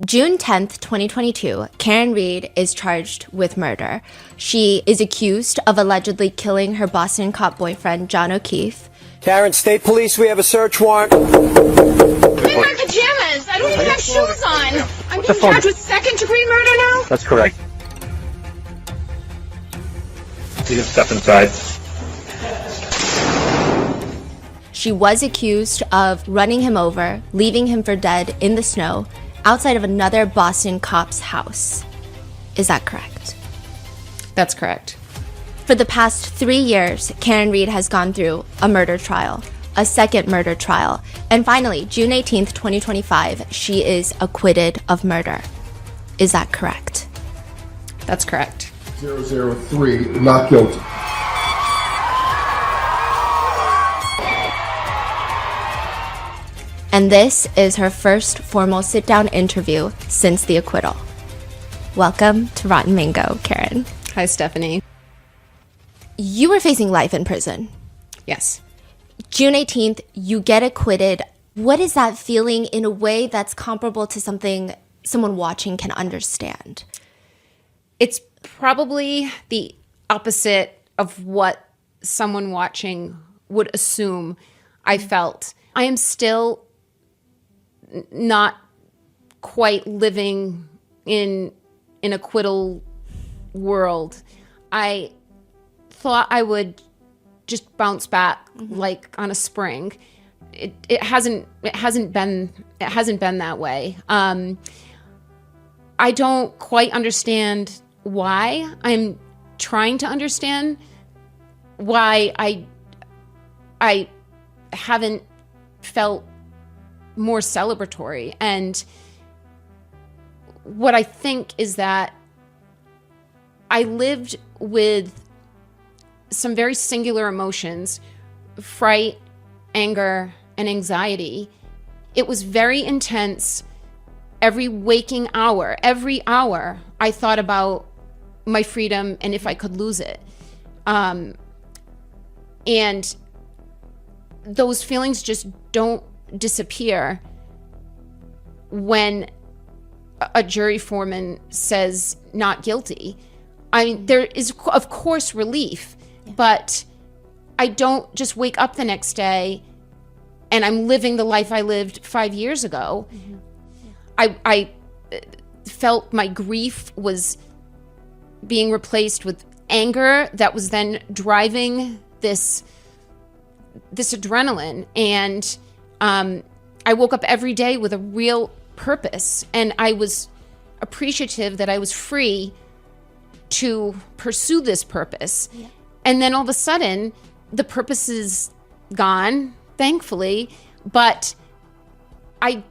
June 10th, 2022, Karen Reed is charged with murder. She is accused of allegedly killing her Boston cop boyfriend, John O'Keefe. Karen, State Police, we have a search warrant. I'm in my pajamas. I don't even have shoes on. I'm being charged with second-degree murder now? That's correct. You can step inside. She was accused of running him over, leaving him for dead in the snow outside of another Boston cop's house. Is that correct? That's correct. For the past 3 years, Karen Reed has gone through a murder trial, a second murder trial, and finally, June 18th, 2025, she is acquitted of murder. Is that correct? That's correct. 003, not guilty. And this is her first formal sit-down interview since the acquittal. Welcome to Rotten Mango, Karen. Hi, Stephanie. You were facing life in prison. Yes. June 18th, you get acquitted. What is that feeling in a way that's comparable to something someone watching can understand? It's probably the opposite of what someone watching would assume I felt. I am still not quite living in an acquittal world. I thought I would just bounce back like on a spring. It hasn't been that way. I don't quite understand why. I'm trying to understand why I haven't felt more celebratory. And what I think is that I lived with some very singular emotions: fright, anger, and anxiety. It was very intense. Every waking hour, every hour, I thought about my freedom and if I could lose it. And those feelings just don't disappear when a jury foreman says not guilty. I mean, there is, of course, relief, but I don't just wake up the next day and I'm living the life I lived 5 years ago. I felt my grief was being replaced with anger that was then driving this adrenaline. And I woke up every day with a real purpose, and I was appreciative that I was free to pursue this purpose. Yeah. And then all of a sudden, the purpose is gone, thankfully, but I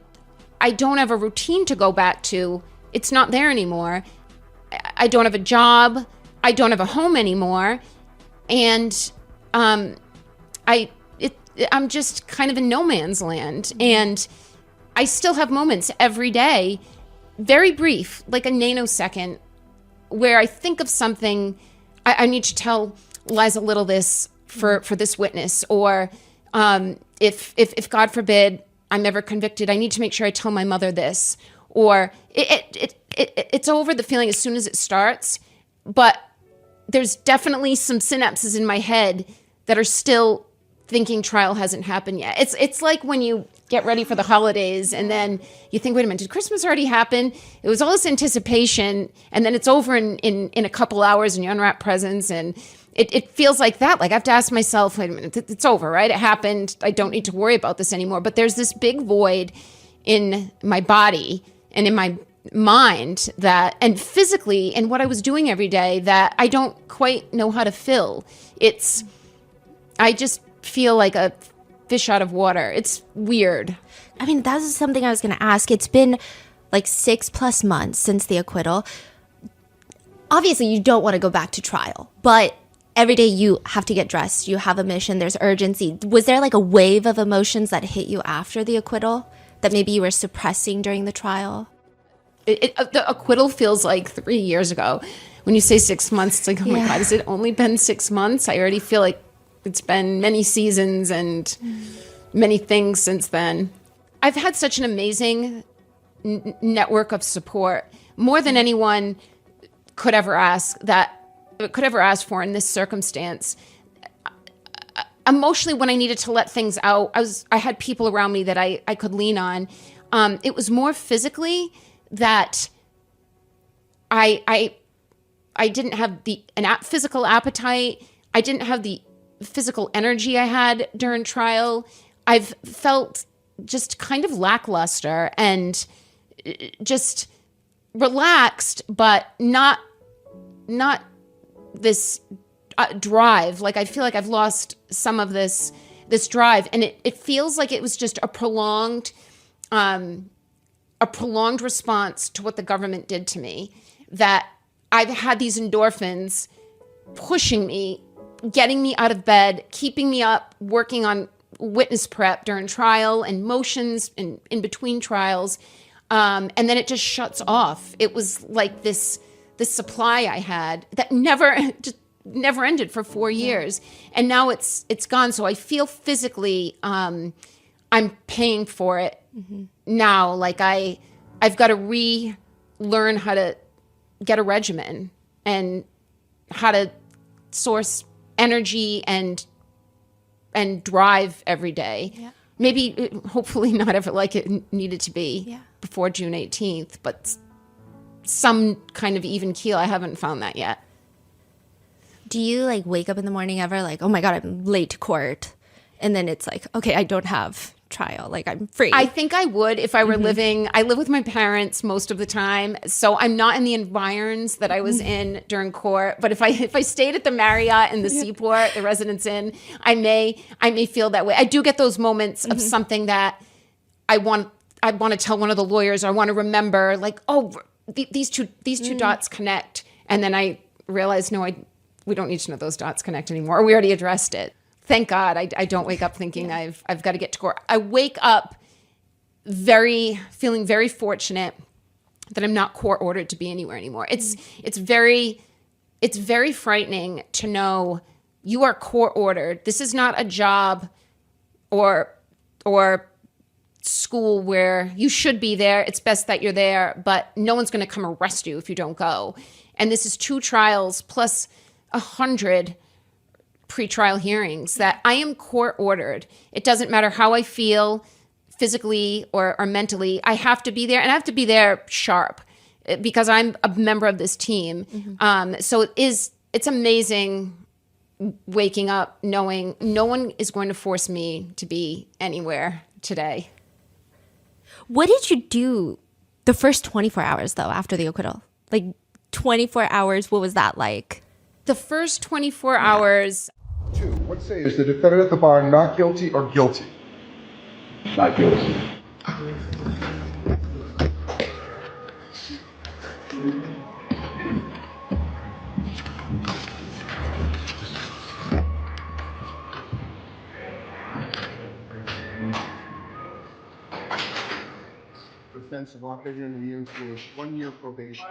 don't have a routine to go back to. It's not there anymore. I don't have a job. I don't have a home anymore. And I'm just kind of in no man's land. And I still have moments every day, very brief, like a nanosecond, where I think of something. I need to tell Liza Little this for this witness, or if God forbid I'm ever convicted, I need to make sure I tell my mother this. Or it's over, the feeling, as soon as it starts. But there's definitely some synapses in my head that are still thinking trial hasn't happened yet. It's like when you get ready for the holidays and then you think, wait a minute, did Christmas already happen? It was all this anticipation, and then it's over in a couple hours and you unwrap presents, and it feels like that. Like I have to ask myself, wait a minute, it's over, right? It happened. I don't need to worry about this anymore. But there's this big void in my body and in my mind that, and physically, and what I was doing every day, that I don't quite know how to fill. I just feel like a fish out of water. It's weird. I mean, that's something I was going to ask. It's been like 6+ months since the acquittal. Obviously, you don't want to go back to trial, but every day you have to get dressed. You have a mission. There's urgency. Was there like a wave of emotions that hit you after the acquittal that maybe you were suppressing during the trial? The acquittal feels like 3 years ago. When you say 6 months, it's like, oh my God, has it only been 6 months? I already feel like it's been many seasons and many things since then. I've had such an amazing network of support, more than anyone could ever ask for in this circumstance. Emotionally, when I needed to let things out, I had people around me that I could lean on. It was more physically that I didn't have an physical appetite. I didn't have the physical energy I had during trial. I've felt just kind of lackluster and just relaxed, but not this drive. Like I feel like I've lost some of this drive, and it feels like it was just a prolonged response to what the government did to me. That I've had these endorphins pushing me, getting me out of bed, keeping me up, working on witness prep during trial and motions in between trials. And then it just shuts off. It was like this supply I had that never ended for 4 years. And now it's gone. So I feel physically, I'm paying for it now. Like I've got to relearn how to get a regimen and how to source energy and drive every day. Yeah. Maybe, hopefully not ever like it needed to be before June 18th, but some kind of even keel. I haven't found that yet. Do you like wake up in the morning ever like, oh my God, I'm late to court? And then it's like, okay, I don't have trial. Like I'm free. I think I would if I were I live with my parents most of the time. So I'm not in the environs that I was in during court. But if I stayed at the Marriott in the Seaport, the Residence Inn, I may feel that way. I do get those moments of something that I want to tell one of the lawyers, or I want to remember, like, oh, these two dots connect. And then I realize, no, we don't need to know those dots connect anymore. We already addressed it. Thank God I don't wake up thinking I've got to get to court. I wake up feeling very fortunate that I'm not court ordered to be anywhere anymore. It's very frightening to know you are court ordered. This is not a job or school where you should be there. It's best that you're there, but no one's going to come arrest you if you don't go. And this is 2 trials plus 100 pretrial hearings that I am court ordered. It doesn't matter how I feel physically or mentally. I have to be there, and I have to be there sharp because I'm a member of this team. So it's amazing waking up knowing no one is going to force me to be anywhere today. What did you do the first 24 hours though after the acquittal? Like 24 hours, what was that like? The first 24 hours. 2. What say is the defendant at the bar not guilty or guilty? Not guilty. Defense of offending in the influence 1 year probation.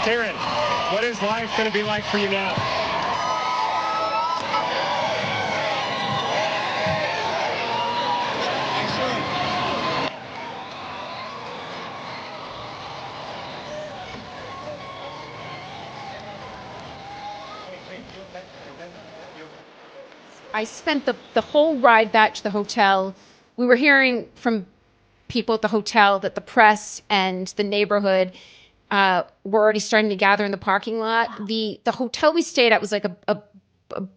Karen, what is life going to be like for you now? I spent the whole ride back to the hotel. We were hearing from people at the hotel that the press and the neighborhood were already starting to gather in the parking lot. The hotel we stayed at was like a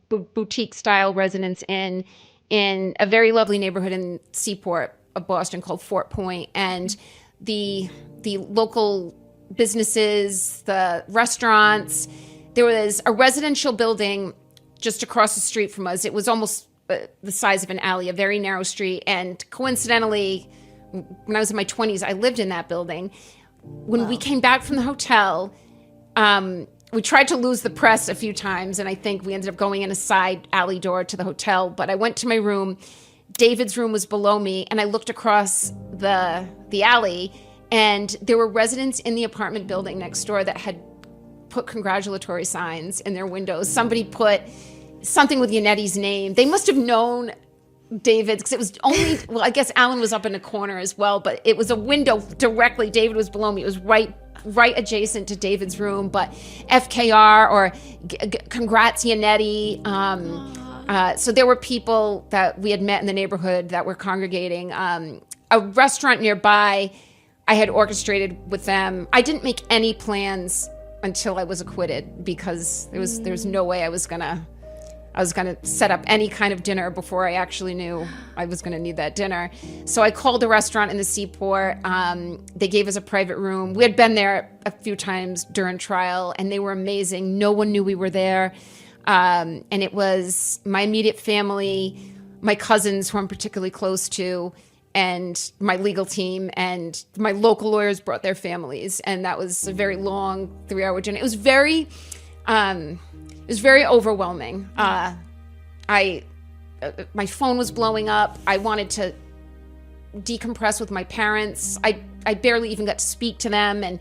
boutique style residence in a very lovely neighborhood in Seaport of Boston called Fort Point. And the local businesses, the restaurants, there was a residential building just across the street from us. It was almost the size of an alley, a very narrow street. And coincidentally, when I was in my 20s, I lived in that building. When we came back from the hotel, we tried to lose the press a few times, and I think we ended up going in a side alley door to the hotel. But I went to my room. David's room was below me, and I looked across the alley, and there were residents in the apartment building next door that had put congratulatory signs in their windows. Somebody put something with Yannetti's name. They must have known David's, because it was only, well, I guess Alan was up in a corner as well, but it was a window directly. David was below me. It was right adjacent to David's room, but FKR or congrats Yannetti. So there were people that we had met in the neighborhood that were congregating. A restaurant nearby, I had orchestrated with them. I didn't make any plans until I was acquitted, because there was no way I was gonna set up any kind of dinner before I actually knew I was gonna need that dinner. So I called a restaurant in the Seaport. They gave us a private room. We had been there a few times during trial, and they were amazing. No one knew we were there. And it was my immediate family, my cousins who I'm particularly close to, and my legal team, and my local lawyers brought their families. And that was a very long 3-hour dinner. It was very overwhelming. My phone was blowing up. I wanted to decompress with my parents. I barely even got to speak to them. And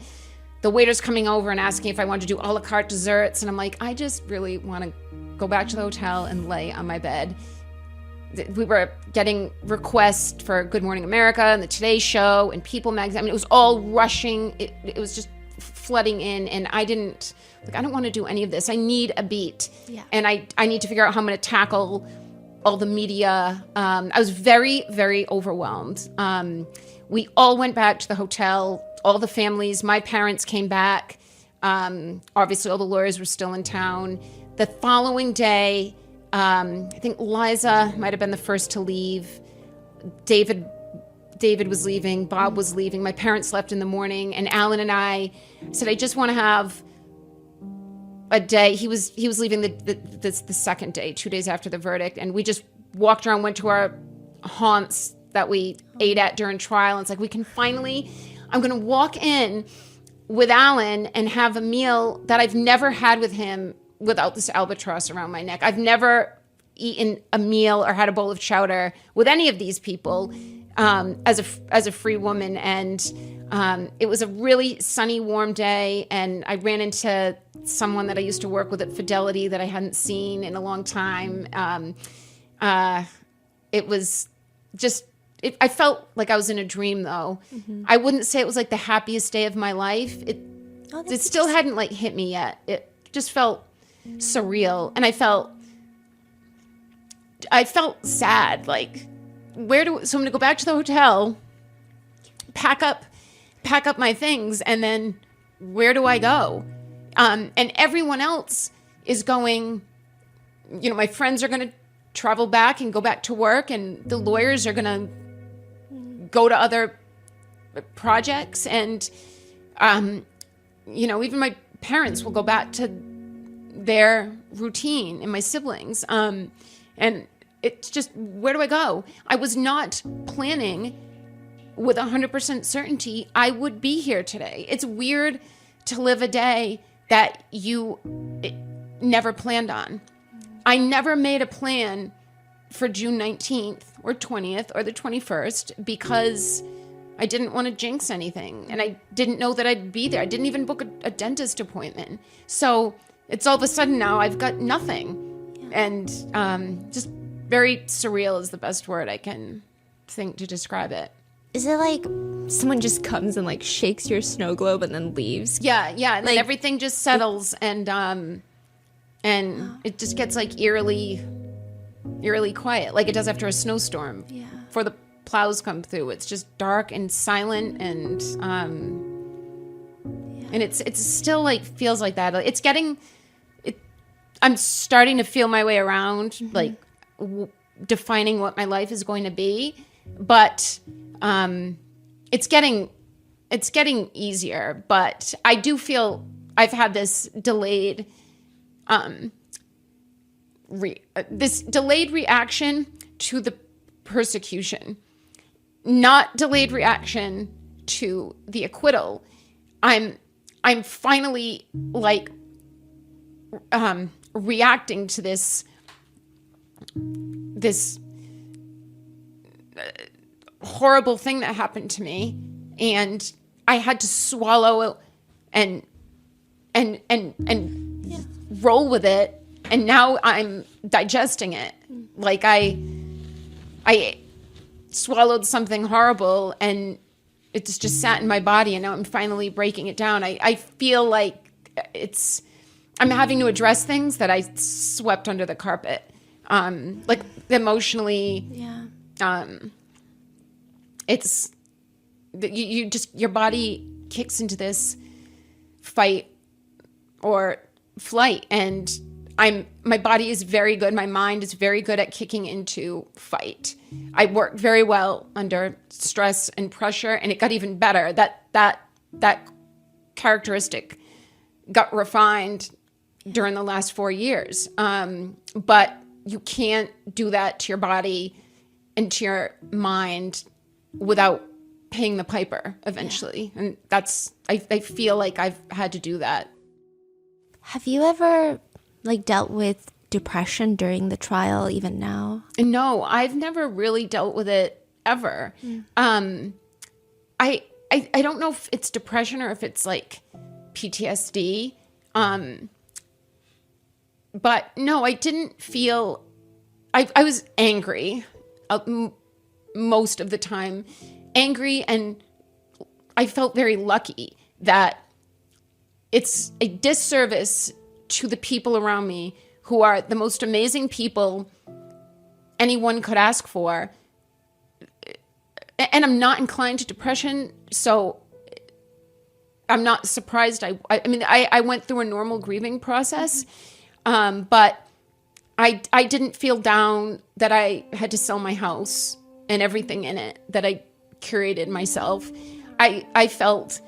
the waiter's coming over and asking if I wanted to do a la carte desserts. And I'm like, I just really want to go back to the hotel and lay on my bed. We were getting requests for Good Morning America and the Today Show and People magazine. I mean, it was all rushing. It was just flooding in. And I don't want to do any of this. I need a beat. Yeah. And I need to figure out how I'm going to tackle all the media. I was very, very overwhelmed. We all went back to the hotel. All the families, my parents came back. Obviously, all the lawyers were still in town. The following day, I think Liza might have been the first to leave. David was leaving. Bob was leaving. My parents left in the morning. And Alan and I said, I just want to have a day. He was leaving the second day, 2 days after the verdict. And we just walked around, went to our haunts that we ate at during trial. And it's like, we can finally, I'm going to walk in with Alan and have a meal that I've never had with him without this albatross around my neck. I've never eaten a meal or had a bowl of chowder with any of these people as a free woman. And it was a really sunny, warm day. And I ran into someone that I used to work with at Fidelity that I hadn't seen in a long time. It was just, I felt like I was in a dream, though. Mm-hmm. I wouldn't say it was like the happiest day of my life. It still hadn't like hit me yet. It just felt surreal, and I felt sad. Like, so I'm gonna go back to the hotel, pack up my things, and then where do I go? And everyone else is going. You know, my friends are gonna travel back and go back to work, and the lawyers are gonna go to other projects, and even my parents will go back to their routine, and my siblings. And it's just, where do I go? I was not planning with 100% certainty I would be here today. It's weird to live a day that you never planned on. I never made a plan for June 19th or 20th or the 21st because I didn't want to jinx anything. And I didn't know that I'd be there. I didn't even book a dentist appointment. So it's all of a sudden now I've got nothing. Yeah. And just very surreal is the best word I can think to describe it. Is it like someone just comes and like shakes your snow globe and then leaves? Yeah. And then everything just settles and it just gets like eerily quiet, like it does after a snowstorm. Yeah. Before the plows come through, it's just dark and silent, and and it's still like feels like that. It's getting. I'm starting to feel my way around, mm-hmm. like defining what my life is going to be, but it's getting easier. But I do feel I've had this delayed reaction to the persecution, not delayed reaction to the acquittal. I'm finally like reacting to this horrible thing that happened to me, and I had to swallow and roll with it, and now I'm digesting it. Like I swallowed something horrible, and it's just sat in my body, and now I'm finally breaking it down. I feel like I'm having to address things that I swept under the carpet. Like emotionally, it's you just, your body kicks into this fight or flight, and my body is very good. My mind is very good at kicking into fight. I work very well under stress and pressure, and it got even better. That characteristic got refined during the last 4 years. But you can't do that to your body and to your mind without paying the piper eventually. Yeah. And I feel like I've had to do that. Have you ever dealt with depression during the trial, even now? No, I've never really dealt with it ever. I don't know if it's depression or if it's like PTSD. But no, I didn't feel, I was angry most of the time. Angry, and I felt very lucky that it's a disservice to the people around me who are the most amazing people anyone could ask for. And I'm not inclined to depression, so I'm not surprised. I mean, I went through a normal grieving process, but I didn't feel down that I had to sell my house and everything in it that I curated myself. I felt,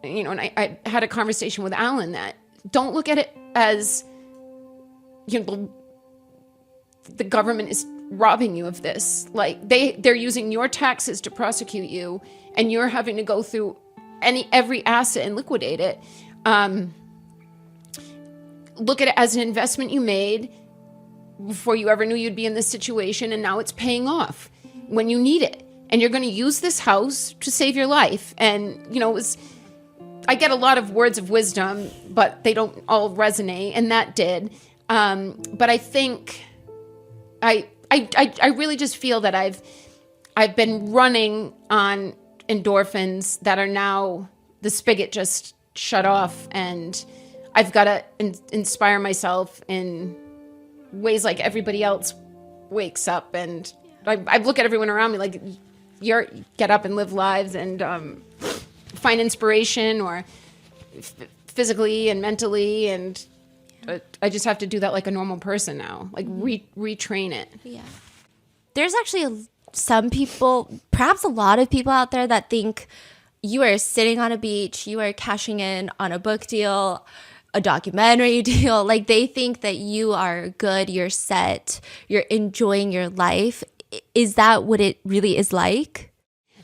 and I had a conversation with Alan that don't look at it as, the government is robbing you of this. Like they're using your taxes to prosecute you, and you're having to go through every asset and liquidate it. Look at it as an investment you made before you ever knew you'd be in this situation, and now it's paying off when you need it. And you're going to use this house to save your life. And, I get a lot of words of wisdom, but they don't all resonate, and that did. But I think I really just feel that I've been running on endorphins that are now, the spigot just shut off, and I've got to inspire myself in ways like everybody else wakes up. And I look at everyone around me like, get up and live lives and find inspiration, or physically and mentally, and I just have to do that like a normal person now, like retrain it. Yeah. There's actually some people, perhaps a lot of people out there that think you are sitting on a beach, you are cashing in on a book deal, a documentary deal. Like they think that you are good, you're set, you're enjoying your life. Is that what it really is like?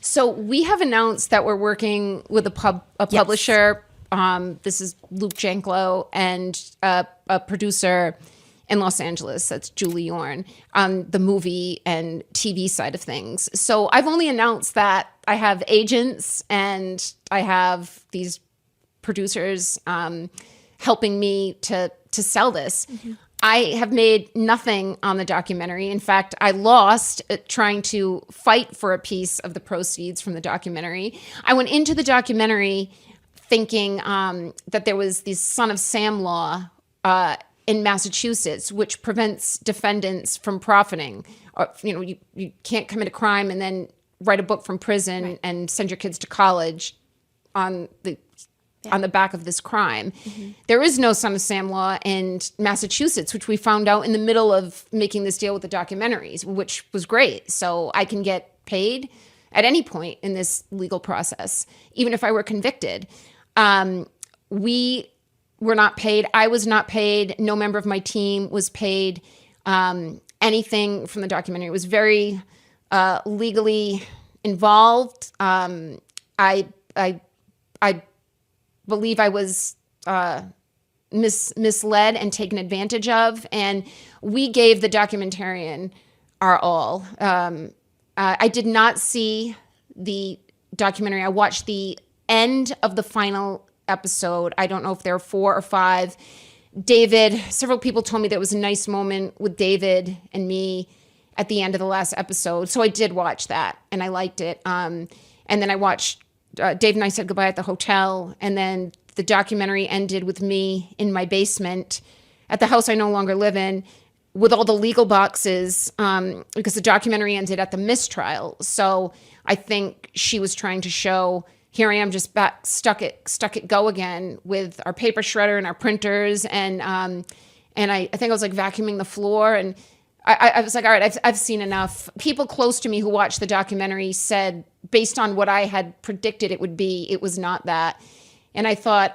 So we have announced that we're working with a publisher. This is Luke Janklow, and a producer in Los Angeles. That's Julie Yorn on the movie and TV side of things. So I've only announced that I have agents and I have these producers helping me to sell this. Mm-hmm. I have made nothing on the documentary. In fact, I lost trying to fight for a piece of the proceeds from the documentary. I went into the documentary thinking that there was this Son of Sam law in Massachusetts, which prevents defendants from profiting. You can't commit a crime and then write a book from prison and send your kids to college on the back of this crime. Mm-hmm. There is no Son of Sam law in Massachusetts, which we found out in the middle of making this deal with the documentaries, which was great. So I can get paid at any point in this legal process, even if I were convicted. We were not paid. I was not paid. No member of my team was paid anything from the documentary. It was very legally involved. I believe I was misled and taken advantage of. And we gave the documentarian our all. I did not see the documentary. I watched the end of the final episode. I don't know if there are 4 or 5. David, several people told me there was a nice moment with David and me at the end of the last episode. So I did watch that and I liked it. And then I watched, Dave and I said goodbye at the hotel. And then the documentary ended with me in my basement at the house I no longer live in with all the legal boxes, because the documentary ended at the mistrial. So I think she was trying to show, here I am just back stuck at go again with our paper shredder and our printers. And I think I was like vacuuming the floor, and I was like, all right, I've seen enough. People close to me who watched the documentary said, based on what I had predicted it would be, it was not that. And I thought,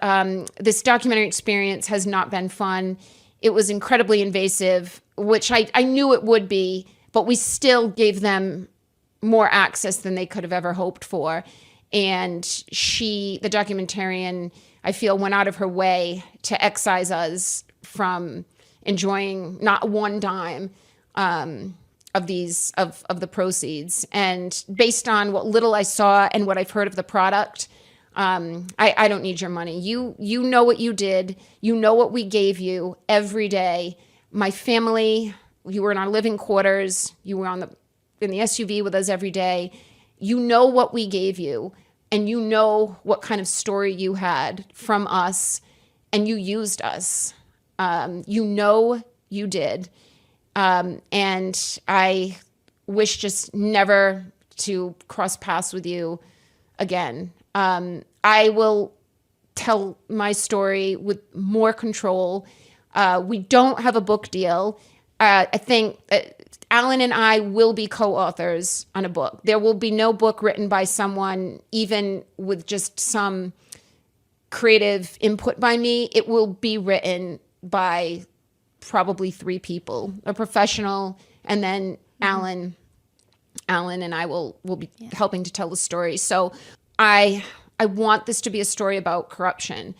this documentary experience has not been fun. It was incredibly invasive, which I knew it would be, but we still gave them more access than they could have ever hoped for. And she, the documentarian, I feel, went out of her way to excise us from enjoying not one dime of the proceeds. And based on what little I saw and what I've heard of the product, I don't need your money. You know what you did. You know what we gave you every day. My family, you were in our living quarters. You were in the SUV with us every day. You know what we gave you, and you know what kind of story you had from us, and you used us. You know you did. And I wish just never to cross paths with you again. I will tell my story with more control. We don't have a book deal. I think Alan and I will be co-authors on a book. There will be no book written by someone, even with just some creative input by me. It will be written by probably 3 people, a professional, and then Alan and I will be helping to tell the story. So I want this to be a story about corruption.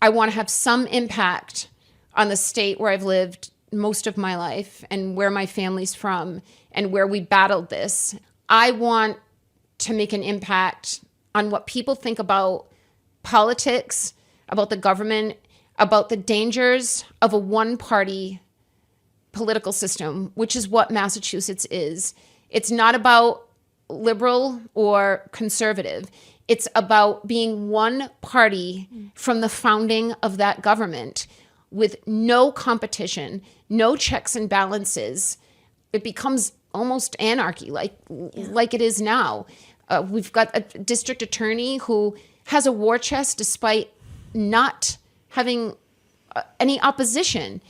I want to have some impact on the state where I've lived most of my life and where my family's from and where we battled this. I want to make an impact on what people think about politics, about the government, about the dangers of a one-party political system, which is what Massachusetts is. It's not about liberal or conservative. It's about being one party from the founding of that government with no competition, no checks and balances. It becomes almost anarchy like it is now. We've got a district attorney who has a war chest despite not having any opposition.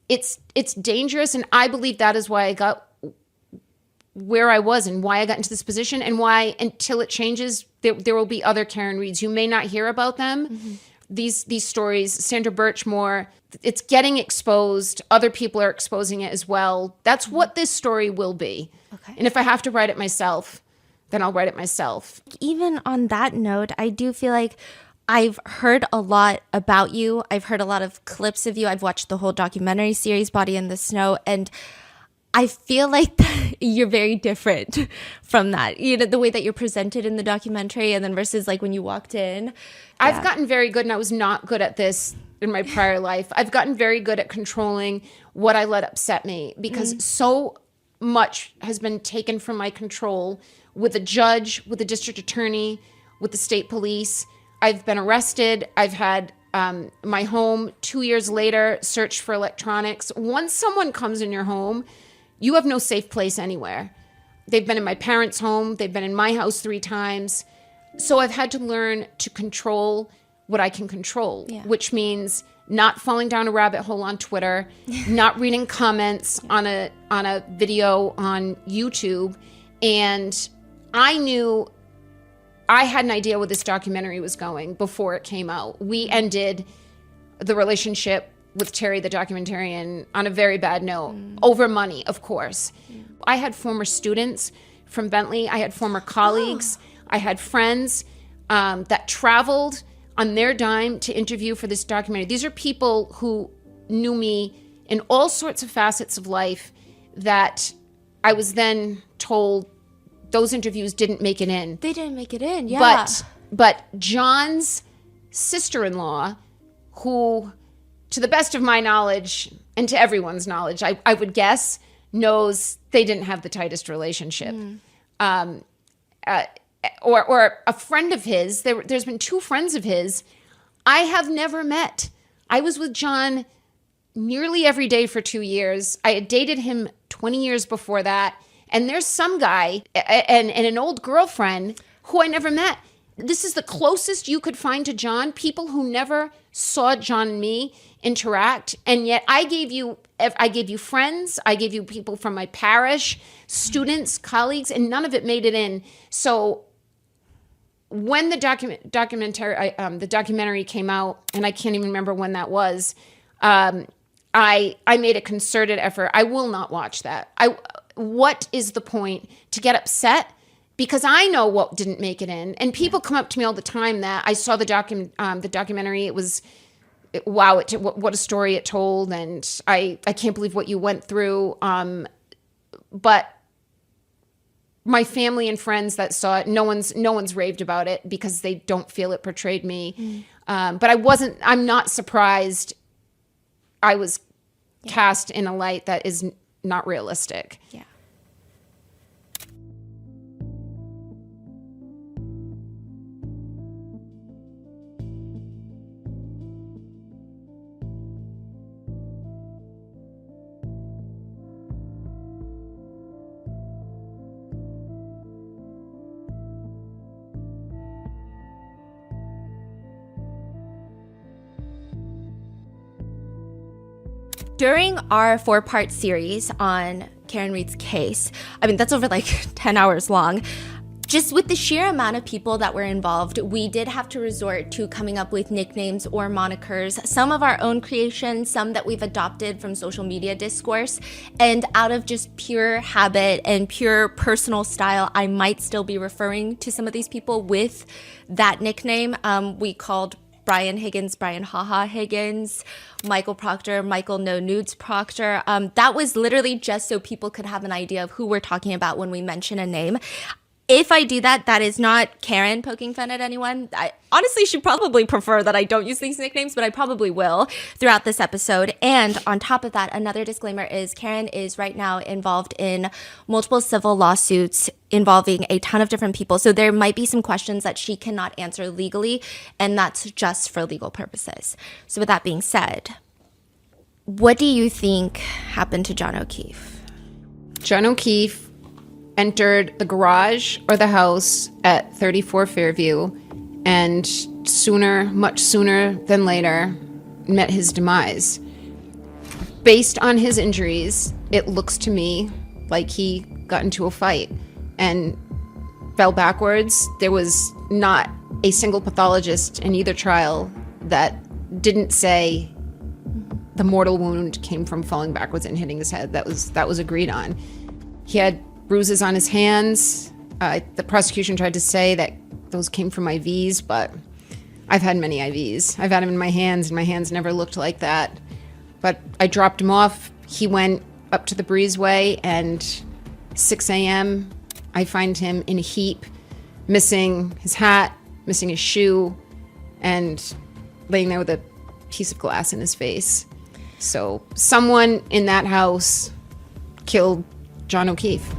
It's dangerous, and I believe that is why I got where I was and why I got into this position, and why until it changes, there will be other Karen Reeds. You may not hear about them. Mm-hmm. These stories, Sandra Birchmore, it's getting exposed. Other people are exposing it as well. That's what this story will be. Okay. And if I have to write it myself, then I'll write it myself. Even on that note, I do feel like I've heard a lot about you. I've heard a lot of clips of you. I've watched the whole documentary series, Body in the Snow, and I feel like you're very different from that. You know, the way that you're presented in the documentary and then versus like when you walked in. I've gotten very good, and I was not good at this in my prior life. I've gotten very good at controlling what I let upset me, because so much has been taken from my control with a judge, with a district attorney, with the state police. I've been arrested. I've had my home 2 years later searched for electronics. Once someone comes in your home, you have no safe place anywhere. They've been in my parents' home. They've been in my house 3 times. So I've had to learn to control what I can control, which means not falling down a rabbit hole on Twitter, not reading comments on a video on YouTube. And I knew I had an idea where this documentary was going before it came out. We ended the relationship with Terry, the documentarian, on a very bad note, over money, of course. I had former students from Bentley. I had former colleagues. I had friends that traveled on their dime to interview for this documentary. These are people who knew me in all sorts of facets of life that I was then told those interviews didn't make it in. They didn't make it in, yeah. But John's sister-in-law, who, to the best of my knowledge and to everyone's knowledge, I would guess, knows they didn't have the tightest relationship. Or a friend of his, there's been 2 friends of his I have never met. I was with John nearly every day for 2 years. I had dated him 20 years before that. And there's some guy and an old girlfriend who I never met. This is the closest you could find to John, people who never saw John and me interact. And yet I gave you friends, I gave you people from my parish, students, colleagues, and none of it made it in. So when the documentary came out, and I can't even remember when that was, I made a concerted effort. I will not watch that. What is the point to get upset? Because I know what didn't make it in. And people come up to me all the time that I saw the documentary. It was, wow, what a story it told. And I can't believe what you went through. But my family and friends that saw it, no one's raved about it because they don't feel it portrayed me. But I'm not surprised I was cast in a light that is not realistic. Yeah. During our 4-part series on Karen Reed's case, I mean, that's over like 10 hours long. Just with the sheer amount of people that were involved, we did have to resort to coming up with nicknames or monikers, some of our own creations, some that we've adopted from social media discourse. And out of just pure habit and pure personal style, I might still be referring to some of these people with that nickname. We called Brian Higgins, Brian Haha Higgins, Michael Proctor, Michael No Nudes Proctor. That was literally just so people could have an idea of who we're talking about when we mention a name. If I do that, that is not Karen poking fun at anyone. I honestly should probably prefer that I don't use these nicknames, but I probably will throughout this episode. And on top of that, another disclaimer is Karen is right now involved in multiple civil lawsuits involving a ton of different people. So there might be some questions that she cannot answer legally, and that's just for legal purposes. So with that being said, what do you think happened to John O'Keefe? John O'Keefe entered the garage or the house at 34 Fairview and much sooner than later, met his demise. Based on his injuries, it looks to me like he got into a fight and fell backwards. There was not a single pathologist in either trial that didn't say the mortal wound came from falling backwards and hitting his head. That was agreed on. He had bruises on his hands. The prosecution tried to say that those came from IVs, but I've had many IVs. I've had them in my hands, and my hands never looked like that. But I dropped him off. He went up to the breezeway, and 6 a.m., I find him in a heap, missing his hat, missing his shoe, and laying there with a piece of glass in his face. So someone in that house killed John O'Keefe.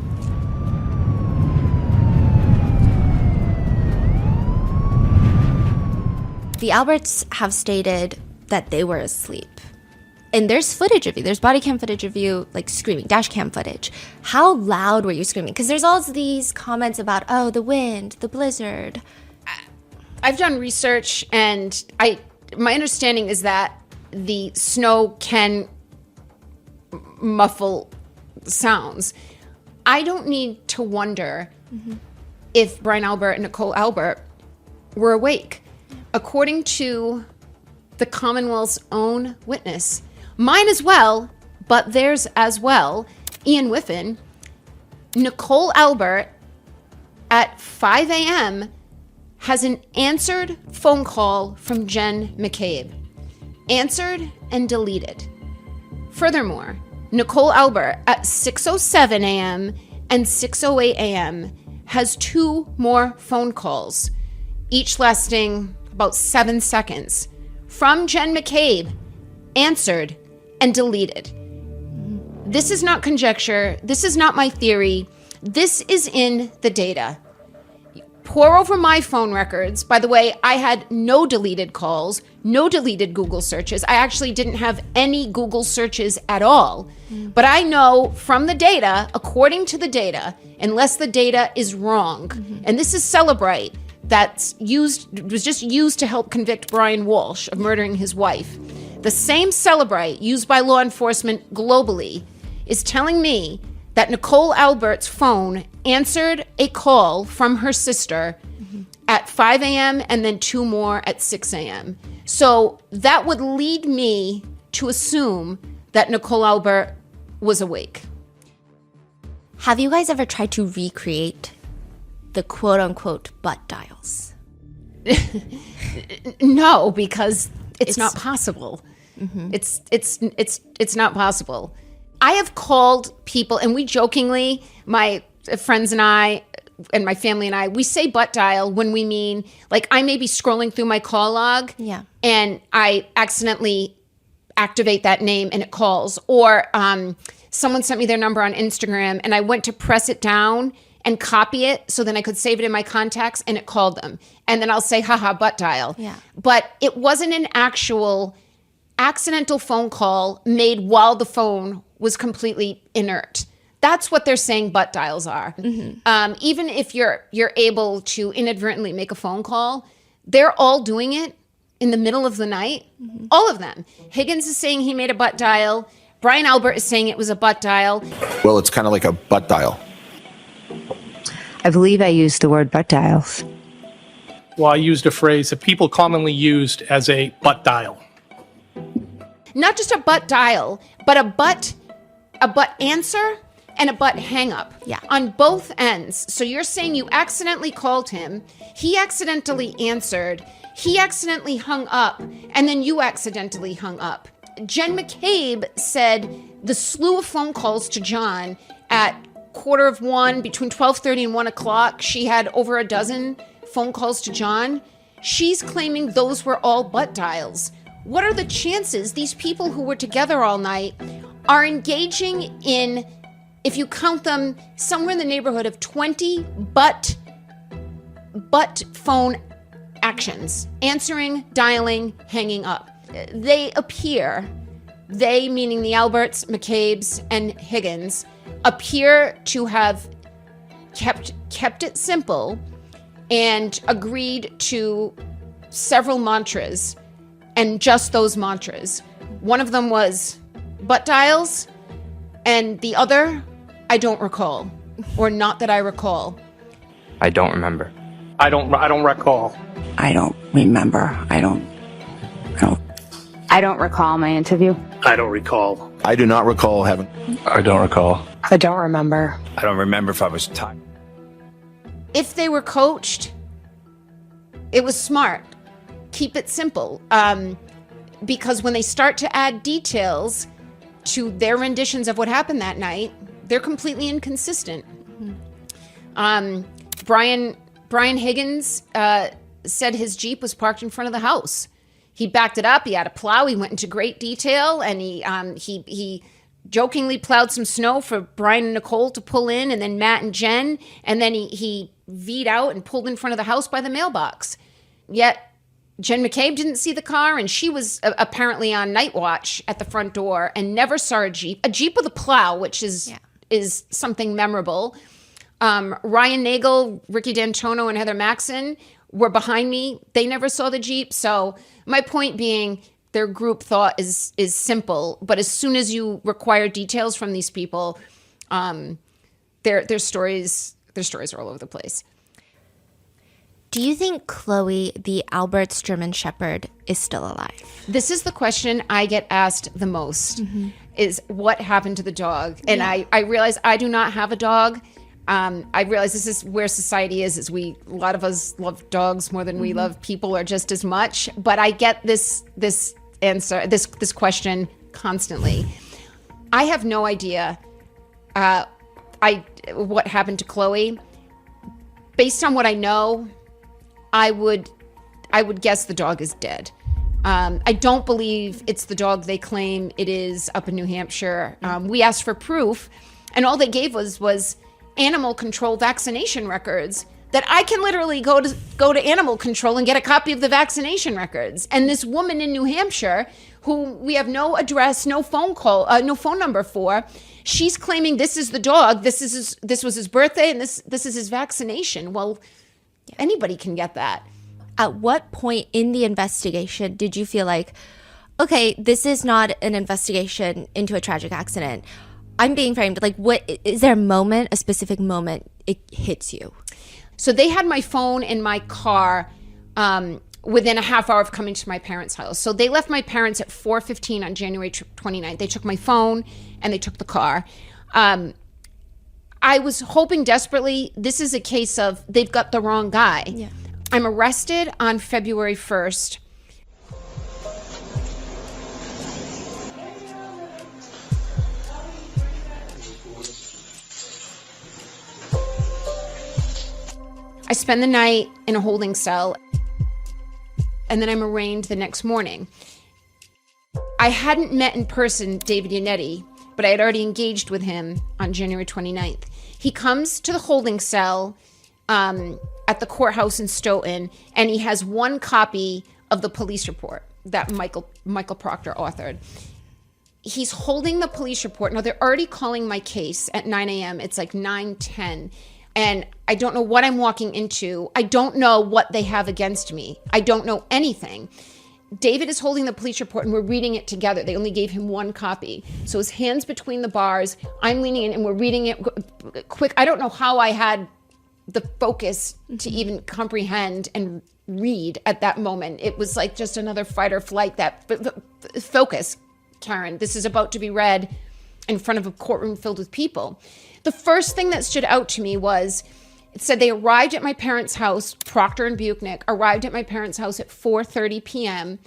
The Alberts have stated that they were asleep. And there's footage of you. There's body cam footage of you, like, screaming, dash cam footage. How loud were you screaming? Because there's all these comments about, oh, the wind, the blizzard. I've done research, and my understanding is that the snow can muffle sounds. I don't need to wonder if Brian Albert and Nicole Albert were awake. According to the Commonwealth's own witness, mine as well, but theirs as well, Ian Whiffen, Nicole Albert at 5 a.m. has an answered phone call from Jen McCabe. Answered and deleted. Furthermore, Nicole Albert at 6:07 a.m. and 6:08 a.m. has 2 more phone calls, each lasting about 7 seconds, from Jen McCabe, answered and deleted. This is not conjecture. This is not my theory. This is in the data. Pour over my phone records. By the way, I had no deleted calls, no deleted Google searches. I actually didn't have any Google searches at all. But I know from the data, according to the data, unless the data is wrong, and this is Celebrite, was just used to help convict Brian Walsh of murdering his wife. The same Celebrite used by law enforcement globally is telling me that Nicole Albert's phone answered a call from her sister at 5 a.m. and then 2 more at 6 a.m. So that would lead me to assume that Nicole Albert was awake. Have you guys ever tried to recreate the quote-unquote butt dials? No, because it's not possible. It's not possible. I have called people, and we jokingly, my friends and I, and my family and I, we say butt dial when we mean, like, I may be scrolling through my call log, and I accidentally activate that name and it calls. Or someone sent me their number on Instagram, and I went to press it down and copy it so then I could save it in my contacts, and it called them. And then I'll say, haha, butt dial. But it wasn't an actual accidental phone call made while the phone was completely inert. That's what they're saying butt dials are. Even if you're able to inadvertently make a phone call, they're all doing it in the middle of the night. All of them. Higgins is saying he made a butt dial. Brian Albert is saying it was a butt dial. Well, it's kind of like a butt dial. I believe I used the word butt dials. Well, I used a phrase that people commonly used as a butt dial. Not just a butt dial, but a butt answer and a butt hang up. On both ends. So you're saying you accidentally called him, he accidentally answered, he accidentally hung up, and then you accidentally hung up. Jen McCabe said the slew of phone calls to John at 1:15, between 12:30 and 1 o'clock, she had over a dozen phone calls to John. She's claiming those were all butt dials. What are the chances these people who were together all night are engaging in, if you count them, somewhere in the neighborhood of 20 butt phone actions? Answering, dialing, hanging up. They meaning the Alberts, McCabes, and Higgins, appear to have kept it simple and agreed to several mantras, and just those mantras. One of them was butt dials, and the other, I don't recall, or not that I recall. I don't remember. I don't recall. I don't remember. I don't recall my interview. I don't recall. I do not recall having. I don't recall. I don't remember. I don't remember if I was tired. If they were coached, it was smart. Keep it simple. Because when they start to add details to their renditions of what happened that night, they're completely inconsistent. Brian Higgins said his Jeep was parked in front of the house. He backed it up. He had a plow. He went into great detail, and he jokingly plowed some snow for Brian and Nicole to pull in, and then Matt and Jen, and then he V'd out and pulled in front of the house by the mailbox. Yet Jen McCabe didn't see the car, and she was apparently on night watch at the front door and never saw a Jeep with a plow, which is something memorable. Ryan Nagel, Ricky D'Antono, and Heather Maxon were behind me. They never saw the Jeep. So my point being, their group thought is simple, but as soon as you require details from these people, their stories are all over the place. Do you think Chloe, the Albert's German Shepherd, is still alive? This is the question I get asked the most, is what happened to the dog? And I realize I do not have a dog. I realize this is where society is a lot of us love dogs more than we love people, or just as much. But I get this answer, this question constantly. I have no idea what happened to Chloe. Based on what I know, I would guess the dog is dead. I don't believe it's the dog they claim it is up in New Hampshire. We asked for proof, and all they gave was animal control vaccination records that I can literally go to animal control and get a copy of the vaccination records. And this woman in New Hampshire, who we have no address, no phone number for, she's claiming this is the dog, this was his birthday, and this is his vaccination. Well, anybody can get that. At what point in the investigation did you feel like, okay, this is not an investigation into a tragic accident? I'm being framed. Like, what is there a specific moment it hits you? So they had my phone in my car within a half hour of coming to my parents' house. So they left my parents at 4:15 on January 29th. They took my phone and they took the car. I was hoping desperately, this is a case of they've got the wrong guy. Yeah. I'm arrested on February 1st. I spend the night in a holding cell, and then I'm arraigned the next morning. I hadn't met in person David Yannetti, but I had already engaged with him on January 29th. He comes to the holding cell at the courthouse in Stoughton, and he has one copy of the police report that Michael Proctor authored. He's holding the police report. Now, they're already calling my case at 9 a.m. It's like 9:10. And I don't know what I'm walking into. I don't know what they have against me. I don't know anything. David is holding the police report and we're reading it together. They only gave him one copy. So his hands between the bars, I'm leaning in and we're reading it quick. I don't know how I had the focus to even comprehend and read at that moment. It was like just another fight or flight. That focus, Karen, this is about to be read in front of a courtroom filled with people. The first thing that stood out to me was, it said they arrived at my parents' house, Proctor and Buchnick, arrived at my parents' house at 4:30 p.m.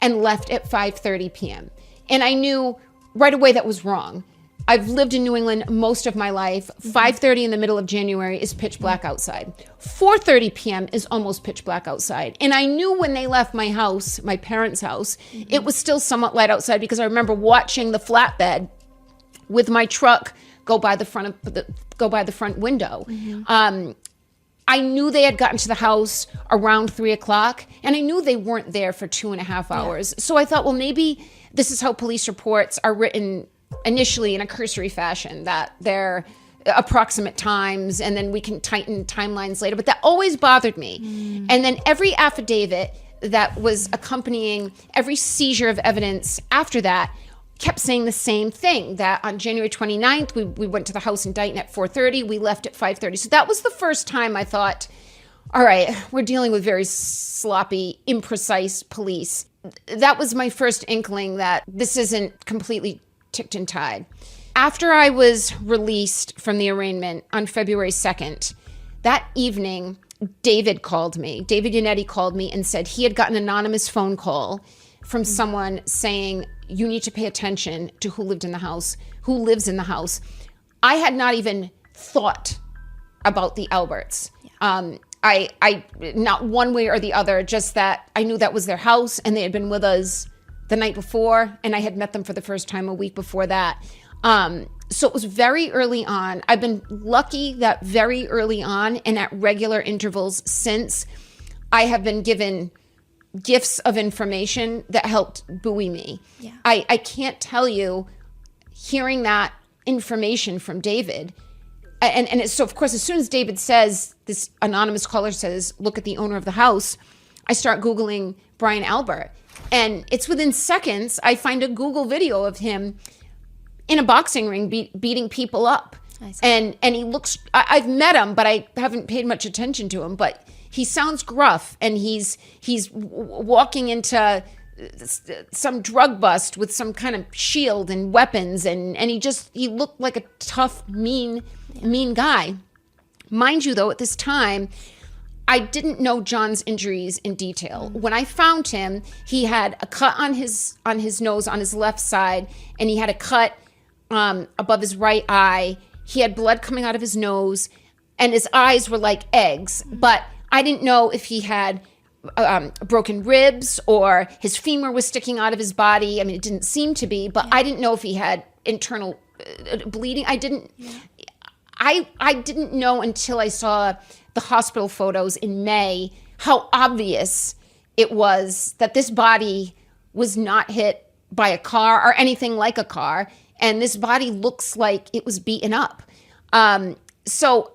and left at 5:30 p.m. And I knew right away that was wrong. I've lived in New England most of my life. 5:30 in the middle of January is pitch black outside. 4:30 p.m. is almost pitch black outside. And I knew when they left my house, my parents' house, it was still somewhat light outside because I remember watching the flatbed with my truck go by the front window. I knew they had gotten to the house around 3:00, and I knew they weren't there for 2.5 hours. So I thought, well, maybe this is how police reports are written initially in a cursory fashion, that they're approximate times, and then we can tighten timelines later. But that always bothered me. And then every affidavit that was accompanying every seizure of evidence after that kept saying the same thing, that on January 29th, we went to the house in Dighton at 4:30, we left at 5:30. So that was the first time I thought, all right, we're dealing with very sloppy, imprecise police. That was my first inkling that this isn't completely ticked and tied. After I was released from the arraignment on February 2nd, that evening, David called me. David Yannetti called me and said he had gotten an anonymous phone call from someone saying, you need to pay attention to who lives in the house. I had not even thought about the Alberts. I not one way or the other, just that I knew that was their house and they had been with us the night before, and I had met them for the first time a week before that. So it was very early on. I've been lucky that very early on and at regular intervals since, I have been given gifts of information that helped buoy me. Yeah. I can't tell you, hearing that information from David, and it's, so of course, as soon as David says, this anonymous caller says, look at the owner of the house, I start Googling Brian Albert. And it's within seconds, I find a Google video of him in a boxing ring beating people up. And he looks, I've met him, but I haven't paid much attention to him, but he sounds gruff, and he's walking into some drug bust with some kind of shield and weapons, and he looked like a tough, mean guy. Mind you, though, at this time, I didn't know John's injuries in detail. When I found him, he had a cut on his nose on his left side, and he had a cut above his right eye. He had blood coming out of his nose, and his eyes were like eggs. But I didn't know if he had broken ribs or his femur was sticking out of his body. I mean, it didn't seem to be, but I didn't know if he had internal bleeding. I didn't know until I saw the hospital photos in May how obvious it was that this body was not hit by a car or anything like a car, and this body looks like it was beaten up. So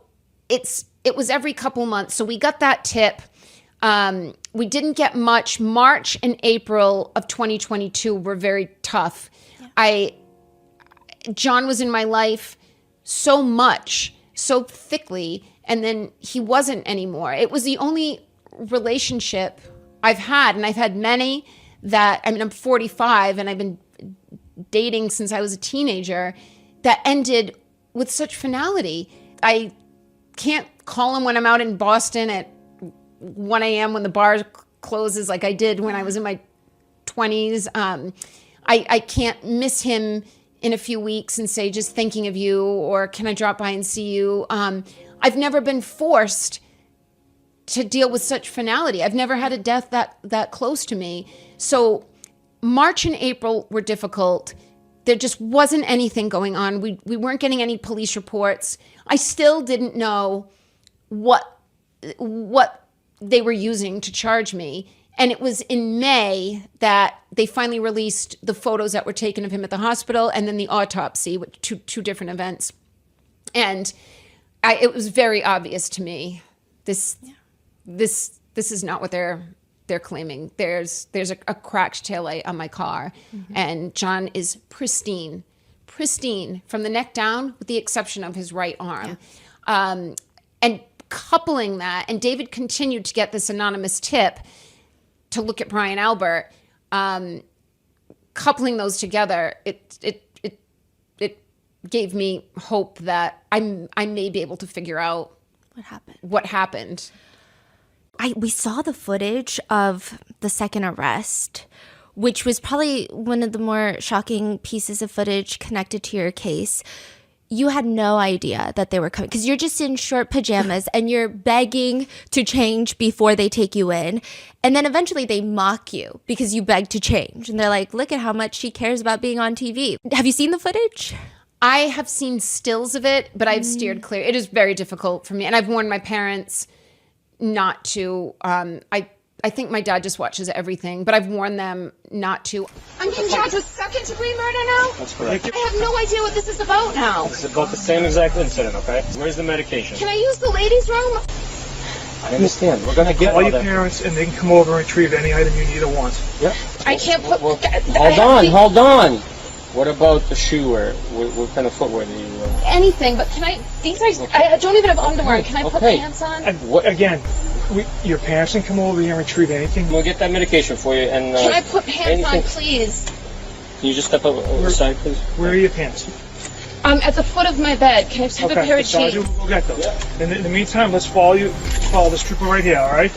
it was every couple months. So we got that tip. We didn't get much. March and April of 2022 were very tough. John was in my life so much, so thickly, and then he wasn't anymore. It was the only relationship I've had, and I've had many that, I mean, I'm 45 and I've been dating since I was a teenager, that ended with such finality. I can't call him when I'm out in Boston at 1 a.m. when the bar closes like I did when I was in my 20s. I can't miss him in a few weeks and say, just thinking of you, or can I drop by and see you? I've never been forced to deal with such finality. I've never had a death that close to me. So March and April were difficult. There just wasn't anything going on. We weren't getting any police reports. I still didn't know what they were using to charge me. And it was in May that they finally released the photos that were taken of him at the hospital, and then the autopsy, with two different events. And it was very obvious to me, this is not what they're claiming. There's a cracked taillight on my car, and John is pristine from the neck down, with the exception of his right arm. And coupling that, and David continued to get this anonymous tip to look at Brian Albert. Coupling those together, it gave me hope that I may be able to figure out what happened. We saw the footage of the second arrest, which was probably one of the more shocking pieces of footage connected to your case. You had no idea that they were coming because you're just in short pajamas and you're begging to change before they take you in. And then eventually they mock you because you beg to change. And they're like, look at how much she cares about being on TV. Have you seen the footage? I have seen stills of it, but I've steered clear. It is very difficult for me. And I've warned my parents not to. I think my dad just watches everything, but I've warned them not to. I'm being charged with second-degree murder now? That's correct. I have no idea what this is about now. This is about the same exact incident, okay? Where's the medication? Can I use the ladies' room? I understand. We're going to get Call your parents and they can come over and retrieve any item you need or want. Yep. I can't put... Hold on. What about the shoe wear? What kind of footwear do you wear? Anything, but can I... These are... I don't even have underwear. Can I put pants on? Again, your parents can come over here and retrieve anything. We'll get that medication for you. And Can I put pants on, please? Can you just step up aside, please? Where are your pants? At the foot of my bed. Can I just have a pair of Sergeant, jeans? we'll get those. Yeah. In the meantime, let's follow this trooper right here, all right?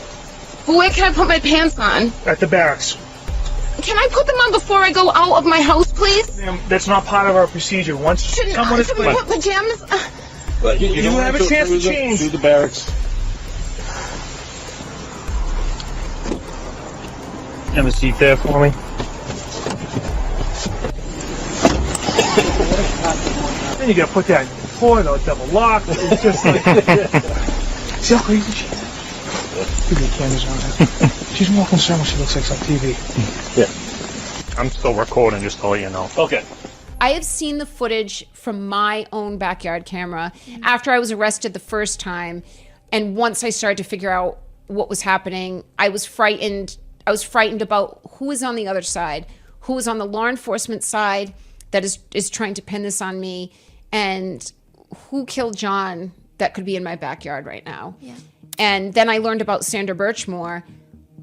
But where can I put my pants on? At the barracks. Can I put them on before I go out of my house, please? Ma'am, that's not part of our procedure. Once someone is Can we put pajamas? But you have a chance to change. Through the barracks. Have a seat there for me. Then you gotta put that in the floor, though, double lock. It's just like... See how crazy she is? Give me the cameras on her. She's more concerned when she looks like it's on TV. Yeah. I'm still recording, just to let you know. Okay. I have seen the footage from my own backyard camera after I was arrested the first time. And once I started to figure out what was happening, I was frightened. I was frightened about who is on the other side, who is on the law enforcement side that is trying to pin this on me, and who killed John that could be in my backyard right now. Yeah. And then I learned about Sandra Birchmore.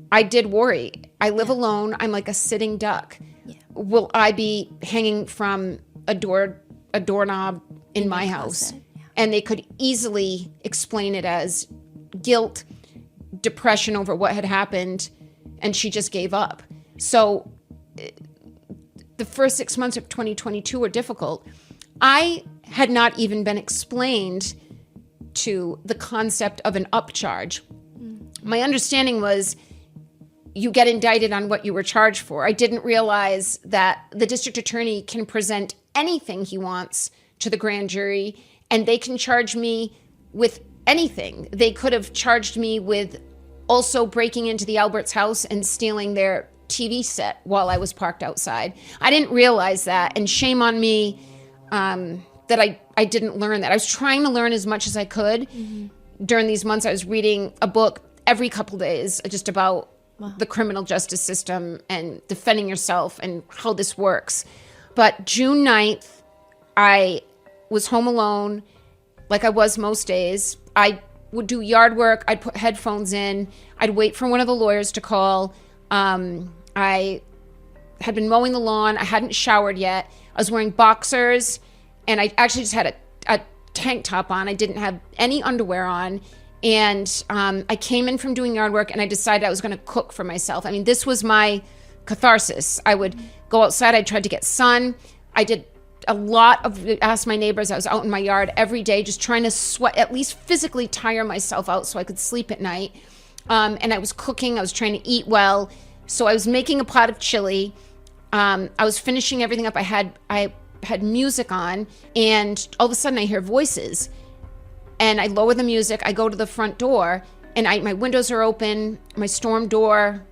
I did worry. I live alone. I'm like a sitting duck. Yeah. Will I be hanging from a doorknob in my house? and they could easily explain it as guilt, depression over what had happened, and she just gave up. So the first 6 months of 2022 were difficult. I had not even been explained to the concept of an upcharge. My understanding was you get indicted on what you were charged for. I didn't realize that the district attorney can present anything he wants to the grand jury, and they can charge me with anything. They could have charged me with also breaking into the Alberts' house and stealing their TV set while I was parked outside. I didn't realize that, and shame on me that I didn't learn that. I was trying to learn as much as I could. During these months, I was reading a book every couple days just about the criminal justice system and defending yourself and how this works. But June 9th, I was home alone like I was most days. I would do yard work. I'd put headphones in. I'd wait for one of the lawyers to call. I had been mowing the lawn. I hadn't showered yet. I was wearing boxers, and I actually just had a tank top on. I didn't have any underwear on. And I came in from doing yard work, and I decided I was going to cook for myself. I mean, this was my catharsis. I would go outside. I tried to get sun. I did a lot of, ask my neighbors. I was out in my yard every day just trying to sweat, at least physically tire myself out so I could sleep at night. And I was cooking. I was trying to eat well. So I was making a pot of chili. I was finishing everything up. I had music on, and all of a sudden I hear voices. And I lower the music. I go to the front door, and my windows are open. My storm door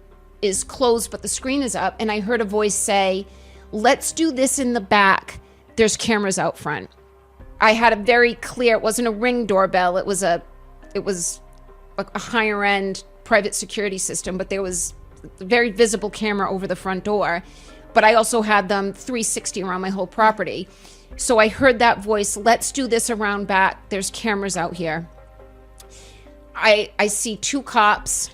is closed, but the screen is up. And I heard a voice say, "Let's do this in the back. There's cameras out front." I had a very clear, it wasn't a Ring doorbell. It was a higher end private security system, but there was a very visible camera over the front door. But I also had them 360 around my whole property. So I heard that voice, "Let's do this around back. There's cameras out here." I see two cops.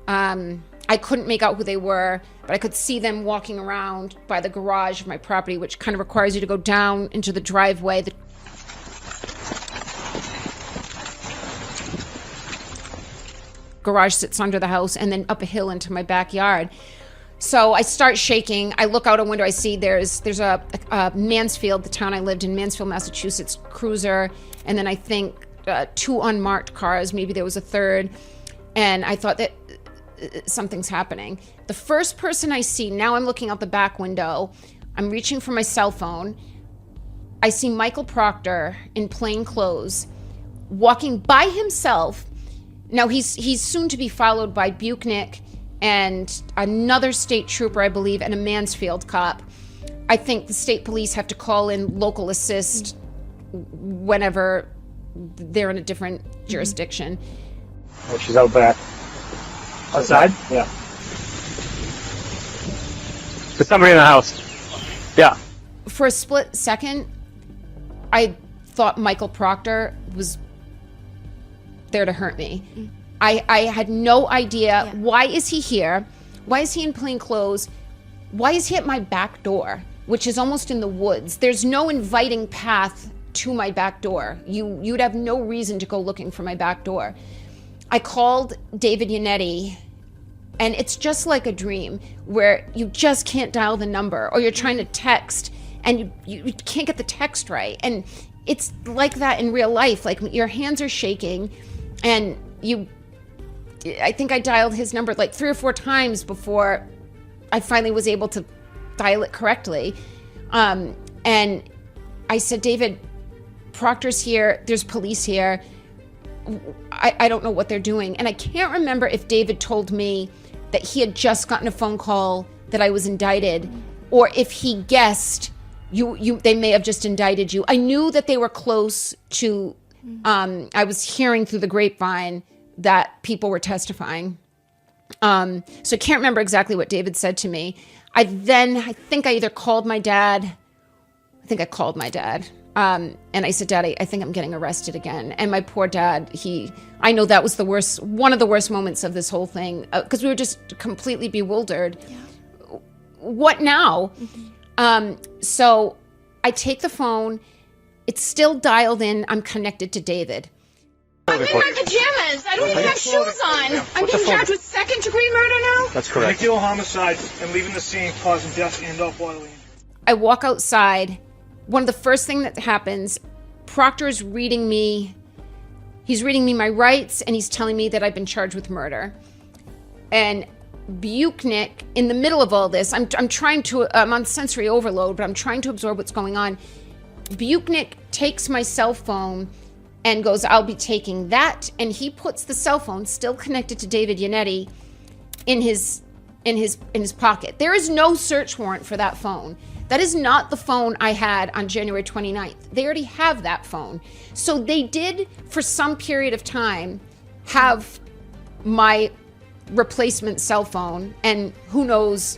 I couldn't make out who they were, but I could see them walking around by the garage of my property, which kind of requires you to go down into the driveway. The garage sits under the house, and then up a hill into my backyard. So I start shaking. I look out a window. I see there's a Mansfield, the town I lived in, Mansfield, Massachusetts, cruiser, and then I think two unmarked cars. Maybe there was a third. And I thought that something's happening. The first person I see, now I'm looking out the back window. I'm reaching for my cell phone. I see Michael Proctor in plain clothes walking by himself. Now he's soon to be followed by Buchnick and another state trooper, I believe, and a Mansfield cop. I think the state police have to call in local assist whenever they're in a different jurisdiction. Oh, she's out back. Outside? Yeah. There's somebody in the house. Yeah. For a split second, I thought Michael Proctor was there to hurt me. I had no idea. Why is he here? Why is he in plain clothes? Why is he at my back door, which is almost in the woods? There's no inviting path to my back door. You'd have no reason to go looking for my back door. I called David Yannetti, and it's just like a dream where you just can't dial the number, or you're trying to text and you can't get the text right. And it's like that in real life. Like, your hands are shaking, and I think I dialed his number like 3 or 4 times before I finally was able to dial it correctly. And I said, "David, Proctor's here. There's police here. I don't know what they're doing." And I can't remember if David told me that he had just gotten a phone call that I was indicted, or if he guessed they may have just indicted you. I knew that they were close to, I was hearing through the grapevine that people were testifying. So I can't remember exactly what David said to me. I think I either called my dad. I think I called my dad. And I said, "Dad, I think I'm getting arrested again." And my poor dad, I know that was one of the worst moments of this whole thing, because we were just completely bewildered. Yeah. What now? So I take the phone. It's still dialed in. I'm connected to David. I'm in my pajamas. I don't even have shoes on. I'm being charged with second-degree murder now? That's correct. Vehicular homicide and leaving the scene causing death and bodily injury. I walk outside. One of the first things that happens, Proctor is reading me. He's reading me my rights, and he's telling me that I've been charged with murder. And Buchnick, in the middle of all this, I'm on sensory overload, but I'm trying to absorb what's going on. Buchnick takes my cell phone and goes, I'll be taking that. And he puts the cell phone, still connected to David Yannetti, in his pocket. There is no search warrant for that phone. That is not the phone I had on January 29th. They already have that phone. So they did, for some period of time, have my replacement cell phone, and who knows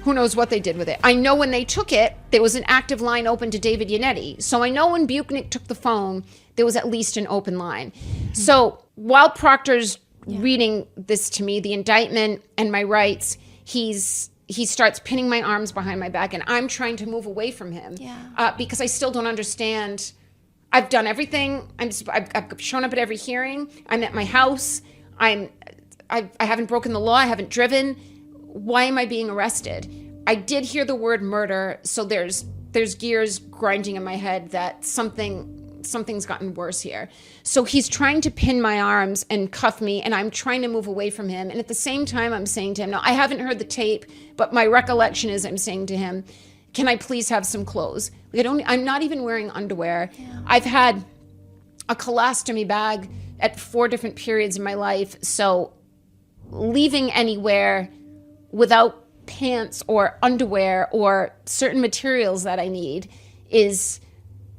what they did with it. I know when they took it, there was an active line open to David Yannetti. So I know when Buchnick took the phone, there was at least an open line. So while Proctor's reading this to me, the indictment and my rights, he starts pinning my arms behind my back, and I'm trying to move away from him because I still don't understand. I've done everything. I've shown up at every hearing. I'm at my house. I haven't broken the law. I haven't driven. Why am I being arrested? I did hear the word murder, so there's gears grinding in my head that something's gotten worse here. So he's trying to pin my arms and cuff me, and I'm trying to move away from him. And at the same time, I'm saying to him, now I haven't heard the tape, but my recollection is I'm saying to him, can I please have some clothes? I'm not even wearing underwear. Yeah. I've had a colostomy bag at 4 different periods in my life. So leaving anywhere without pants or underwear or certain materials that I need is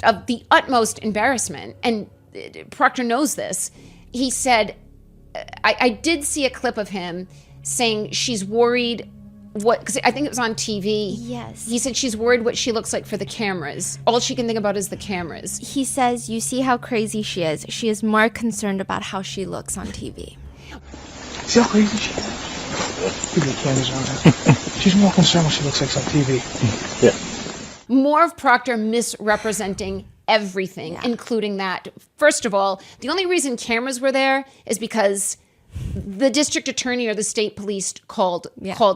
of the utmost embarrassment. And Proctor knows this. He said, I did see a clip of him saying she's worried because I think it was on TV. Yes. He said she's worried what she looks like for the cameras. All she can think about is the cameras. He says, you see how crazy she is. She is more concerned about how she looks on TV. See how crazy she is? Give me the cameras on her. She's more concerned what she looks like on TV. Yeah. More of Proctor misrepresenting everything, including that. First of all, the only reason cameras were there is because the district attorney or the state police called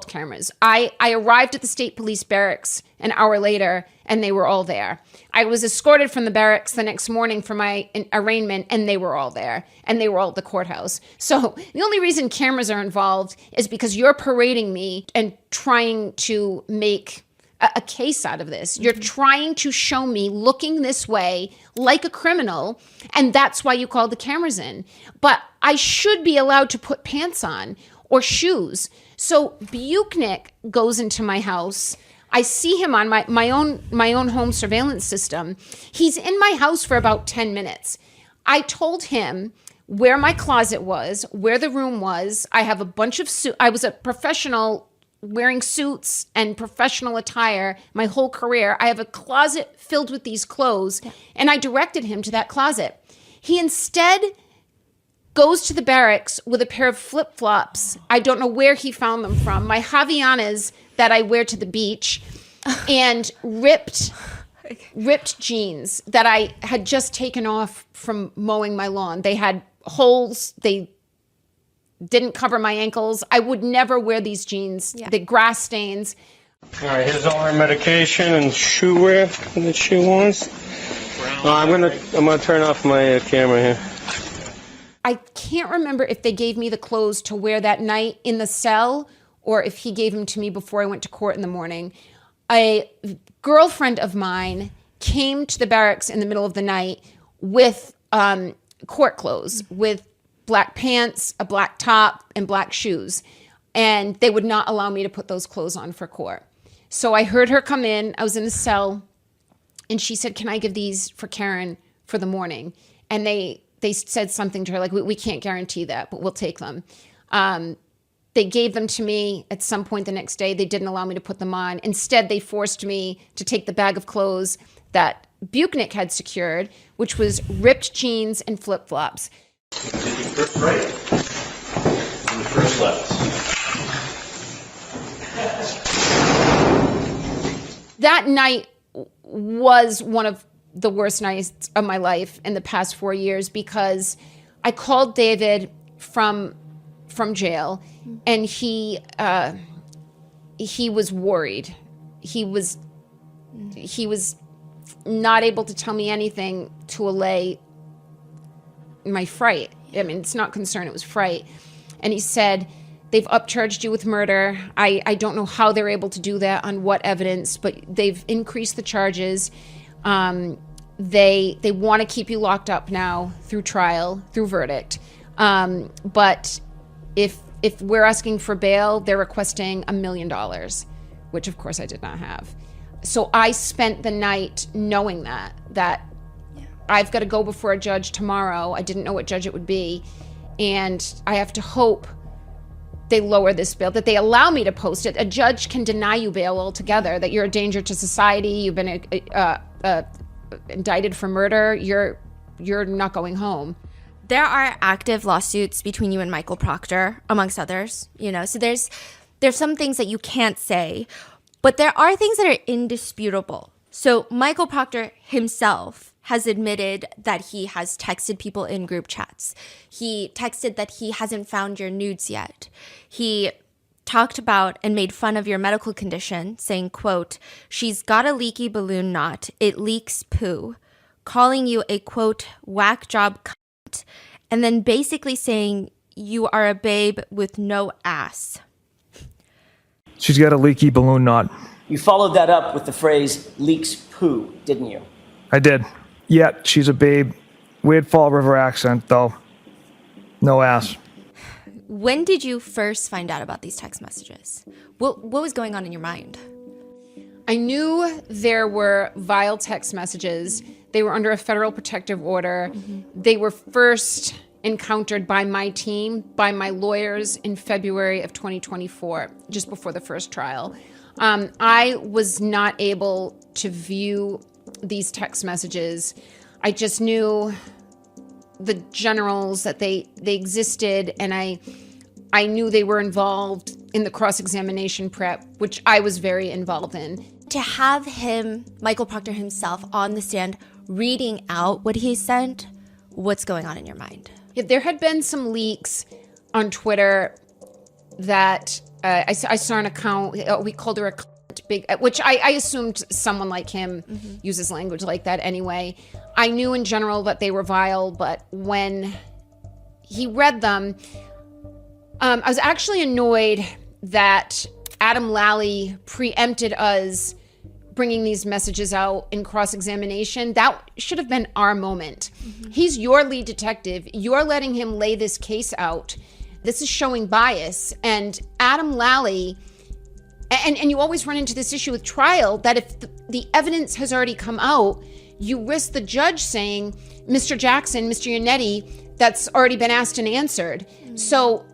cameras. I arrived at the state police barracks an hour later, and they were all there. I was escorted from the barracks the next morning for my arraignment, and they were all there, and they were all at the courthouse. So the only reason cameras are involved is because you're parading me and trying to make a case out of this. You're trying to show me looking this way like a criminal, and that's why you called the cameras in. But I should be allowed to put pants on or shoes. So Buchnick goes into my house. I see him on my own home surveillance system. He's in my house for about 10 minutes. I told him where my closet was, where the room was. I have a bunch of suits. I was a professional wearing suits and professional attire my whole career. I have a closet filled with these clothes, and I directed him to that closet. He instead goes to the barracks with a pair of flip-flops. I don't know where he found them from. My Havaianas that I wear to the beach, and ripped jeans that I had just taken off from mowing my lawn. They had holes. They didn't cover my ankles. I would never wear these jeans. The grass stains. All right, here's all her medication and shoe wear that she wants. I'm gonna turn off my camera here. I can't remember if they gave me the clothes to wear that night in the cell or if he gave them to me before I went to court in the morning. A girlfriend of mine came to the barracks in the middle of the night with court clothes, with black pants, a black top, and black shoes. And they would not allow me to put those clothes on for court. So I heard her come in. I was in the cell, and she said, can I give these for Karen for the morning? And they said something to her like, we can't guarantee that, but we'll take them. They gave them to me at some point the next day. They didn't allow me to put them on. Instead, they forced me to take the bag of clothes that Buchnick had secured, which was ripped jeans and flip-flops. First right and the first left. That night was one of the worst nights of my life in the past 4 years, because I called David from jail, and he was worried. He was not able to tell me anything to allay my fright. I mean, it's not concern, it was fright. And he said, they've upcharged you with murder. I don't know how they're able to do that, on what evidence, but they've increased the charges. They want to keep you locked up now through trial, through verdict. But if we're asking for bail, they're requesting $1 million, which of course I did not have. So I spent the night knowing that I've got to go before a judge tomorrow. I didn't know what judge it would be. And I have to hope they lower this bail, that they allow me to post it. A judge can deny you bail altogether, that you're a danger to society, you've been indicted for murder, you're not going home. There are active lawsuits between you and Michael Proctor, amongst others, so there's some things that you can't say, but there are things that are indisputable. So Michael Proctor himself has admitted that he has texted people in group chats. He texted that he hasn't found your nudes yet. He talked about and made fun of your medical condition, saying, quote, "She's got a leaky balloon knot. It leaks poo," calling you a, quote, "whack job cunt," and then basically saying you are a babe with no ass. She's got a leaky balloon knot. You followed that up with the phrase leaks poo, didn't you? I did. Yeah, she's a babe. Weird Fall River accent, though. No ass. When did you first find out about these text messages? What was going on in your mind? I knew there were vile text messages. They were under a federal protective order. They were first encountered by my team, by my lawyers, in February of 2024, just before the first trial. I was not able to view these text messages. I just knew the generals, that they existed, and I knew they were involved in the cross-examination prep, which I was very involved in. To have him, Michael Proctor himself, on the stand reading out what he sent, what's going on in your mind? Yeah, there had been some leaks on Twitter that I saw an account, we called her a big, which I assumed someone like him uses language like that anyway. I knew in general that they were vile, but when he read them, I was actually annoyed that Adam Lally preempted us bringing these messages out in cross-examination. That should have been our moment. He's your lead detective. You're letting him lay this case out. This is showing bias. And Adam Lally, and you always run into this issue with trial, that if the evidence has already come out, you risk the judge saying, Mr. Jackson, Mr. Yannetti, that's already been asked and answered. So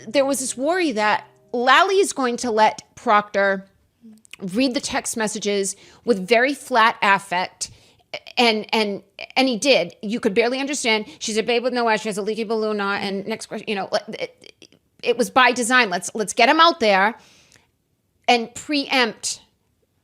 there was this worry that Lally is going to let Proctor read the text messages with very flat affect, and he did. You could barely understand. She's a babe with no ass. She has a leaky balloon knot. And next question, it was by design. Let's get him out there and preempt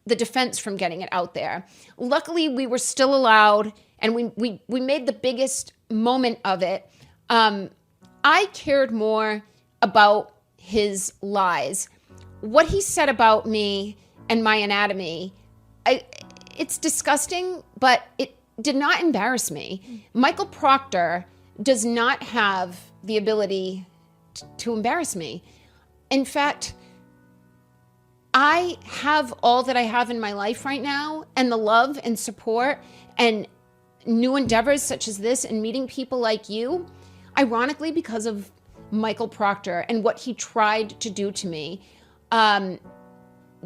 the defense from getting it out there. Luckily, we were still allowed, and we made the biggest moment of it. I cared more about his lies. What he said about me and my anatomy, it's disgusting, but it did not embarrass me. Michael Proctor does not have the ability to embarrass me. In fact, I have all that I have in my life right now, and the love and support and new endeavors such as this, and meeting people like you, ironically, because of Michael Proctor and what he tried to do to me.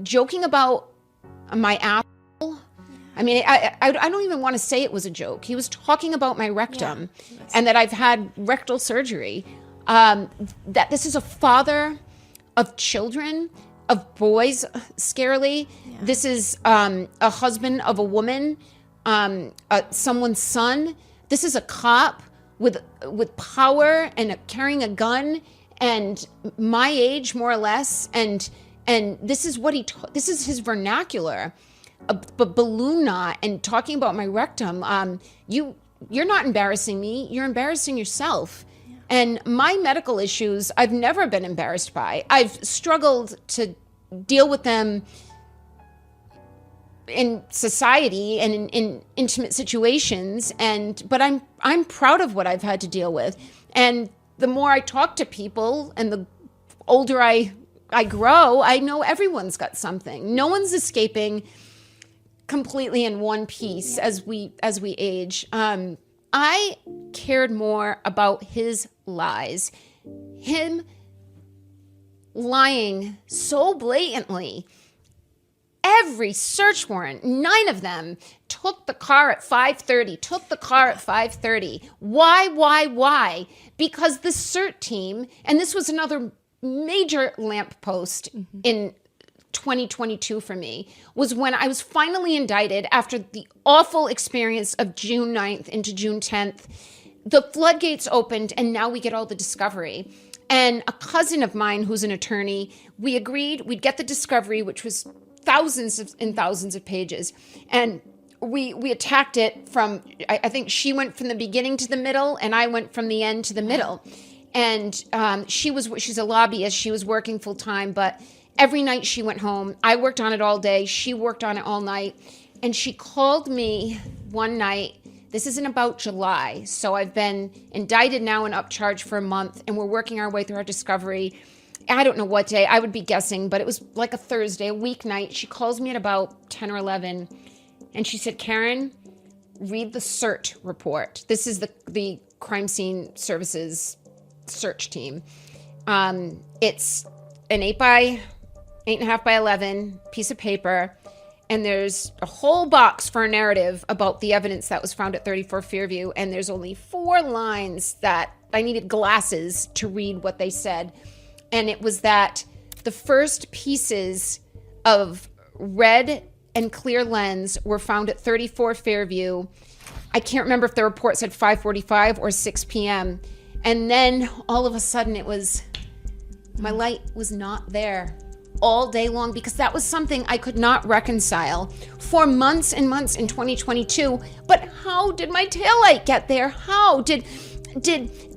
Joking about my apple. I mean, I don't even want to say it was a joke. He was talking about my rectum, and that I've had rectal surgery. That this is a father of children, of boys, scarily. Yeah. This is a husband of a woman, someone's son. This is a cop with power and carrying a gun, and my age, more or less. And this is what this is his vernacular. a balloon knot and talking about my rectum. You're not embarrassing me. You're embarrassing yourself. And my medical issues, I've never been embarrassed by. I've struggled to deal with them in society and in intimate situations, but I'm proud of what I've had to deal with. And the more I talk to people and the older I grow, I know everyone's got something. No one's escaping completely in one piece as we age. I cared more about his lies, him lying so blatantly. Every search warrant, 9 of them, took the car at 5:30, Why? Because the CERT team, and this was another major lamppost in 2022 for me, was when I was finally indicted after the awful experience of June 9th into June 10th. The floodgates opened, and now we get all the discovery. And a cousin of mine who's an attorney, we agreed we'd get the discovery, which was thousands of pages. And we attacked it from, I think she went from the beginning to the middle, and I went from the end to the middle. And she's a lobbyist. She was working full time, but every night she went home. I worked on it all day. She worked on it all night. And she called me one night. This isn't about July. So I've been indicted now and upcharged for a month, and we're working our way through our discovery. I don't know what day. I would be guessing, but it was like a Thursday, a weeknight. She calls me at about 10 or 11, and she said, Karen, read the CERT report. This is the Crime Scene Services search team. It's an 8.5 by 11 piece of paper, and there's a whole box for a narrative about the evidence that was found at 34 Fairview, and there's only 4 lines that I needed glasses to read what they said. And it was that the first pieces of red and clear lens were found at 34 Fairview. I can't remember if the report said 5:45 or 6 p.m. And then all of a sudden my light was not there all day long, because that was something I could not reconcile for months and months in 2022. But how did my taillight get there? How did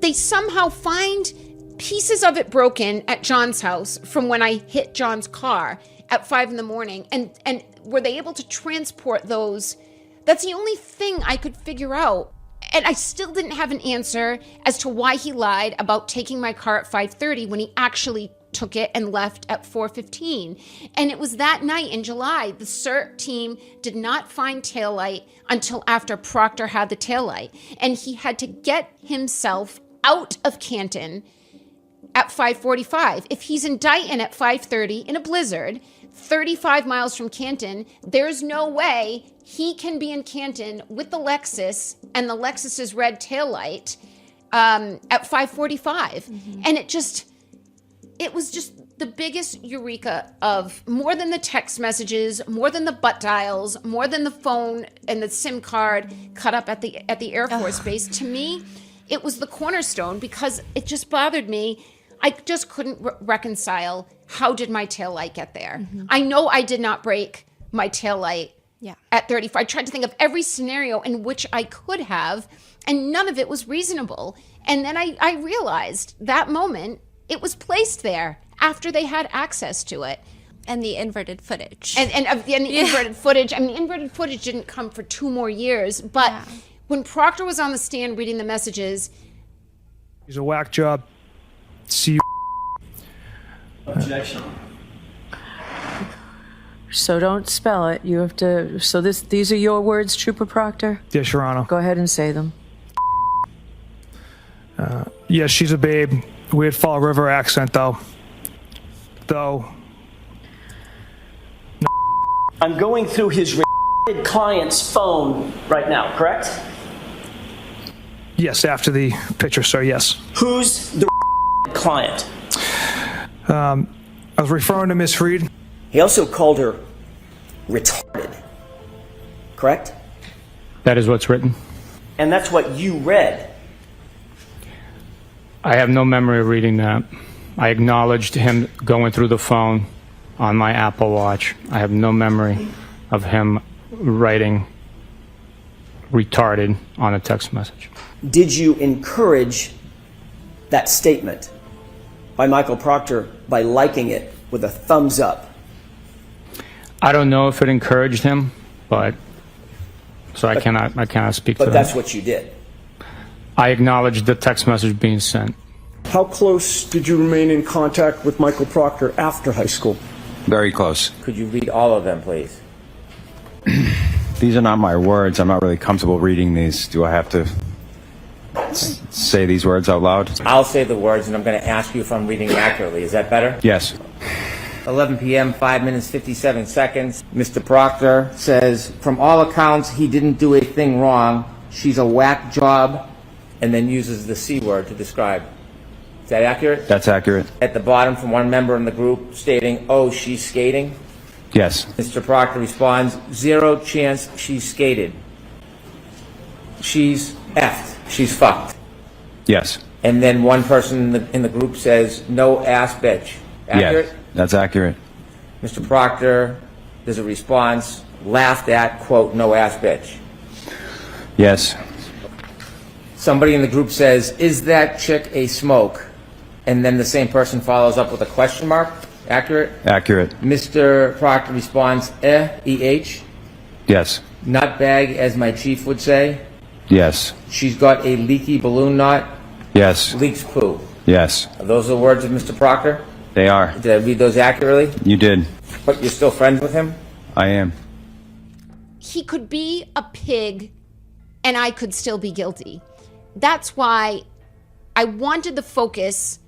they somehow find pieces of it broken at John's house from when I hit John's car at 5 a.m. And were they able to transport those? That's the only thing I could figure out. And I still didn't have an answer as to why he lied about taking my car at 5:30 when he actually took it and left at 4:15. And it was that night in July. The CERT team did not find taillight until after Proctor had the taillight. And he had to get himself out of Canton at 5:45. If he's indicting at 5:30 in a blizzard, 35 miles from Canton, there's no way he can be in Canton with the Lexus and the Lexus's red taillight at 5:45. And it was just the biggest eureka of, more than the text messages, more than the butt dials, more than the phone and the SIM card cut up at the Air Force Base. To me, it was the cornerstone, because it just bothered me. I just couldn't reconcile, how did my taillight get there? I know I did not break my taillight at 35. I tried to think of every scenario in which I could have, and none of it was reasonable. And then I realized that moment it was placed there after they had access to it. And the inverted footage. And the inverted footage. I mean, the inverted footage didn't come for 2 more years, but when Proctor was on the stand reading the messages. He's a whack job. See you. Objection. So don't spell it. You have to. So these are your words, Trooper Proctor? Yes, Your Honor. Go ahead and say them. Yes, she's a babe. Weird Fall River accent, though. I'm going through his client's phone right now, correct? Yes, after the picture, sir, yes. Who's the client? I was referring to Miss Reed. He also called her retarded, correct? That is what's written. And that's what you read. I have no memory of reading that. I acknowledged him going through the phone on my Apple Watch. I have no memory of him writing retarded on a text message. Did you encourage that statement by Michael Proctor by liking it with a thumbs up? I don't know if it encouraged him, but so I cannot speak to that. But that's what you did. I acknowledged the text message being sent. How close did you remain in contact with Michael Proctor after high school? Very close. Could you read all of them, please? These are not my words. I'm not really comfortable reading these. Do I have to say these words out loud? I'll say the words, and I'm going to ask you if I'm reading accurately. Is that better? Yes. 11 p.m., 5 minutes, 57 seconds. Mr. Proctor says, from all accounts, he didn't do a thing wrong. She's a whack job, and then uses the C word to describe. Is that accurate? That's accurate. At the bottom, from one member in the group stating, oh, she's skating. Yes. Mr. Proctor responds, 0 chance she's skated. She's effed. She's fucked. Yes. And then one person in the group says, no ass bitch. Accurate? Yes, that's accurate. Mr. Proctor, there's a response, laughed at, quote, no ass bitch. Yes. Somebody in the group says, is that chick a smoke? And then the same person follows up with a question mark. Accurate? Accurate. Mr. Proctor responds, E-H. Yes. Nut bag, as my chief would say. Yes. She's got a leaky balloon knot. Yes. Leaks poo. Yes. Are those the words of Mr. Proctor? They are. Did I read those accurately? You did. But you're still friends with him? I am. He could be a pig and I could still be guilty. That's why I wanted the focus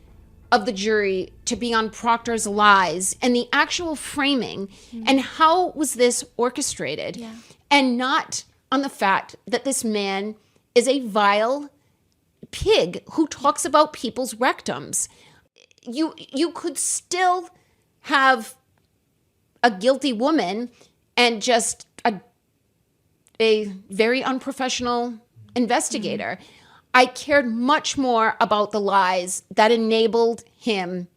of the jury to be on Proctor's lies and the actual framing and how was this orchestrated, and not on the fact that this man is a vile pig who talks about people's rectums. You could still have a guilty woman and just a very unprofessional investigator. I cared much more about the lies that enabled him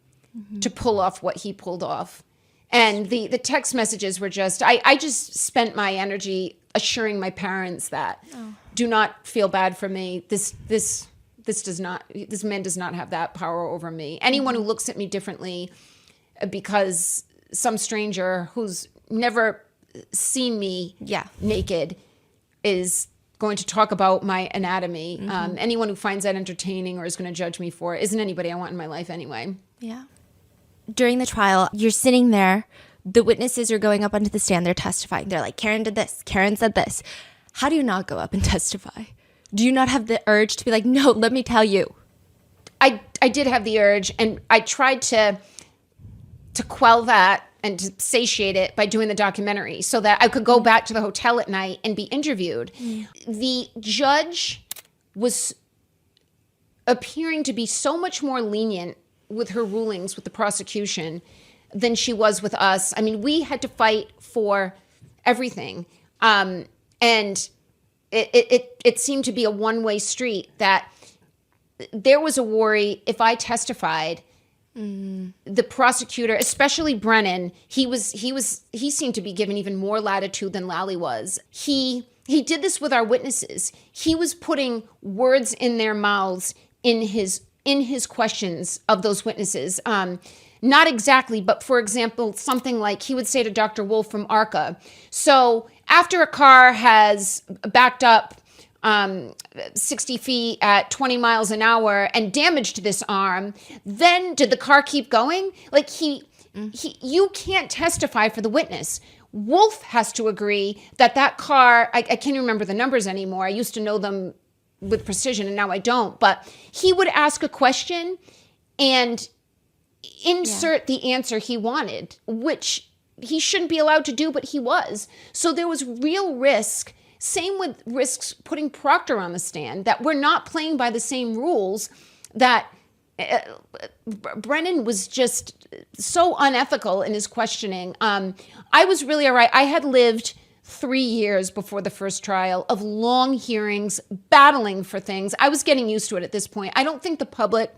to pull off what he pulled off. And the text messages were just, I just spent my energy assuring my parents that do not feel bad for me. This man does not have that power over me. Anyone who looks at me differently because some stranger who's never seen me naked is going to talk about my anatomy. Anyone who finds that entertaining or is going to judge me for it isn't anybody I want in my life anyway. Yeah. During the trial, you're sitting there, the witnesses are going up onto the stand, they're testifying. They're like, Karen did this, Karen said this. How do you not go up and testify? Do you not have the urge to be like, no, let me tell you? I did have the urge, and I tried to quell that and to satiate it by doing the documentary so that I could go back to the hotel at night and be interviewed. The judge was appearing to be so much more lenient with her rulings with the prosecution than she was with us. I mean, we had to fight for everything. And it seemed to be a one-way street, that there was a worry if I testified, the prosecutor, especially Brennan, he seemed to be given even more latitude than Lally was. He did this with our witnesses. He was putting words in their mouths in his questions of those witnesses. Not exactly, but for example, something like he would say to Dr. Wolf from ARCA, so after a car has backed up 60 feet at 20 miles an hour and damaged this arm, then did the car keep going? Like you can't testify for the witness. Wolf has to agree that car, I can't remember the numbers anymore. I used to know them with precision and now I don't, but he would ask a question and insert the answer he wanted, which he shouldn't be allowed to do, but he was. So there was real risk. Same with risks putting Proctor on the stand, that we're not playing by the same rules, that Brennan was just so unethical in his questioning. I was really all right. I had lived 3 years before the first trial of long hearings, battling for things. I was getting used to it at this point. I don't think the public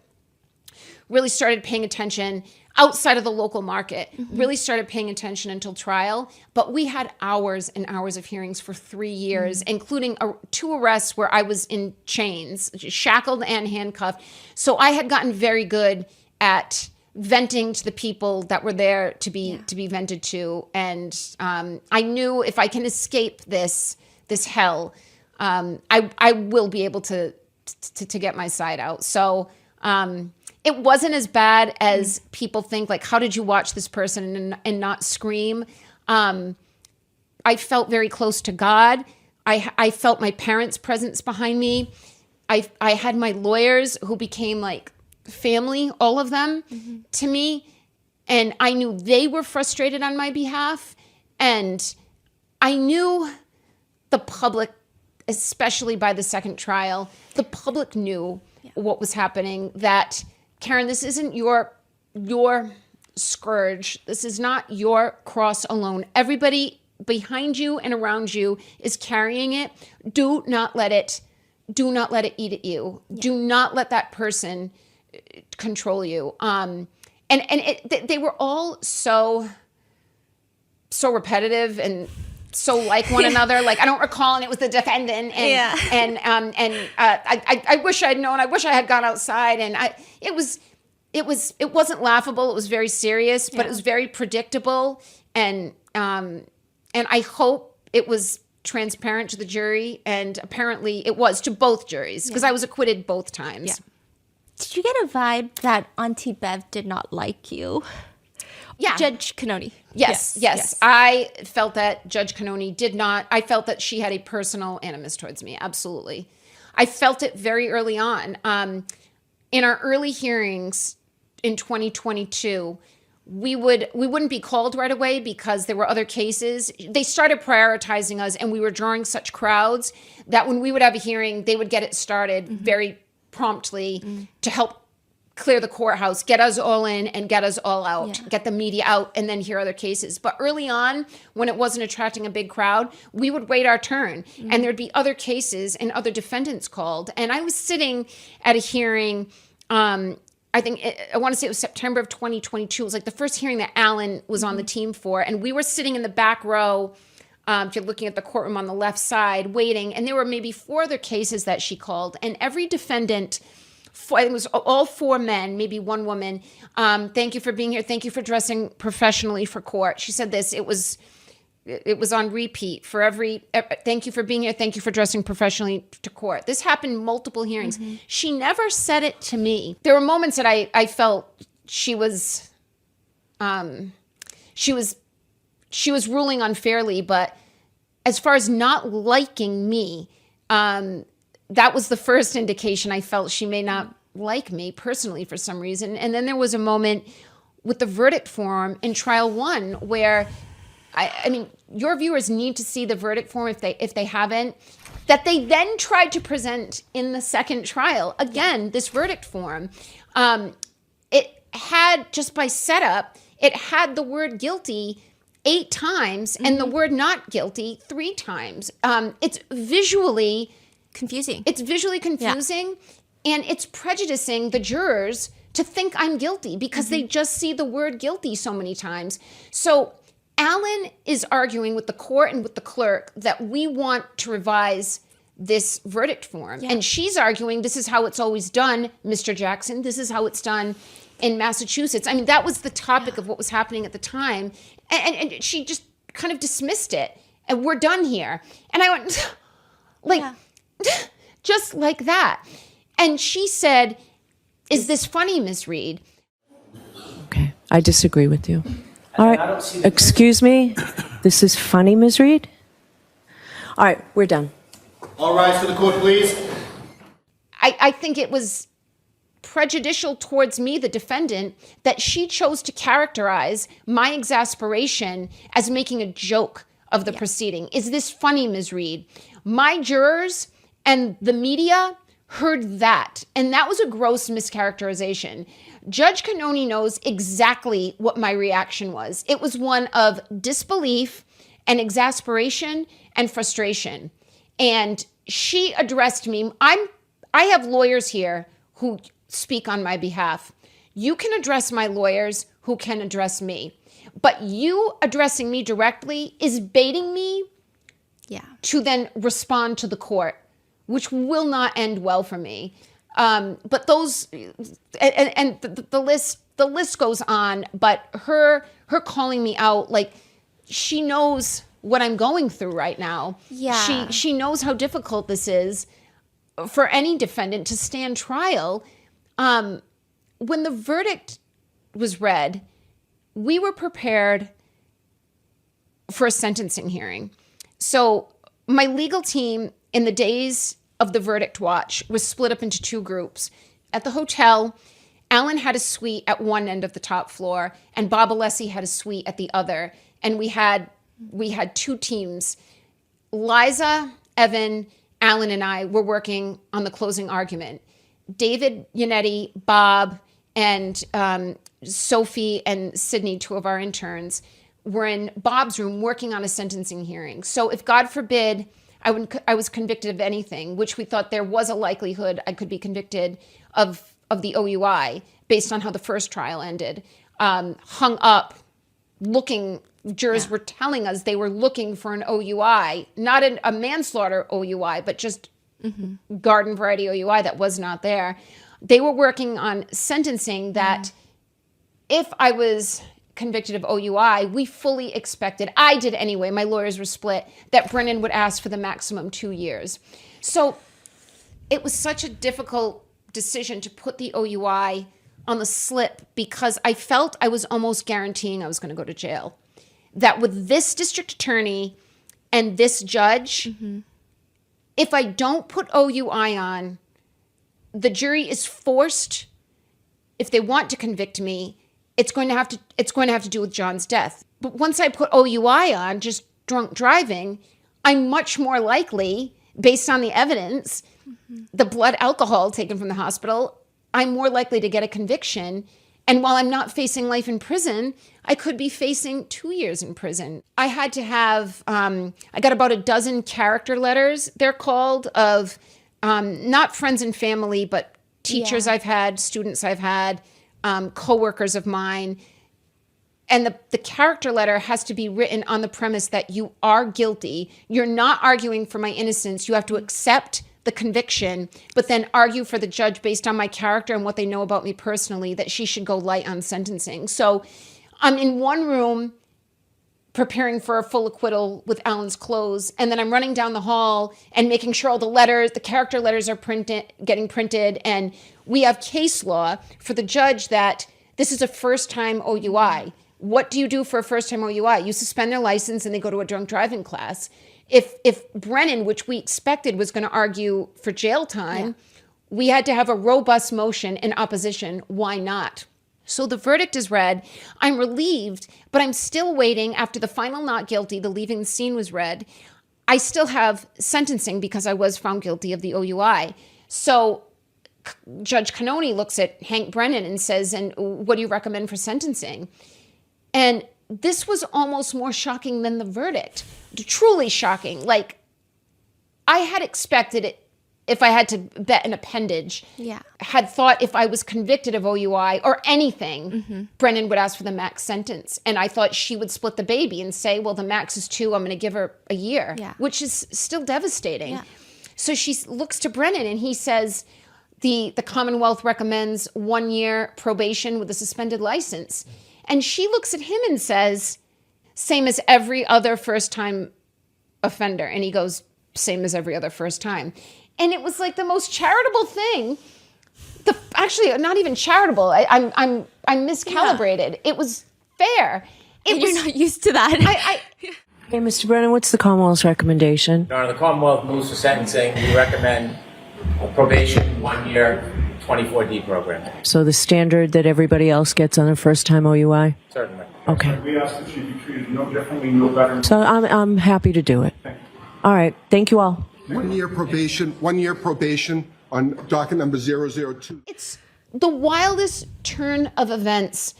really started paying attention outside of the local market, really started paying attention until trial. But we had hours and hours of hearings for 3 years, including 2 arrests where I was in chains, shackled and handcuffed. So I had gotten very good at venting to the people that were there to be vented to. And I knew if I can escape this hell, I will be able to get my side out. So it wasn't as bad as people think. Like, how did you watch this person and not scream? I felt very close to God. I felt my parents' presence behind me. I had my lawyers who became like family, all of them to me. And I knew they were frustrated on my behalf. And I knew the public, especially by the second trial, the public knew what was happening, that Karen, this isn't your scourge. This is not your cross alone. Everybody behind you and around you is carrying it. Do not let it eat at you. Yeah. Do not let that person control you. They were all so repetitive and so like one another. Like, I don't recall, and it was the defendant, and I wish I'd known. I wish I had gone outside, and it wasn't laughable. It was very serious, but it was very predictable, and I hope it was transparent to the jury, and apparently it was to both juries, because I was acquitted both times. Yeah. Did you get a vibe that Auntie Bev did not like you? Yeah. Judge Cannoni. Yes. I felt that Judge Cannoni did not. I felt that she had a personal animus towards me. Absolutely. I felt it very early on. In our early hearings in 2022, we wouldn't be called right away because there were other cases. They started prioritizing us, and we were drawing such crowds that when we would have a hearing, they would get it started very promptly to help clear the courthouse, get us all in and get us all out, get the media out, and then hear other cases. But early on, when it wasn't attracting a big crowd, we would wait our turn, and there'd be other cases and other defendants called. And I was sitting at a hearing, I want to say it was September of 2022. It was like the first hearing that Alan was on the team for, and we were sitting in the back row. If you're looking at the courtroom on the left side, waiting, and there were maybe 4 other cases that she called, and every defendant, it was all 4 men, maybe 1 woman. Thank you for being here. Thank you for dressing professionally for court. She said this. It was on repeat for every. Thank you for being here. Thank you for dressing professionally to court. This happened multiple hearings. She never said it to me. There were moments that I felt she was ruling unfairly, but as far as not liking me, that was the first indication I felt she may not like me personally for some reason. And then there was a moment with the verdict form in trial 1 where, I mean, your viewers need to see the verdict form if they haven't, that they then tried to present in the second trial. Again, this verdict form, it had, just by setup, it had the word guilty 8 times and the word not guilty 3 times. It's visually confusing. It's visually confusing, and it's prejudicing the jurors to think I'm guilty because they just see the word guilty so many times. So Alan is arguing with the court and with the clerk that we want to revise this verdict form. And she's arguing this is how it's always done, Mr. Jackson. This is how it's done in Massachusetts. I mean, that was the topic of what was happening at the time. And she just kind of dismissed it. And we're done here. And I went, just like that. And she said, is this funny, Ms. Reed? Okay, I disagree with you. All right, excuse me. This is funny, Ms. Reed? All right, we're done. All rise for the court, please. I think it was prejudicial towards me, the defendant, that she chose to characterize my exasperation as making a joke of the proceeding. Is this funny, Ms. Reed? My jurors and the media heard that, and that was a gross mischaracterization. Judge Cannoni knows exactly what my reaction was. It was one of disbelief and exasperation and frustration. And she addressed me. I have lawyers here who speak on my behalf. You can address my lawyers who can address me. But you addressing me directly is baiting me to then respond to the court, which will not end well for me. But those, and the list goes on, but her calling me out, like, she knows what I'm going through right now. Yeah. She knows how difficult this is for any defendant to stand trial. When the verdict was read, we were prepared for a sentencing hearing. So my legal team in the days of the verdict watch was split up into two groups. At the hotel, Alan had a suite at one end of the top floor, and Bob Alessi had a suite at the other. And we had two teams. Liza, Evan, Alan, and I were working on the closing argument. David, Yannetti, Bob, and Sophie and Sydney, two of our interns, were in Bob's room working on a sentencing hearing. So if, God forbid, I was convicted of anything, which we thought there was a likelihood I could be convicted of the OUI based on how the first trial ended, hung up, jurors were telling us they were looking for an OUI, not a manslaughter OUI, but just garden variety OUI that was not there. They were working on sentencing that if I was convicted of OUI, we fully expected, I did anyway, my lawyers were split, that Brennan would ask for the maximum 2 years. So it was such a difficult decision to put the OUI on the slip because I felt I was almost guaranteeing I was going to go to jail. That with this district attorney and this judge, if I don't put OUI on, the jury is forced, if they want to convict me, it's going to have to do with John's death. But once I put OUI on, just drunk driving, I'm much more likely, based on the evidence, the blood alcohol taken from the hospital, I'm more likely to get a conviction. And while I'm not facing life in prison, I could be facing 2 years in prison. I had to have, I got about a dozen character letters, they're called, of not friends and family, but teachers I've had, students I've had, coworkers of mine. And the character letter has to be written on the premise that you are guilty. You're not arguing for my innocence. You have to accept the conviction, but then argue for the judge based on my character and what they know about me personally, that she should go light on sentencing. So I'm in one room preparing for a full acquittal with Alan's clothes, and then I'm running down the hall and making sure all the character letters are getting printed, and we have case law for the judge that this is a first-time OUI. What do you do for a first-time OUI? You suspend their license and they go to a drunk driving class. If Brennan, which we expected was going to argue for jail time, we had to have a robust motion in opposition. Why not? So the verdict is read. I'm relieved, but I'm still waiting. After the final not guilty, the leaving the scene was read, I still have sentencing because I was found guilty of the OUI. So Judge Cannoni looks at Hank Brennan and says, and what do you recommend for sentencing? And this was almost more shocking than the verdict. Truly shocking. Like, I had expected it, if I had to bet an appendage, had thought if I was convicted of OUI or anything, Brennan would ask for the max sentence. And I thought she would split the baby and say, well, the max is 2, I'm going to give her a year, which is still devastating. So she looks to Brennan and he says, the Commonwealth recommends 1 year probation with a suspended license. And she looks at him and says, same as every other first-time offender. And he goes, same as every other first time. And it was like the most charitable thing. Actually, not even charitable. I'm miscalibrated. It was fair. You're not used to that. Hey, Mr. Brennan, what's the Commonwealth's recommendation? Your Honor, the Commonwealth moves for sentencing. We recommend probation, 1 year, 24D program. So the standard that everybody else gets on their first time OUI? Certainly. Okay. We ask that she be treated no differently, no better. So I'm happy to do it. All right. Thank you all. 1 year probation, 1 year probation on docket number 002. It's the wildest turn of events.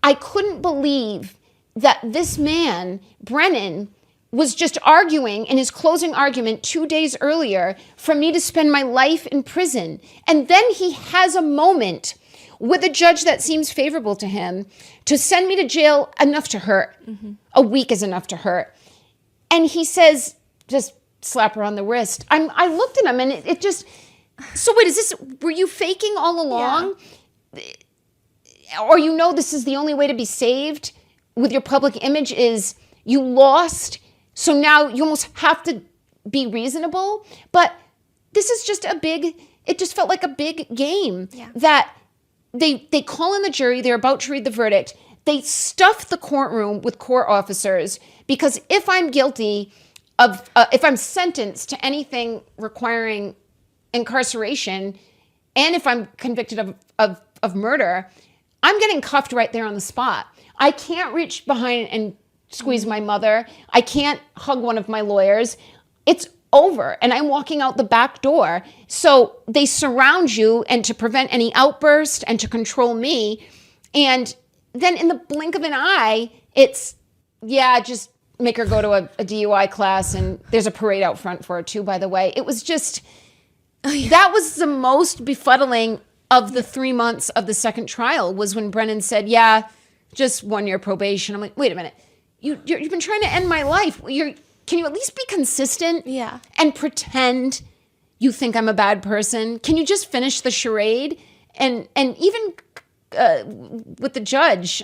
I couldn't believe that this man, Brennan, was just arguing in his closing argument 2 days earlier for me to spend my life in prison. And then he has a moment with a judge that seems favorable to him, to send me to jail enough to hurt. A week is enough to hurt. And he says, just slap her on the wrist. I looked at him and it just, so wait, were you faking all along? Or this is the only way to be saved with your public image is you lost, so now you almost have to be reasonable. But this is just it just felt like a big game that they call in the jury, they're about to read the verdict. They stuff the courtroom with court officers because if I'm guilty of, if I'm sentenced to anything requiring incarceration, and if I'm convicted of murder, I'm getting cuffed right there on the spot. I can't reach behind and squeeze my mother. I can't hug one of my lawyers. It's over, and I'm walking out the back door. So they surround you, and to prevent any outburst and to control me. And then in the blink of an eye, it's, just make her go to a DUI class, and there's a parade out front for her too, by the way. It was just, that was the most befuddling of the 3 months of the second trial was when Brennan said, just 1 year probation. I'm like, wait a minute. You've been trying to end my life. Can you at least be consistent? And pretend you think I'm a bad person? Can you just finish the charade? And even with the judge.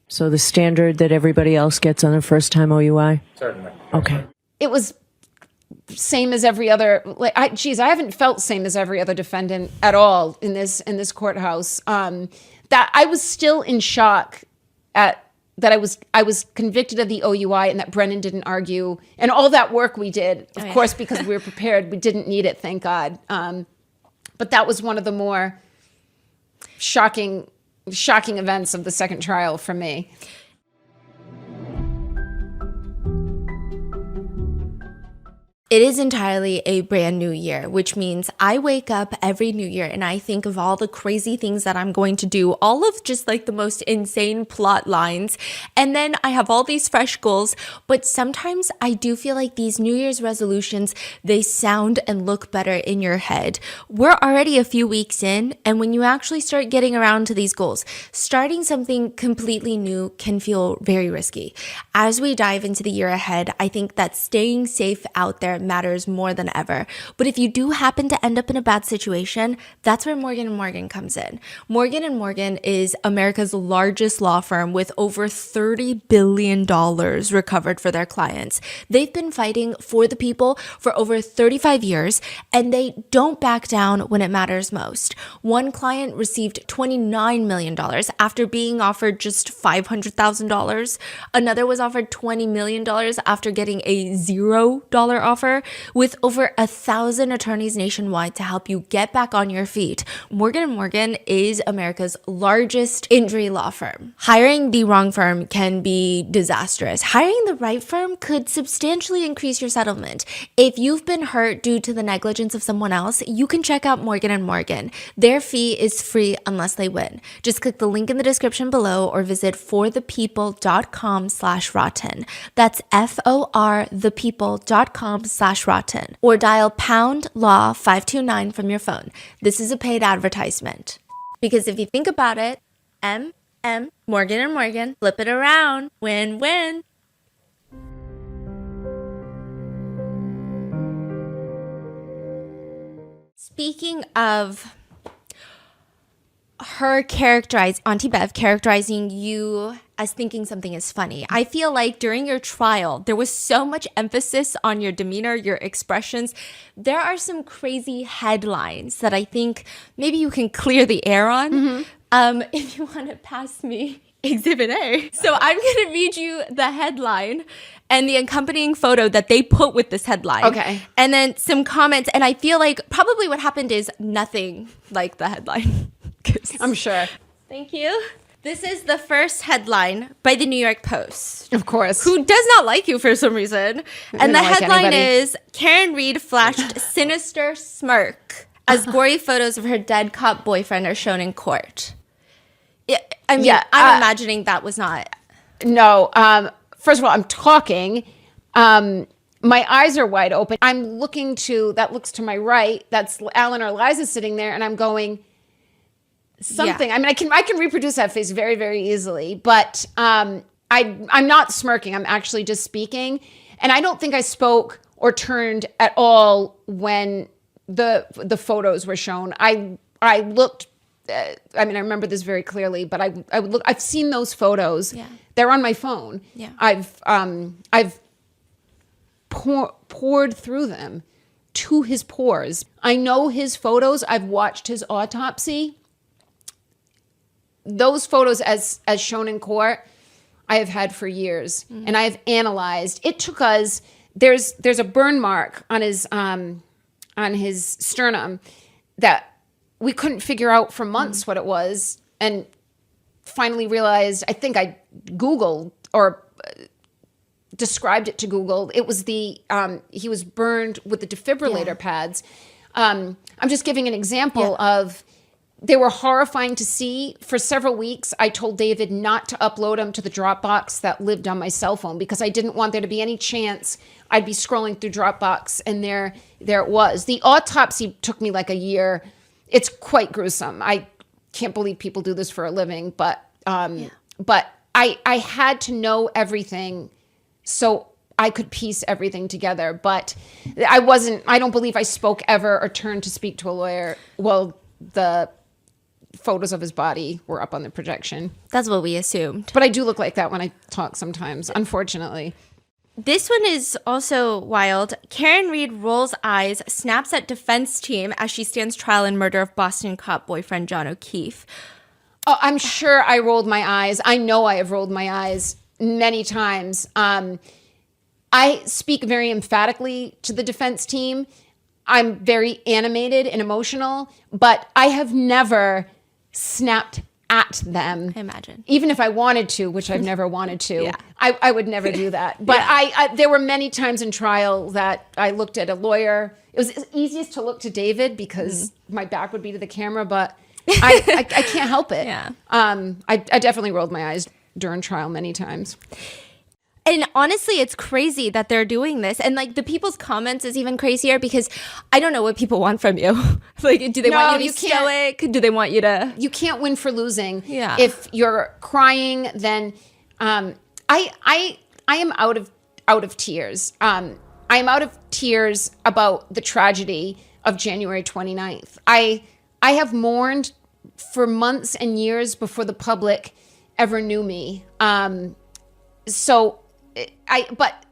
So the standard that everybody else gets on their first time OUI? Certainly. Okay. It was same as every other, I haven't felt same as every other defendant at all in this courthouse. That I was still in shock at that I was convicted of the OUI and that Brennan didn't argue, and all that work we did, of course, because we were prepared. We didn't need it, thank God. But that was one of the more shocking events of the second trial for me. It is entirely a brand new year, which means I wake up every new year and I think of all the crazy things that I'm going to do, all of just like the most insane plot lines. And then I have all these fresh goals, but sometimes I do feel like these New Year's resolutions, they sound and look better in your head. We're already a few weeks in, and when you actually start getting around to these goals, starting something completely new can feel very risky. As we dive into the year ahead, I think that staying safe out there matters more than ever. But if you do happen to end up in a bad situation, that's where Morgan & Morgan comes in. Morgan & Morgan is America's largest law firm with over $30 billion recovered for their clients. They've been fighting for the people for over 35 years, and they don't back down when it matters most. One client received $29 million after being offered just $500,000. Another was offered $20 million after getting a $0 offer. With over 1,000 attorneys nationwide to help you get back on your feet, Morgan & Morgan is America's largest injury law firm. Hiring the wrong firm can be disastrous. Hiring the right firm could substantially increase your settlement. If you've been hurt due to the negligence of someone else, you can check out Morgan & Morgan. Their fee is free unless they win. Just click the link in the description below or visit forthepeople.com/rotten. That's forthepeople.com/rotten, or dial pound law 529 from your phone. This is a paid advertisement. Because if you think about it, Morgan & Morgan, flip it around, win-win. Speaking of her Auntie Bev characterizing you as thinking something is funny, I feel like during your trial, there was so much emphasis on your demeanor, your expressions. There are some crazy headlines that I think maybe you can clear the air on. If you want to pass me Exhibit A. So I'm going to read you the headline and the accompanying photo that they put with this headline. Okay. And then some comments. And I feel like probably what happened is nothing like the headline. I'm sure. Thank you. This is the first headline by the New York Post. Of course. Who does not like you for some reason. And the headline is, Karen Reed flashed sinister smirk as gory photos of her dead cop boyfriend are shown in court. I'm imagining that was not. No. First of all, I'm talking. My eyes are wide open. I'm looking that looks to my right. That's Alan or Liza sitting there. And I'm going, something. I mean, I can reproduce that face very, very easily, but I'm not smirking. I'm actually just speaking, and I don't think I spoke or turned at all when the photos were shown. I looked. I mean, I remember this very clearly, but I would look. I've seen those photos. Yeah. They're on my phone. Yeah. I've poured through them to his pores. I know his photos. I've watched his autopsy. Those photos, as shown in court, I have had for years, and I have analyzed. It took us. There's a burn mark on his sternum that we couldn't figure out for months what it was, and finally realized. I think I Googled or described it to Google. It was he was burned with the defibrillator pads. I'm just giving an example of. They were horrifying to see. For several weeks, I told David not to upload them to the Dropbox that lived on my cell phone because I didn't want there to be any chance I'd be scrolling through Dropbox and there it was. The autopsy took me like a year. It's quite gruesome. I can't believe people do this for a living, but I had to know everything so I could piece everything together. But I don't believe I spoke ever or turned to speak to a lawyer. Well, the photos of his body were up on the projection. That's what we assumed. But I do look like that when I talk sometimes, unfortunately. This one is also wild. Karen Reed rolls eyes, snaps at defense team as she stands trial in murder of Boston cop boyfriend John O'Keefe. Oh, I'm sure I rolled my eyes. I know I have rolled my eyes many times. I speak very emphatically to the defense team. I'm very animated and emotional, but I have never snapped at them. I imagine. Even if I wanted to, which I've never wanted to, I would never do that. But I there were many times in trial that I looked at a lawyer. It was easiest to look to David because my back would be to the camera, but I can't help it. Yeah. I definitely rolled my eyes during trial many times. And honestly, it's crazy that they're doing this. And like the people's comments is even crazier because I don't know what people want from you. Like, do they want you to be stoic? Do they want you to? You can't win for losing. Yeah. If you're crying, then I am out of tears. I am out of tears about the tragedy of January 29th. I have mourned for months and years before the public ever knew me. But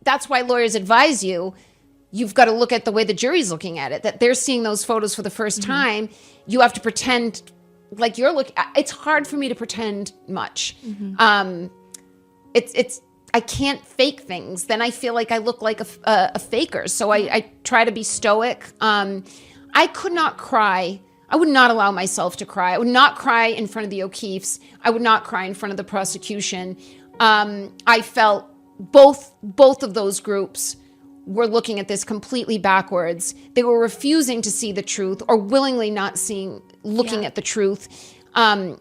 that's why lawyers advise you've got to look at the way the jury's looking at it, that they're seeing those photos for the first time. You have to pretend like you're looking. It's hard for me to pretend much. I can't fake things. Then I feel like I look like a faker. So I try to be stoic. I could not cry. I would not allow myself to cry. I would not cry in front of the O'Keefes. I would not cry in front of the prosecution. I felt both of those groups were looking at this completely backwards. They were refusing to see the truth or willingly not looking at the truth. And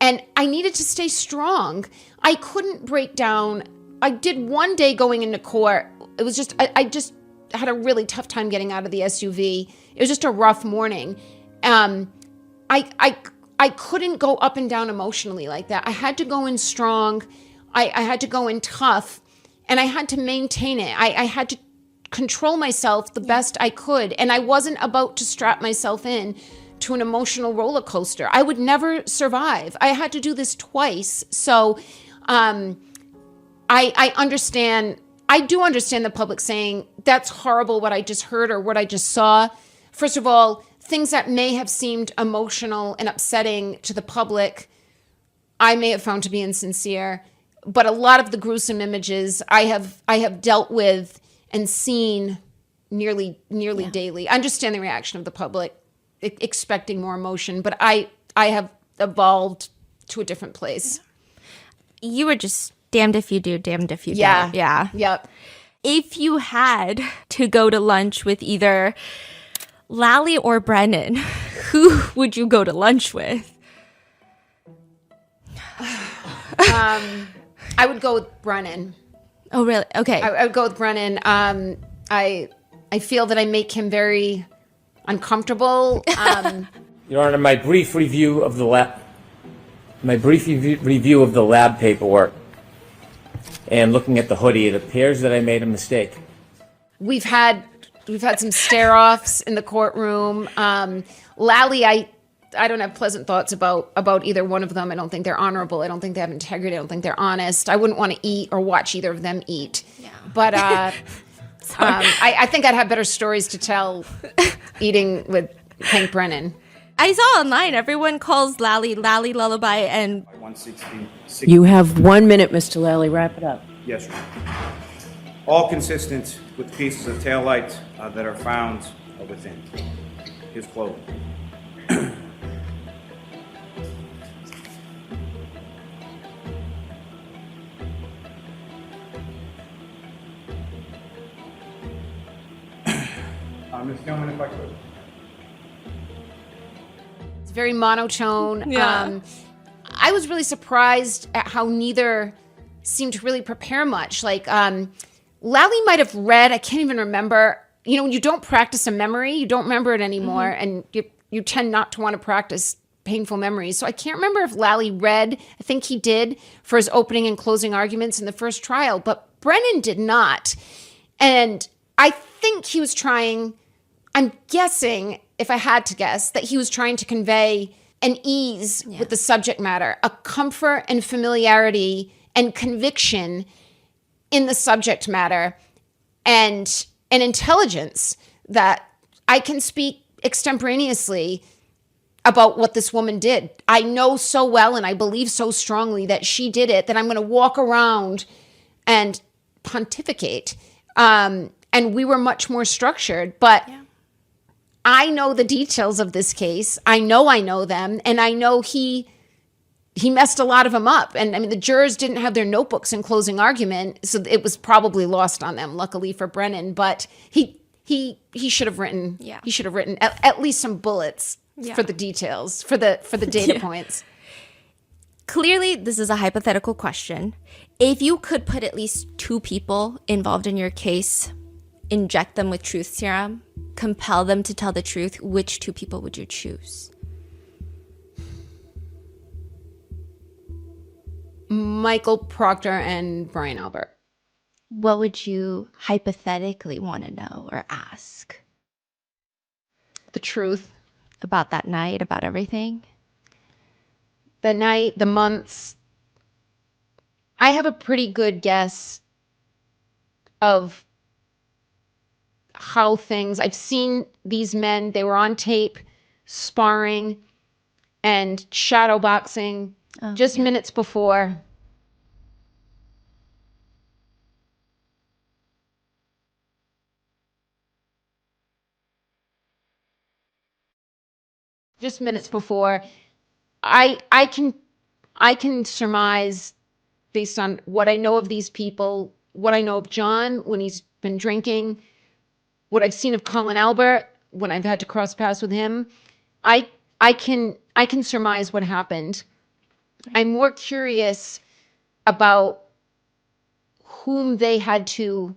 I needed to stay strong. I couldn't break down. I did one day going into court. It was just, I just had a really tough time getting out of the SUV. It was just a rough morning. I couldn't go up and down emotionally like that. I had to go in strong. I had to go in tough, and I had to maintain it. I had to control myself the best I could, and I wasn't about to strap myself in to an emotional roller coaster. I would never survive. I had to do this twice. So I understand. I do understand the public saying, that's horrible what I just heard or what I just saw. First of all, things that may have seemed emotional and upsetting to the public, I may have found to be insincere. But a lot of the gruesome images I have dealt with and seen nearly daily. I understand the reaction of the public, expecting more emotion, but I have evolved to a different place. You were just damned if you do, damned if you don't. Yeah. Yep. If you had to go to lunch with either Lally or Brennan, who would you go to lunch with? I would go with Brennan. Oh, really? Okay. I would go with Brennan. I feel that I make him very uncomfortable. Your Honor, my brief review of the lab paperwork and looking at the hoodie, it appears that I made a mistake. We've had some stare-offs in the courtroom. Lally, I don't have pleasant thoughts about either one of them. I don't think they're honorable. I don't think they have integrity. I don't think they're honest. I wouldn't want to eat or watch either of them eat. Yeah. But I think I'd have better stories to tell eating with Hank Brennan. I saw online everyone calls Lally Lullaby, and 160. You have 1 minute, Mr. Lally. Wrap it up. Yes, Your Honor. All consistent with pieces of taillight that are found within his clothing. Ms. Gilman, if I could. It's very monotone. Yeah. I was really surprised at how neither seemed to really prepare much. Like, Lally might have read, I can't even remember. You know, when you don't practice a memory, you don't remember it anymore, and you tend not to want to practice painful memories. So I can't remember if Lally read. I think he did for his opening and closing arguments in the first trial, but Brennan did not. And I think he was trying, I'm guessing, if I had to guess, that he was trying to convey an ease with the subject matter, a comfort and familiarity and conviction in the subject matter, and an intelligence that I can speak extemporaneously about what this woman did. I know so well and I believe so strongly that she did it that I'm going to walk around and pontificate. And we were much more structured, but I know the details of this case. I know them, and I know he messed a lot of them up. And I mean, the jurors didn't have their notebooks in closing argument, so it was probably lost on them, luckily for Brennan. But he should have written, he should have written at least some bullets for the details, for the data points. Clearly, this is a hypothetical question. If you could put at least 2 people involved in your case, inject them with truth serum, compel them to tell the truth, which 2 people would you choose? Michael Proctor and Brian Albert. What would you hypothetically want to know or ask? The truth. About that night, about everything? The night, the months. I have a pretty good guess of how things, I've seen these men, they were on tape, sparring and shadow boxing just minutes before. Just minutes before. I can surmise, based on what I know of these people, what I know of John when he's been drinking, what I've seen of Colin Albert when I've had to cross paths with him, I can surmise what happened. I'm more curious about whom they had to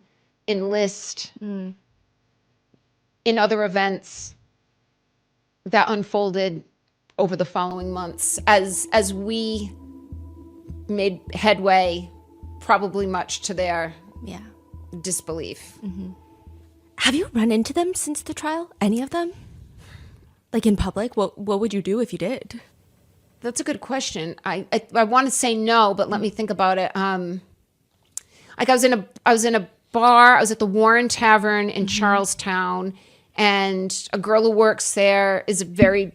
enlist in other events that unfolded over the following months as we made headway, probably much to their disbelief. Mm-hmm. Have you run into them since the trial? Any of them? Like in public? What would you do if you did? That's a good question. I want to say no, but let me think about it. Like I was in a bar. I was at the Warren Tavern in Charlestown, and a girl who works there is a very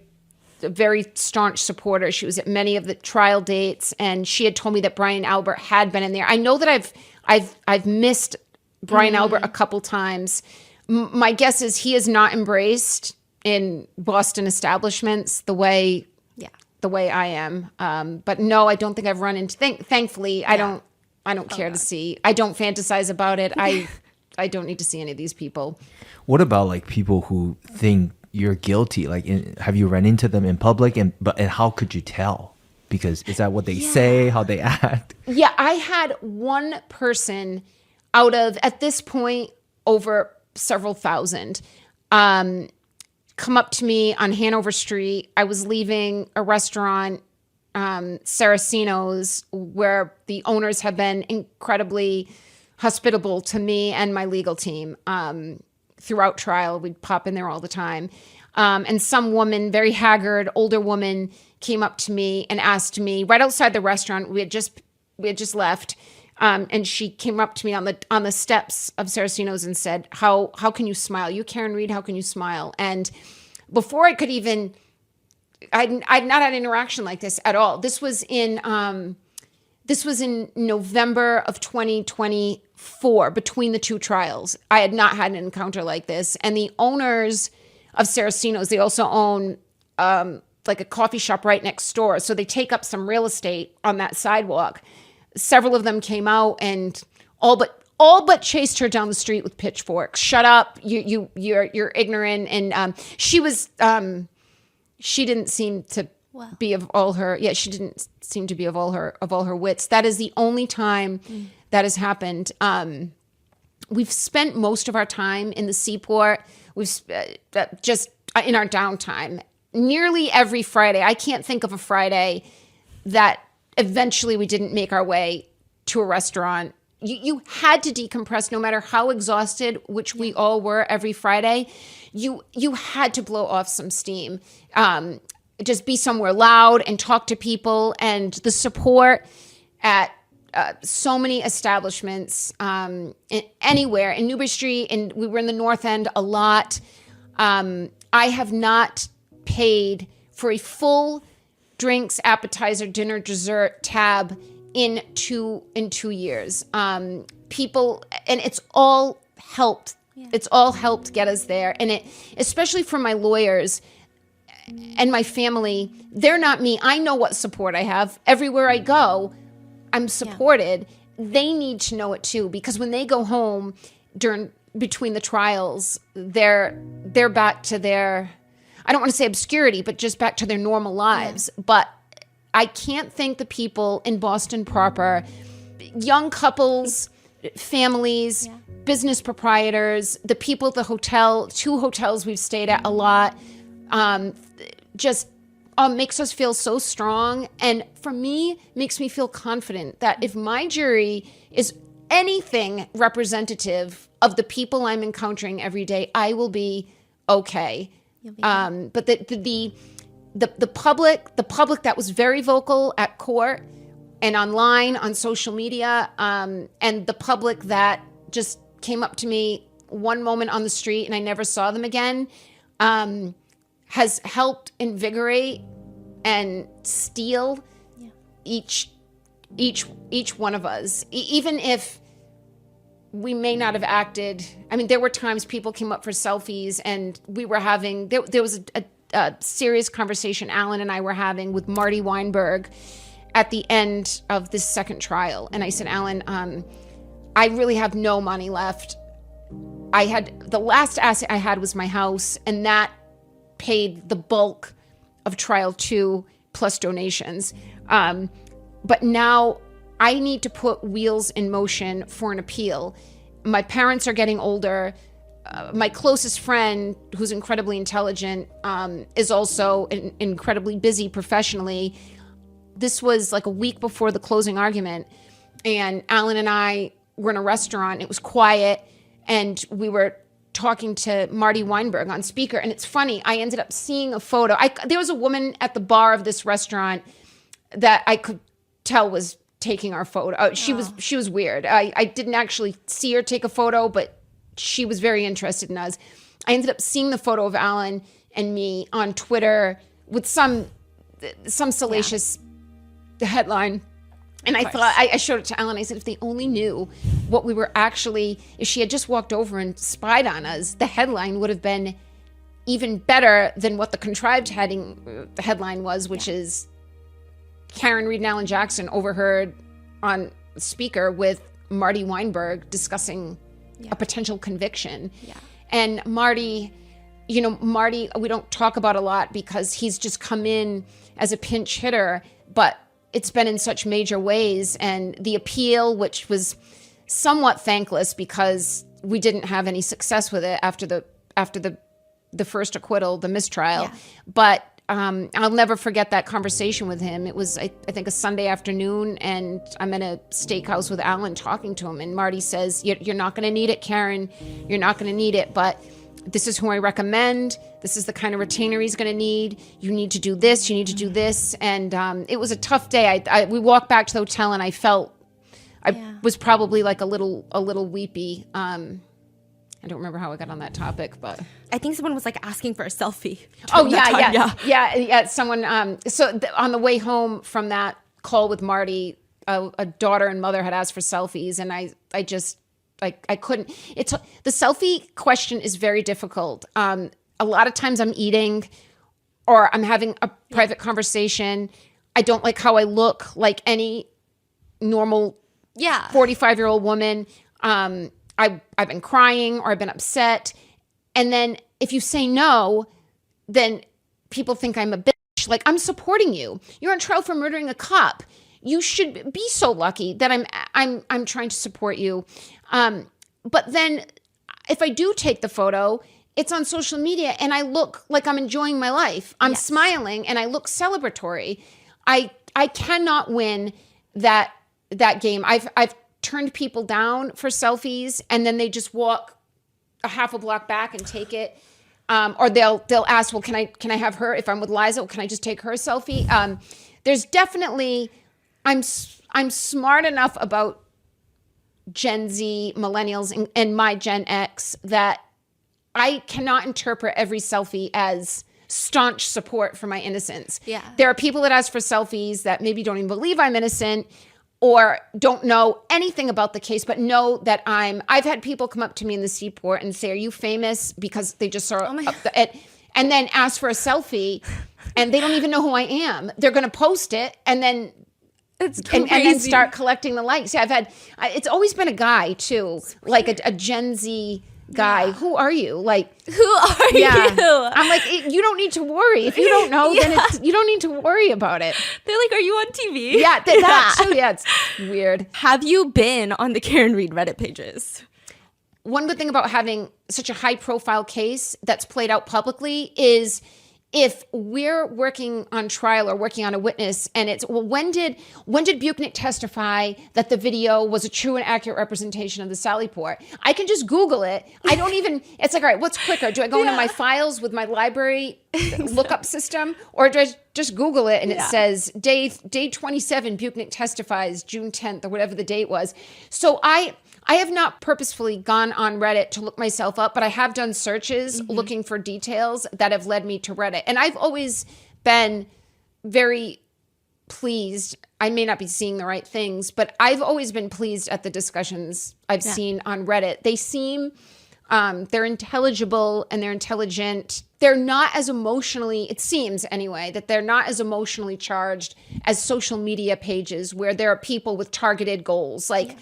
staunch supporter. She was at many of the trial dates, and she had told me that Brian Albert had been in there. I know that I've missed Brian Albert a couple times. My guess is he is not embraced in Boston establishments the way I am. But no, I don't think I've run into. Thankfully, I don't care to see. I don't fantasize about it. I don't need to see any of these people. What about like people who think you're guilty? Like, have you run into them in public? And how could you tell? Because is that what they say? How they act? Yeah, I had one person out of, at this point, over several thousand. come up to me on Hanover Street. I was leaving a restaurant, Saraceno's, where the owners have been incredibly hospitable to me and my legal team throughout trial. We'd pop in there all the time. And some woman, very haggard, older woman, came up to me and asked me right outside the restaurant. We had just left, and she came up to me on the steps of Saraceno's and said, "How can you smile? You, Karen Reed, how can you smile?" And before I could even, I'd not had an interaction like this at all. This was in November of 2024, between the two trials. I had not had an encounter like this. And the owners of Saraceno's, they also own like a coffee shop right next door. So they take up some real estate on that sidewalk. Several of them came out and all but chased her down the street with pitchforks. Shut up! You're ignorant. And she didn't seem to be of all her. Yeah, she didn't seem to be of all her wits. That is the only time that has happened. We've spent most of our time in the Seaport. We've just in our downtime. Nearly every Friday, I can't think of a Friday that eventually we didn't make our way to a restaurant. You had to decompress no matter how exhausted, which we all were every Friday. You had to blow off some steam. Just be somewhere loud and talk to people. And the support at so many establishments anywhere in Newbury Street, and we were in the North End a lot. I have not paid for a full drinks, appetizer, dinner, dessert tab in 2 years. People, and it's all helped. Yeah. It's all helped get us there. And it, especially for my lawyers and my family, they're not me. I know what support I have. Everywhere I go, I'm supported. Yeah. They need to know it too, because when they go home between the trials, they're back to their, I don't want to say obscurity, but just back to their normal lives. Yeah. But I can't thank the people in Boston proper, young couples, families, business proprietors, the people at the hotel, 2 hotels we've stayed at a lot, just makes us feel so strong. And for me, makes me feel confident that if my jury is anything representative of the people I'm encountering every day, I will be okay. But the public that was very vocal at court and online on social media, and the public that just came up to me one moment on the street and I never saw them again, has helped invigorate and steel each one of us, even if we may not have acted. I mean, there were times people came up for selfies and we were having, there was a serious conversation Alan and I were having with Marty Weinberg at the end of this second trial. And I said, Alan, I really have no money left. The last asset I had was my house, and that paid the bulk of trial 2 plus donations. But now I need to put wheels in motion for an appeal. My parents are getting older. My closest friend, who's incredibly intelligent, is also incredibly busy professionally. This was like a week before the closing argument, and Alan and I were in a restaurant. It was quiet, and we were talking to Marty Weinberg on speaker. And it's funny, I ended up seeing a photo. There was a woman at the bar of this restaurant that I could tell was taking our photo. She was weird. I didn't actually see her take a photo, but she was very interested in us. I ended up seeing the photo of Alan and me on Twitter with some salacious headline. And I thought, I showed it to Alan. I said, if they only knew what we were actually, if she had just walked over and spied on us, the headline would have been even better than what the contrived headline was, which is Karen Reed and Alan Jackson overheard on speaker with Marty Weinberg discussing a potential conviction. Yeah. And Marty, we don't talk about a lot because he's just come in as a pinch hitter, but it's been in such major ways. And the appeal, which was somewhat thankless because we didn't have any success with it after the the first acquittal, the mistrial. But I'll never forget that conversation with him. It was, I think, a Sunday afternoon, and I'm in a steakhouse with Alan talking to him, and Marty says, you're not going to need it, Karen. You're not going to need it, but this is who I recommend. This is the kind of retainer he's going to need. You need to do this. You need to do this. And it was a tough day. We walked back to the hotel, and I felt I was probably like a little weepy. I don't remember how I got on that topic, but I think someone was like asking for a selfie. Oh yeah. Someone. So on the way home from that call with Marty, a daughter and mother had asked for selfies, and I just I couldn't. The selfie question is very difficult. A lot of times I'm eating, or I'm having a private conversation. I don't like how I look like any normal 45-year-old woman. I've been crying, or I've been upset. And then if you say no, then people think I'm a bitch. Like, I'm supporting you. You're on trial for murdering a cop. You should be so lucky that I'm trying to support you. But then if I do take the photo, it's on social media and I look like I'm enjoying my life. I'm smiling and I look celebratory. I cannot win that game. I've turned people down for selfies, and then they just walk a half a block back and take it. Or they'll ask, well, can I have her, if I'm with Liza, well, can I just take her selfie? There's definitely, I'm smart enough about Gen Z, millennials, and my Gen X that I cannot interpret every selfie as staunch support for my innocence. Yeah. There are people that ask for selfies that maybe don't even believe I'm innocent, or don't know anything about the case, but know that I've had people come up to me in the seaport and say, are you famous? Because they just saw it, and then ask for a selfie, and they don't even know who I am. They're going to post it, and then and then start collecting the likes. Yeah, it's always been a guy too, like a Gen Z guy. Who are you? Like, who are you? I'm like, you don't need to worry. If you don't know, then you don't need to worry about it. They're like, are you on TV? Yeah, that too. Yeah, it's weird. Have you been on the Karen Read Reddit pages? One good thing about having such a high profile case that's played out publicly is if we're working on trial or working on a witness and it's, well, when did Buchnick testify that the video was a true and accurate representation of the Sally Port? I can just Google it. I don't even, it's like, all right, what's quicker? Do I go into my files with my library lookup system, or do I just Google it and it says day 27, Buchnick testifies June 10th or whatever the date was. So I have not purposefully gone on Reddit to look myself up, but I have done searches looking for details that have led me to Reddit. And I've always been very pleased. I may not be seeing the right things, but I've always been pleased at the discussions I've seen on Reddit. They seem, they're intelligible and they're intelligent. They're not as emotionally, it seems anyway, that they're not as emotionally charged as social media pages where there are people with targeted goals. Like,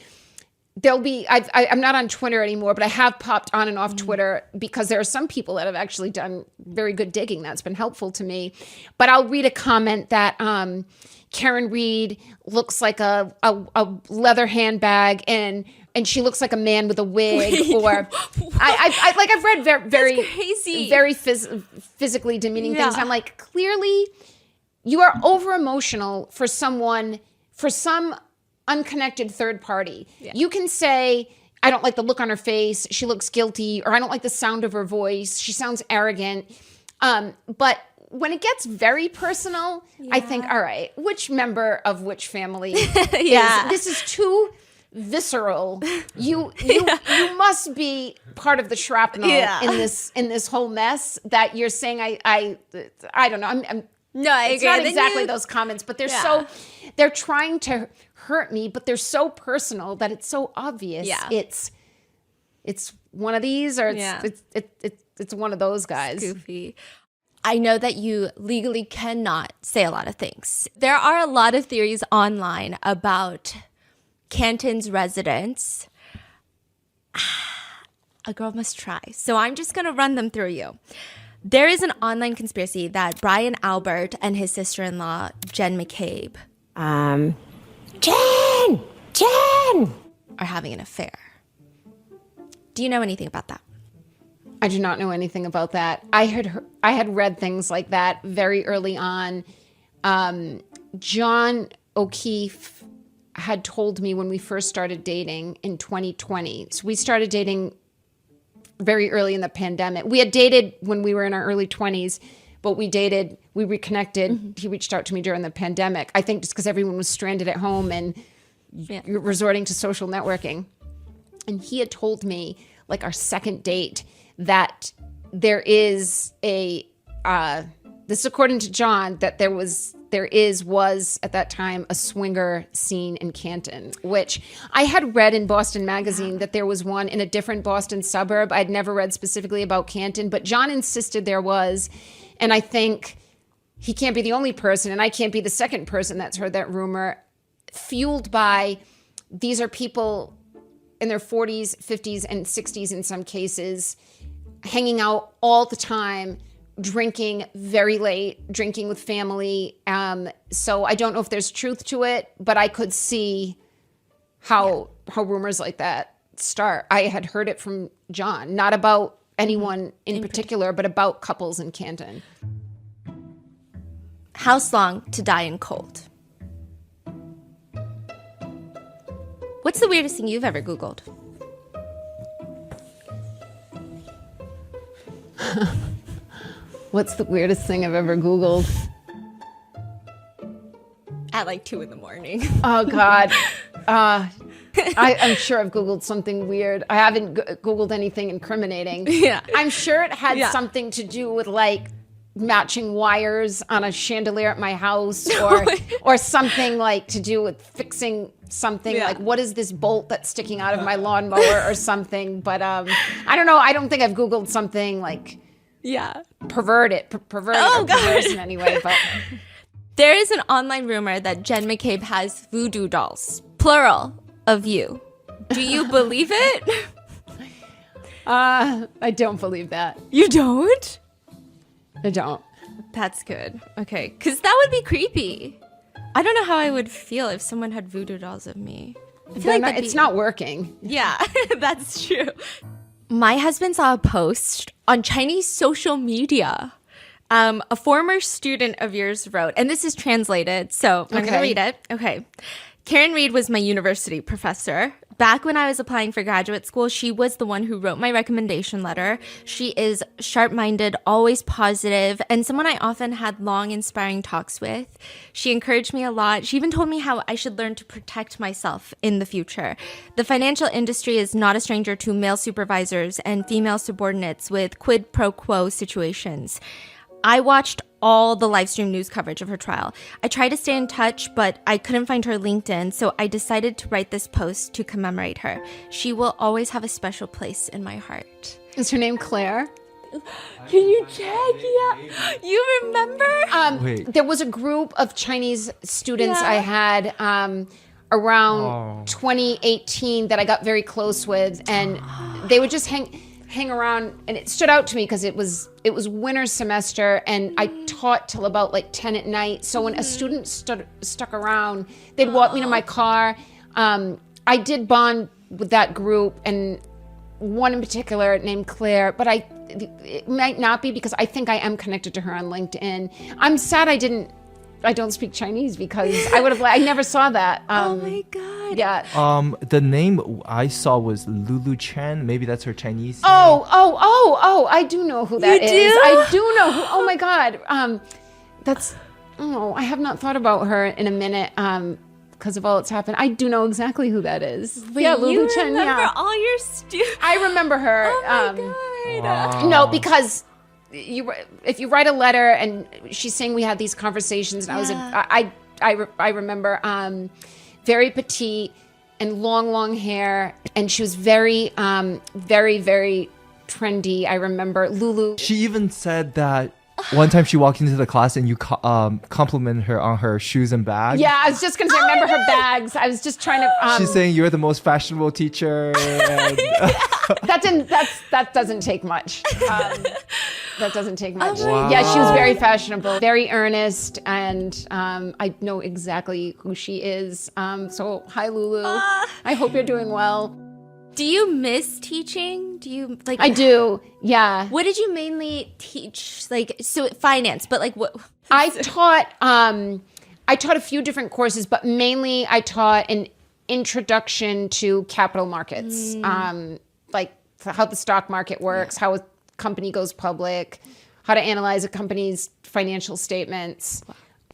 there'll be, I'm not on Twitter anymore, but I have popped on and off Twitter because there are some people that have actually done very good digging. That's been helpful to me. But I'll read a comment that Karen Read looks like a leather handbag and she looks like a man with a wig. Or I've read very crazy, very physically demeaning things. I'm like, clearly you are over emotional for some unconnected third party. You can say, I don't like the look on her face, she looks guilty, or I don't like the sound of her voice, she sounds arrogant. But when it gets very personal, I think, all right, which member of which family this is too visceral. You must be part of the shrapnel in this whole mess that you're saying. I don't know. No, I agree. It's not exactly those comments, but they're trying to hurt me, but they're so personal that it's so obvious. Yeah. It's one of these, or it's one of those guys. Goofy. I know that you legally cannot say a lot of things. There are a lot of theories online about Canton's residence. A girl must try. So I'm just going to run them through you. There is an online conspiracy that Brian Albert and his sister-in-law, Jen McCabe, Jen, are having an affair. Do you know anything about that? I do not know anything about that. I had read things like that very early on. John O'Keefe had told me when we first started dating in 2020. So we started dating very early in the pandemic. We had dated when we were in our early 20s, but we reconnected. He reached out to me during the pandemic. I think just because everyone was stranded at home and resorting to social networking. And he had told me, like our second date, that there is this is according to John, that there was at that time a swinger scene in Canton, which I had read in Boston Magazine that there was one in a different Boston suburb. I'd never read specifically about Canton, but John insisted there was. And I think he can't be the only person, and I can't be the second person that's heard that rumor, fueled by these are people in their 40s, 50s, and 60s in some cases, hanging out all the time, drinking very late, drinking with family. So I don't know if there's truth to it, but I could see how rumors like that start. I had heard it from John, not about anyone in particular, but about couples in Canton. House long to die in cold. What's the weirdest thing you've ever Googled? What's the weirdest thing I've ever Googled? At like 2 a.m. Oh, God. I'm sure I've Googled something weird. I haven't Googled anything incriminating. Yeah. I'm sure it had something to do with like matching wires on a chandelier at my house, or something like to do with fixing something, like what is this bolt that's sticking out of my lawnmower or something. But I don't know. I don't think I've Googled something like perverted or perversion anyway. But there is an online rumor that Jen McCabe has voodoo dolls, plural, of you. Do you believe it? I don't believe that. You don't? I don't. That's good. Okay, because that would be creepy. I don't know how I would feel if someone had voodoo dolls of me. I feel like it's not working. Yeah, that's true. My husband saw a post on Chinese social media. A former student of yours wrote, and this is translated, so I'm going to read it. Okay. Karen Reed was my university professor. Back when I was applying for graduate school, she was the one who wrote my recommendation letter. She is sharp-minded, always positive, and someone I often had long, inspiring talks with. She encouraged me a lot. She even told me how I should learn to protect myself in the future. The financial industry is not a stranger to male supervisors and female subordinates with quid pro quo situations. I watched all the live stream news coverage of her trial. I tried to stay in touch, but I couldn't find her LinkedIn, so I decided to write this post to commemorate her. She will always have a special place in my heart. Is her name Claire? Can you check? Yeah. You remember? Wait. There was a group of Chinese students I had around 2018 that I got very close with, and they would just hang around, and it stood out to me because it was winter semester, and I taught till about like 10 at night. So when a student stuck around, they'd walk me to my car. I did bond with that group, and one in particular named Claire, but it might not be because I think I am connected to her on LinkedIn. I'm sad I don't speak Chinese because I never saw that. Oh my God. Yeah. The name I saw was Lulu Chen. Maybe that's her Chinese name. Oh, I do know who that is. You do? I do know who. Oh my God. I have not thought about her in a minute because of all that's happened. I do know exactly who that is. Wait, yeah, Lulu you Chen. remember all your students? I remember her. Oh my God. No, because if you write a letter and she's saying we had these conversations, and I remember very petite and long hair, and she was very very, very trendy. I remember Lulu. She even said that one time she walked into the class and you complimented her on her shoes and bags. Yeah, I was just going to say, remember her bags. I was just trying to... She's saying you're the most fashionable teacher. And that doesn't take much. That doesn't take much. Wow. Yeah, she was very fashionable, very earnest, and I know exactly who she is. So, hi, Lulu. I hope you're doing well. Do you miss teaching? Do you like? I do. Yeah. What did you mainly teach? Like, so finance, but like what? I taught a few different courses, but mainly I taught an introduction to capital markets, like how the stock market works, how a company goes public, how to analyze a company's financial statements.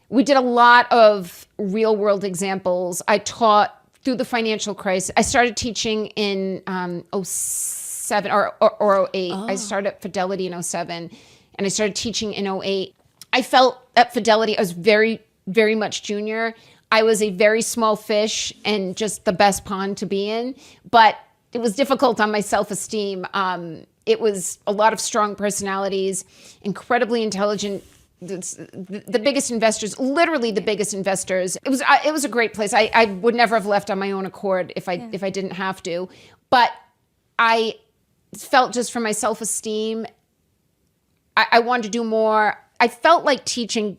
We did a lot of real world examples. I taught through the financial crisis. I started teaching in 07 or 08. I started at Fidelity in 07, and I started teaching in 08. I felt at Fidelity I was very, very much junior. I was a very small fish and just the best pond to be in, but it was difficult on my self-esteem. It was a lot of strong personalities, incredibly intelligent, the biggest investors, literally the biggest investors. It was a great place. I would never have left on my own accord if I didn't have to, but I felt just for my self-esteem, I wanted to do more. I felt like teaching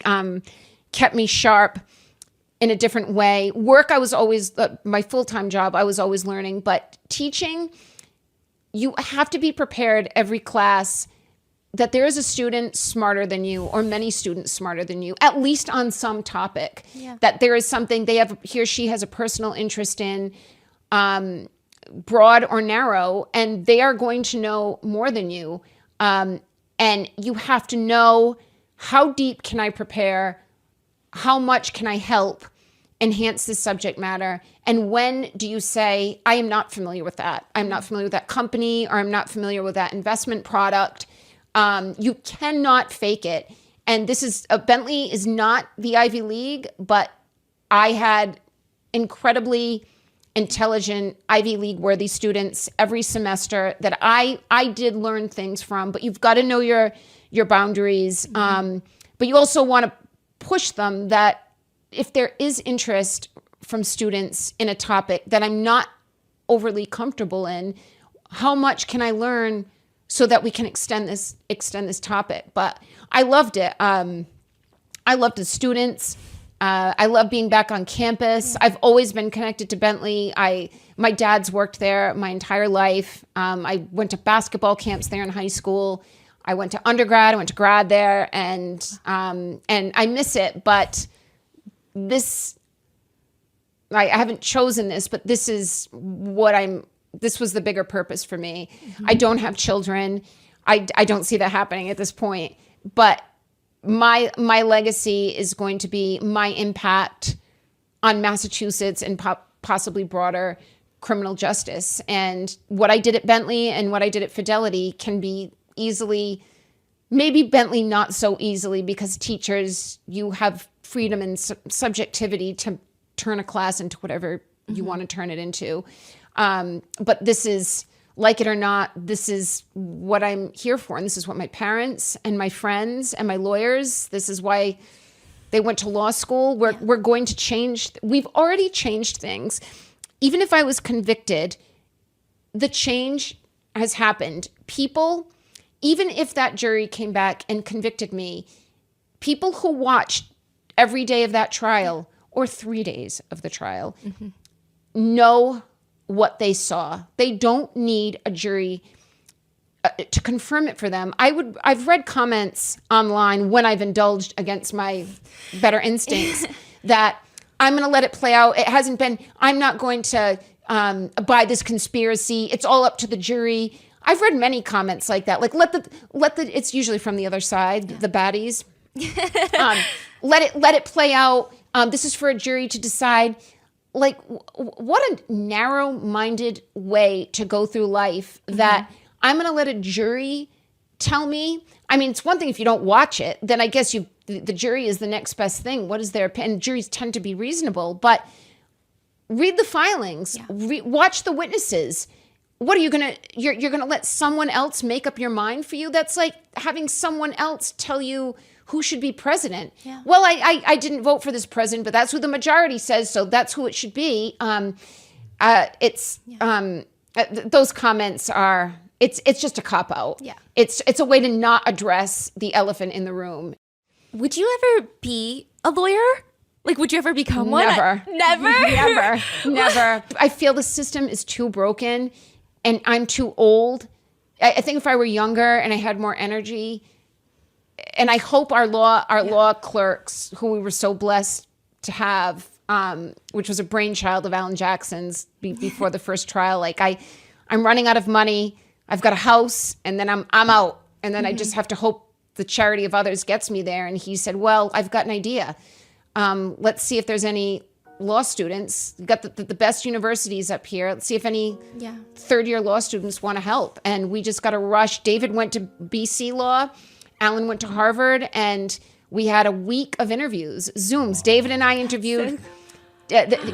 kept me sharp in a different way. Work, I was always, my full-time job, I was always learning, but teaching, you have to be prepared every class that there is a student smarter than you or many students smarter than you, at least on some topic, that there is something he or she has a personal interest in, broad or narrow, and they are going to know more than you. And you have to know, how deep can I prepare? How much can I help enhance this subject matter? And when do you say, I am not familiar with that. I'm not familiar with that company, or I'm not familiar with that investment product. You cannot fake it. And this is, Bentley is not the Ivy League, but I had incredibly intelligent Ivy League worthy students every semester that I did learn things from, but you've got to know your boundaries. But you also want to push them that if there is interest from students in a topic that I'm not overly comfortable in, how much can I learn so that we can extend this topic? But I loved it. I loved the students. I love being back on campus. I've always been connected to Bentley. My dad's worked there my entire life. I went to basketball camps there in high school. I went to undergrad. I went to grad there, and I miss it. But this, I haven't chosen this, but this is what this was the bigger purpose for me. I don't have children. I don't see that happening at this point. But my legacy is going to be my impact on Massachusetts and possibly broader criminal justice. And what I did at Bentley and what I did at Fidelity can be easily, maybe Bentley not so easily, because teachers, you have freedom and subjectivity to turn a class into whatever you want to turn it into. But this is, like it or not, this is what I'm here for. And this is what my parents and my friends and my lawyers, this is why they went to law school. We're going to change. We've already changed things. Even if I was convicted, the change has happened. People, even if that jury came back and convicted me, people who watched every day of that trial or 3 days of the trial know what they saw. They don't need a jury to confirm it for them. I've read comments online when I've indulged against my better instincts that I'm going to let it play out. It hasn't been, I'm not going to buy this conspiracy. It's all up to the jury. I've read many comments like that. Like let the it's usually from the other side, the baddies. Let it play out. This is for a jury to decide. Like, what a narrow-minded way to go through life, that I'm going to let a jury tell me. I mean, it's one thing if you don't watch it, then I guess the jury is the next best thing. What is their opinion? Juries tend to be reasonable, but read the filings, watch the witnesses. What are you going to, you're going to let someone else make up your mind for you? That's like having someone else tell you who should be president. Yeah. Well, I didn't vote for this president, but that's who the majority says, so that's who it should be. Those comments are, it's just a cop-out. Yeah. It's a way to not address the elephant in the room. Would you ever be a lawyer? Like, would you ever become one? Never. Never? Never. I feel the system is too broken. and I'm too old. I think if I were younger and I had more energy, and I hope our law clerks, who we were so blessed to have, which was a brainchild of Alan Jackson's before the first trial. Like I'm running out of money. I've got a house, and then I'm out, and then I just have to hope the charity of others gets me there. And he said, "Well, I've got an idea. Let's see if there's any law students. We've got the best universities up here. Let's see if any third-year law students want to help." And we just got a rush. David went to BC Law. Alan went to Harvard, and we had a week of interviews, Zooms. David and I interviewed.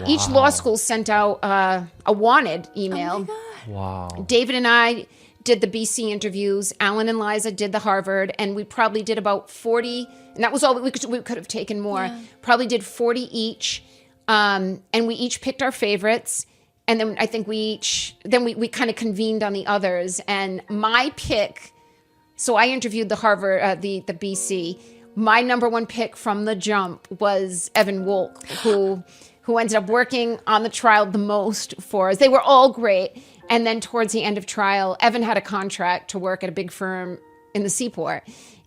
Each law school sent out a wanted email. Wow. David and I did the BC interviews. Alan and Liza did the Harvard, and we probably did about 40. And that was all we could have taken more. Yeah. Probably did 40 each, and we each picked our favorites. And then I think we kind of convened on the others. And my pick. So I interviewed the Harvard, the BC. My number one pick from the jump was Evan Wolk, who ended up working on the trial the most for us. They were all great. And then towards the end of trial, Evan had a contract to work at a big firm in the Seaport.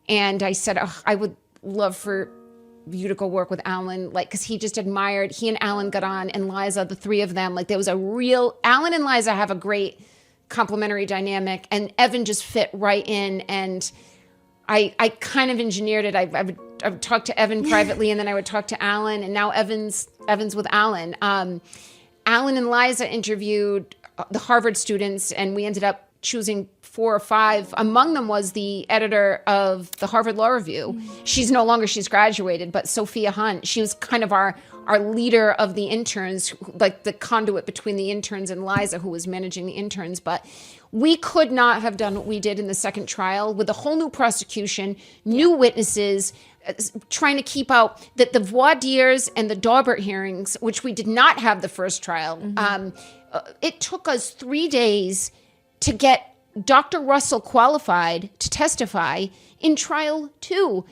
And I said, I would love for you to go work with Alan, because he just admired, he and Alan got on, and Liza, the three of them, there was a real, Alan and Liza have a great complementary dynamic, and Evan just fit right in. And I kind of engineered it. I would talk to Evan privately, and then I would talk to Alan, and now Evan's with Alan. Alan and Liza interviewed the Harvard students, and we ended up choosing 4 or 5. Among them was the editor of the Harvard Law Review. She's graduated, but Sophia Hunt, she was kind of our leader of the interns, like the conduit between the interns and Liza, who was managing the interns. But we could not have done what we did in the second trial with a whole new prosecution, new witnesses, trying to keep out the voir dires and the Daubert hearings, which we did not have the first trial. It took us 3 days to get Dr. Russell qualified to testify in trial 2.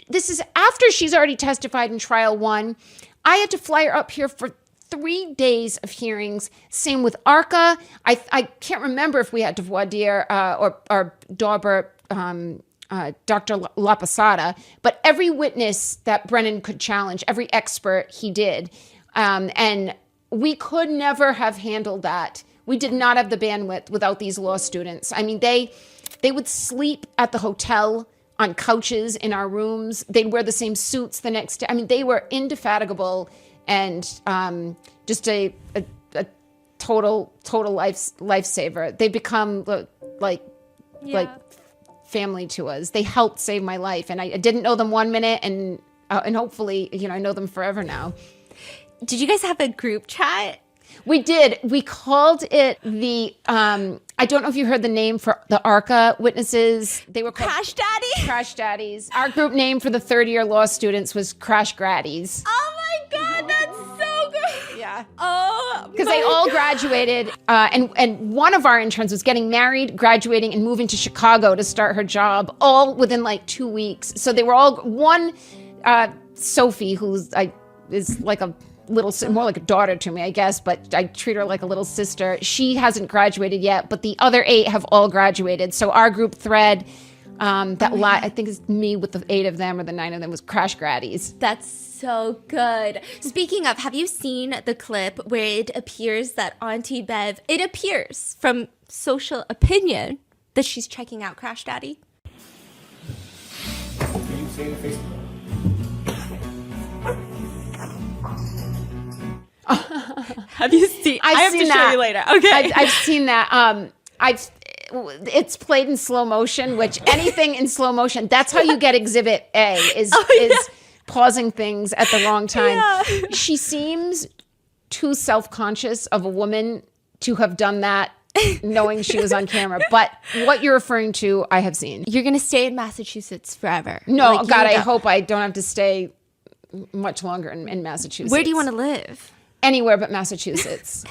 This is after she's already testified in trial 1. I had to fly her up here for 3 days of hearings. Same with ARCA. I can't remember if we had to voir dire or Daubert, Dr. La Posada, but every witness that Brennan could challenge, every expert, he did. And we could never have handled that. We did not have the bandwidth without these law students. I mean, they would sleep at the hotel on couches in our rooms. They'd wear the same suits the next day. I mean, they were indefatigable and just a total lifesaver. They become like family to us. They helped save my life, and I didn't know them 1 minute, and hopefully, I know them forever now. Did you guys have a group chat? We did. We called it the, I don't know if you heard the name for the ARCA witnesses. They were called Crash Daddy? Crash Daddies. Our group name for the third-year law students was Crash Graddies. Oh my God, that's so good. Yeah. Oh, because they all graduated, and one of our interns was getting married, graduating, and moving to Chicago to start her job, all within 2 weeks. So they were all, one, Sophie, who's is like a more like a daughter to me, I guess, but I treat her like a little sister. She hasn't graduated yet, but the other 8 have all graduated. So our group thread, I think it's me with the 8 of them or the 9 of them, was Crash Graddies. That's so good. Speaking of, have you seen the clip where it appears that Auntie Bev, it appears from social opinion that she's checking out Crash Daddy? Have you seen? I have to show you later. Okay, I've seen that. It's played in slow motion, which anything in slow motion, that's how you get Exhibit A, is pausing things at the wrong time. Yeah. She seems too self-conscious of a woman to have done that knowing she was on camera. But what you're referring to, I have seen. You're going to stay in Massachusetts forever. No, God, I hope I don't have to stay much longer in Massachusetts. Where do you want to live? Anywhere but Massachusetts.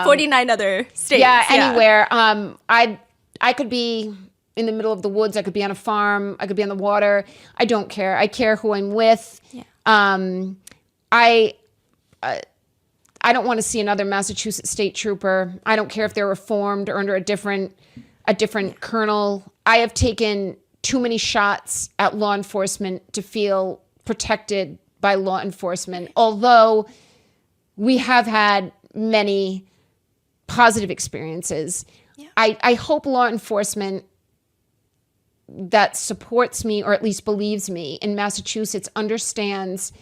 49 other states. Yeah, anywhere. I could be in the middle of the woods. I could be on a farm. I could be on the water. I don't care. I care who I'm with. Yeah. I don't want to see another Massachusetts state trooper. I don't care if they're reformed or under a different colonel. I have taken too many shots at law enforcement to feel protected by law enforcement, although we have had many positive experiences. Yeah. I hope law enforcement that supports me, or at least believes me, in Massachusetts understands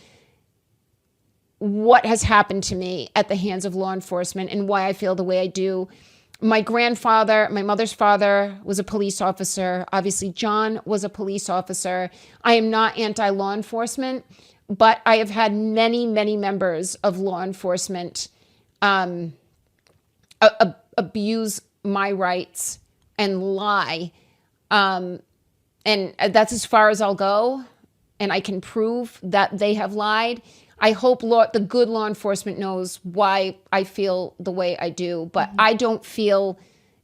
what has happened to me at the hands of law enforcement and why I feel the way I do. My grandfather, my mother's father, was a police officer. Obviously, John was a police officer. I am not anti-law enforcement, but I have had many, many members of law enforcement abuse my rights and lie. And that's as far as I'll go. And I can prove that they have lied. I hope the good law enforcement knows why I feel the way I do, but I don't feel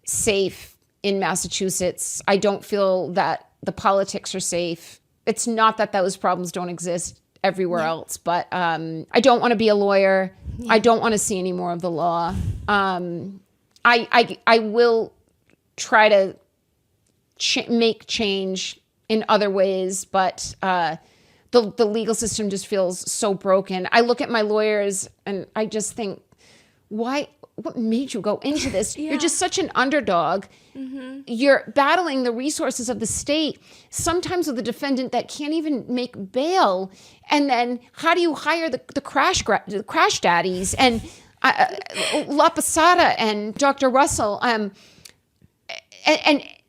safe in Massachusetts. I don't feel that the politics are safe. It's not that those problems don't exist everywhere else, but I don't want to be a lawyer. I don't want to see any more of the law. I will try to make change in other ways, but the legal system just feels so broken. I look at my lawyers and I just think, what made you go into this? You're just such an underdog. Mm-hmm. You're battling the resources of the state, sometimes with a defendant that can't even make bail. And then how do you hire the crash daddies and La Posada and Dr. Russell? And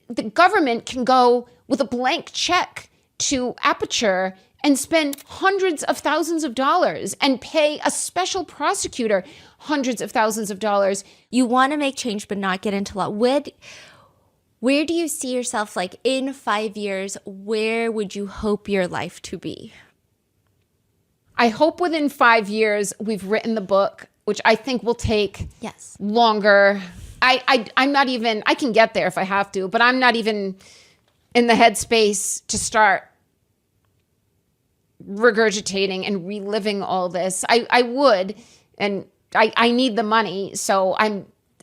the government can go with a blank check to Aperture and spend hundreds of thousands of dollars and pay a special prosecutor hundreds of thousands of dollars. You want to make change but not get into law. Where do you see yourself, like, in 5 years? Where would you hope your life to be? I hope within 5 years we've written the book, which I think will take longer. I'm not even, I can get there if I have to, but I'm not even in the headspace to start regurgitating and reliving all this. I would, and I need the money, so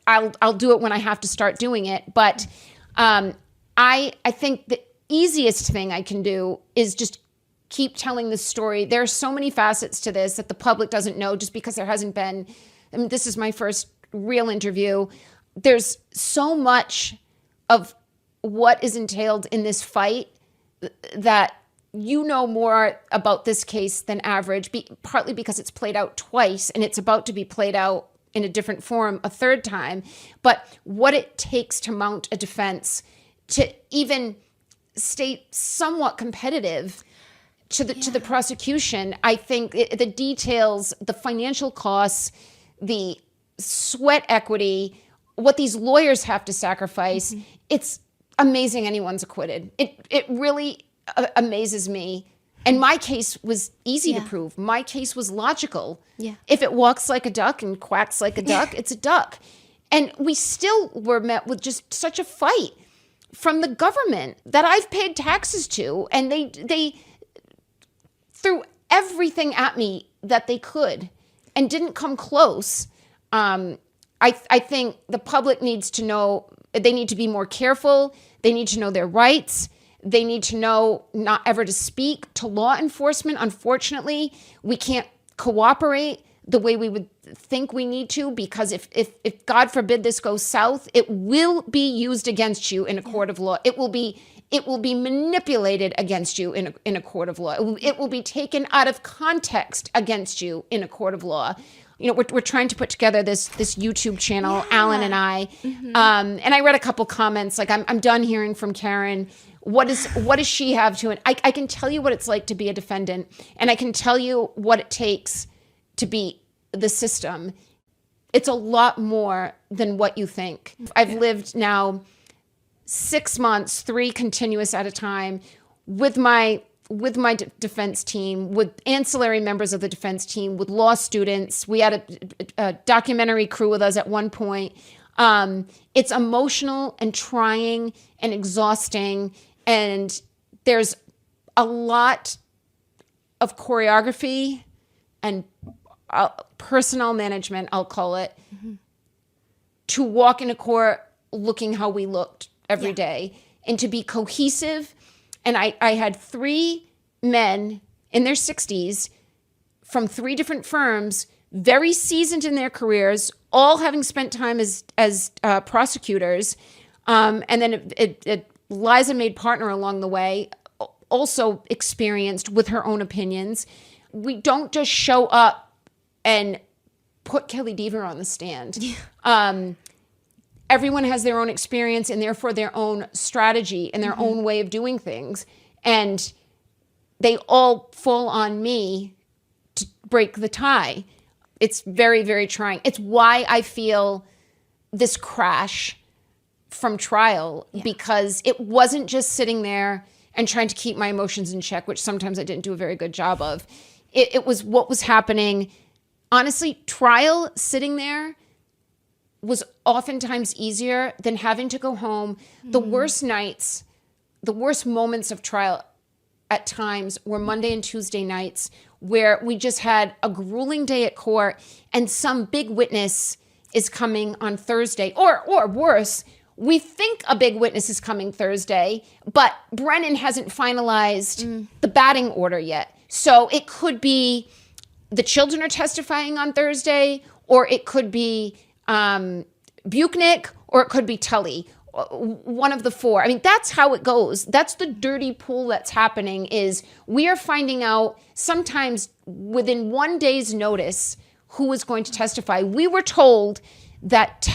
I'll do it when I have to start doing it. But I think the easiest thing I can do is just keep telling the story. There are so many facets to this that the public doesn't know just because there hasn't been. I mean, this is my first real interview. There's so much of what is entailed in this fight that you know more about this case than average, partly because it's played out twice and it's about to be played out in a different form a third time. But what it takes to mount a defense, to even stay somewhat competitive to the prosecution, I think the details, the financial costs, the sweat equity, what these lawyers have to sacrifice, it's amazing anyone's acquitted. It really amazes me. And my case was easy to prove. My case was logical. Yeah. If it walks like a duck and quacks like a duck, it's a duck. And we still were met with just such a fight from the government that I've paid taxes to, and they threw everything at me that they could and didn't come close. I think the public needs to know, they need to be more careful. They need to know their rights. They need to know not ever to speak to law enforcement. Unfortunately, we can't cooperate the way we would think we need to, because if God forbid this goes south, it will be used against you in a court of law. It will be manipulated against you in a court of law. It will be taken out of context against you in a court of law. You know, we're trying to put together this YouTube channel, Alan and I, and I read a couple comments like, I'm done hearing from Karen. What does she have to it? I can tell you what it's like to be a defendant, and I can tell you what it takes to be the system. It's a lot more than what you think. I've lived now 6 months, 3 continuous at a time, with my defense team, with ancillary members of the defense team, with law students. We had a documentary crew with us at one point. It's emotional and trying and exhausting, and there's a lot of choreography and personnel management, I'll call it, to walk into court looking how we looked every day, and to be cohesive. And I had 3 men in their 60s from 3 different firms, very seasoned in their careers, all having spent time as prosecutors. And then Liza made partner along the way, also experienced with her own opinions. We don't just show up and put Kelly Deaver on the stand. Everyone has their own experience and therefore their own strategy and their own way of doing things. And they all fall on me to break the tie. It's very, very trying. It's why I feel this crash from trial, because it wasn't just sitting there and trying to keep my emotions in check, which sometimes I didn't do a very good job of. It was what was happening. Honestly, trial, sitting there, was oftentimes easier than having to go home. The worst nights, the worst moments of trial at times were Monday and Tuesday nights, where we just had a grueling day at court and some big witness is coming on Thursday, or worse, we think a big witness is coming Thursday, but Brennan hasn't finalized the batting order yet. So it could be the children are testifying on Thursday, or it could be Buchnick, or it could be Tully, one of the 4. I mean, that's how it goes. That's the dirty pool that's happening, is we are finding out sometimes within 1 day's notice who is going to testify. We were told that,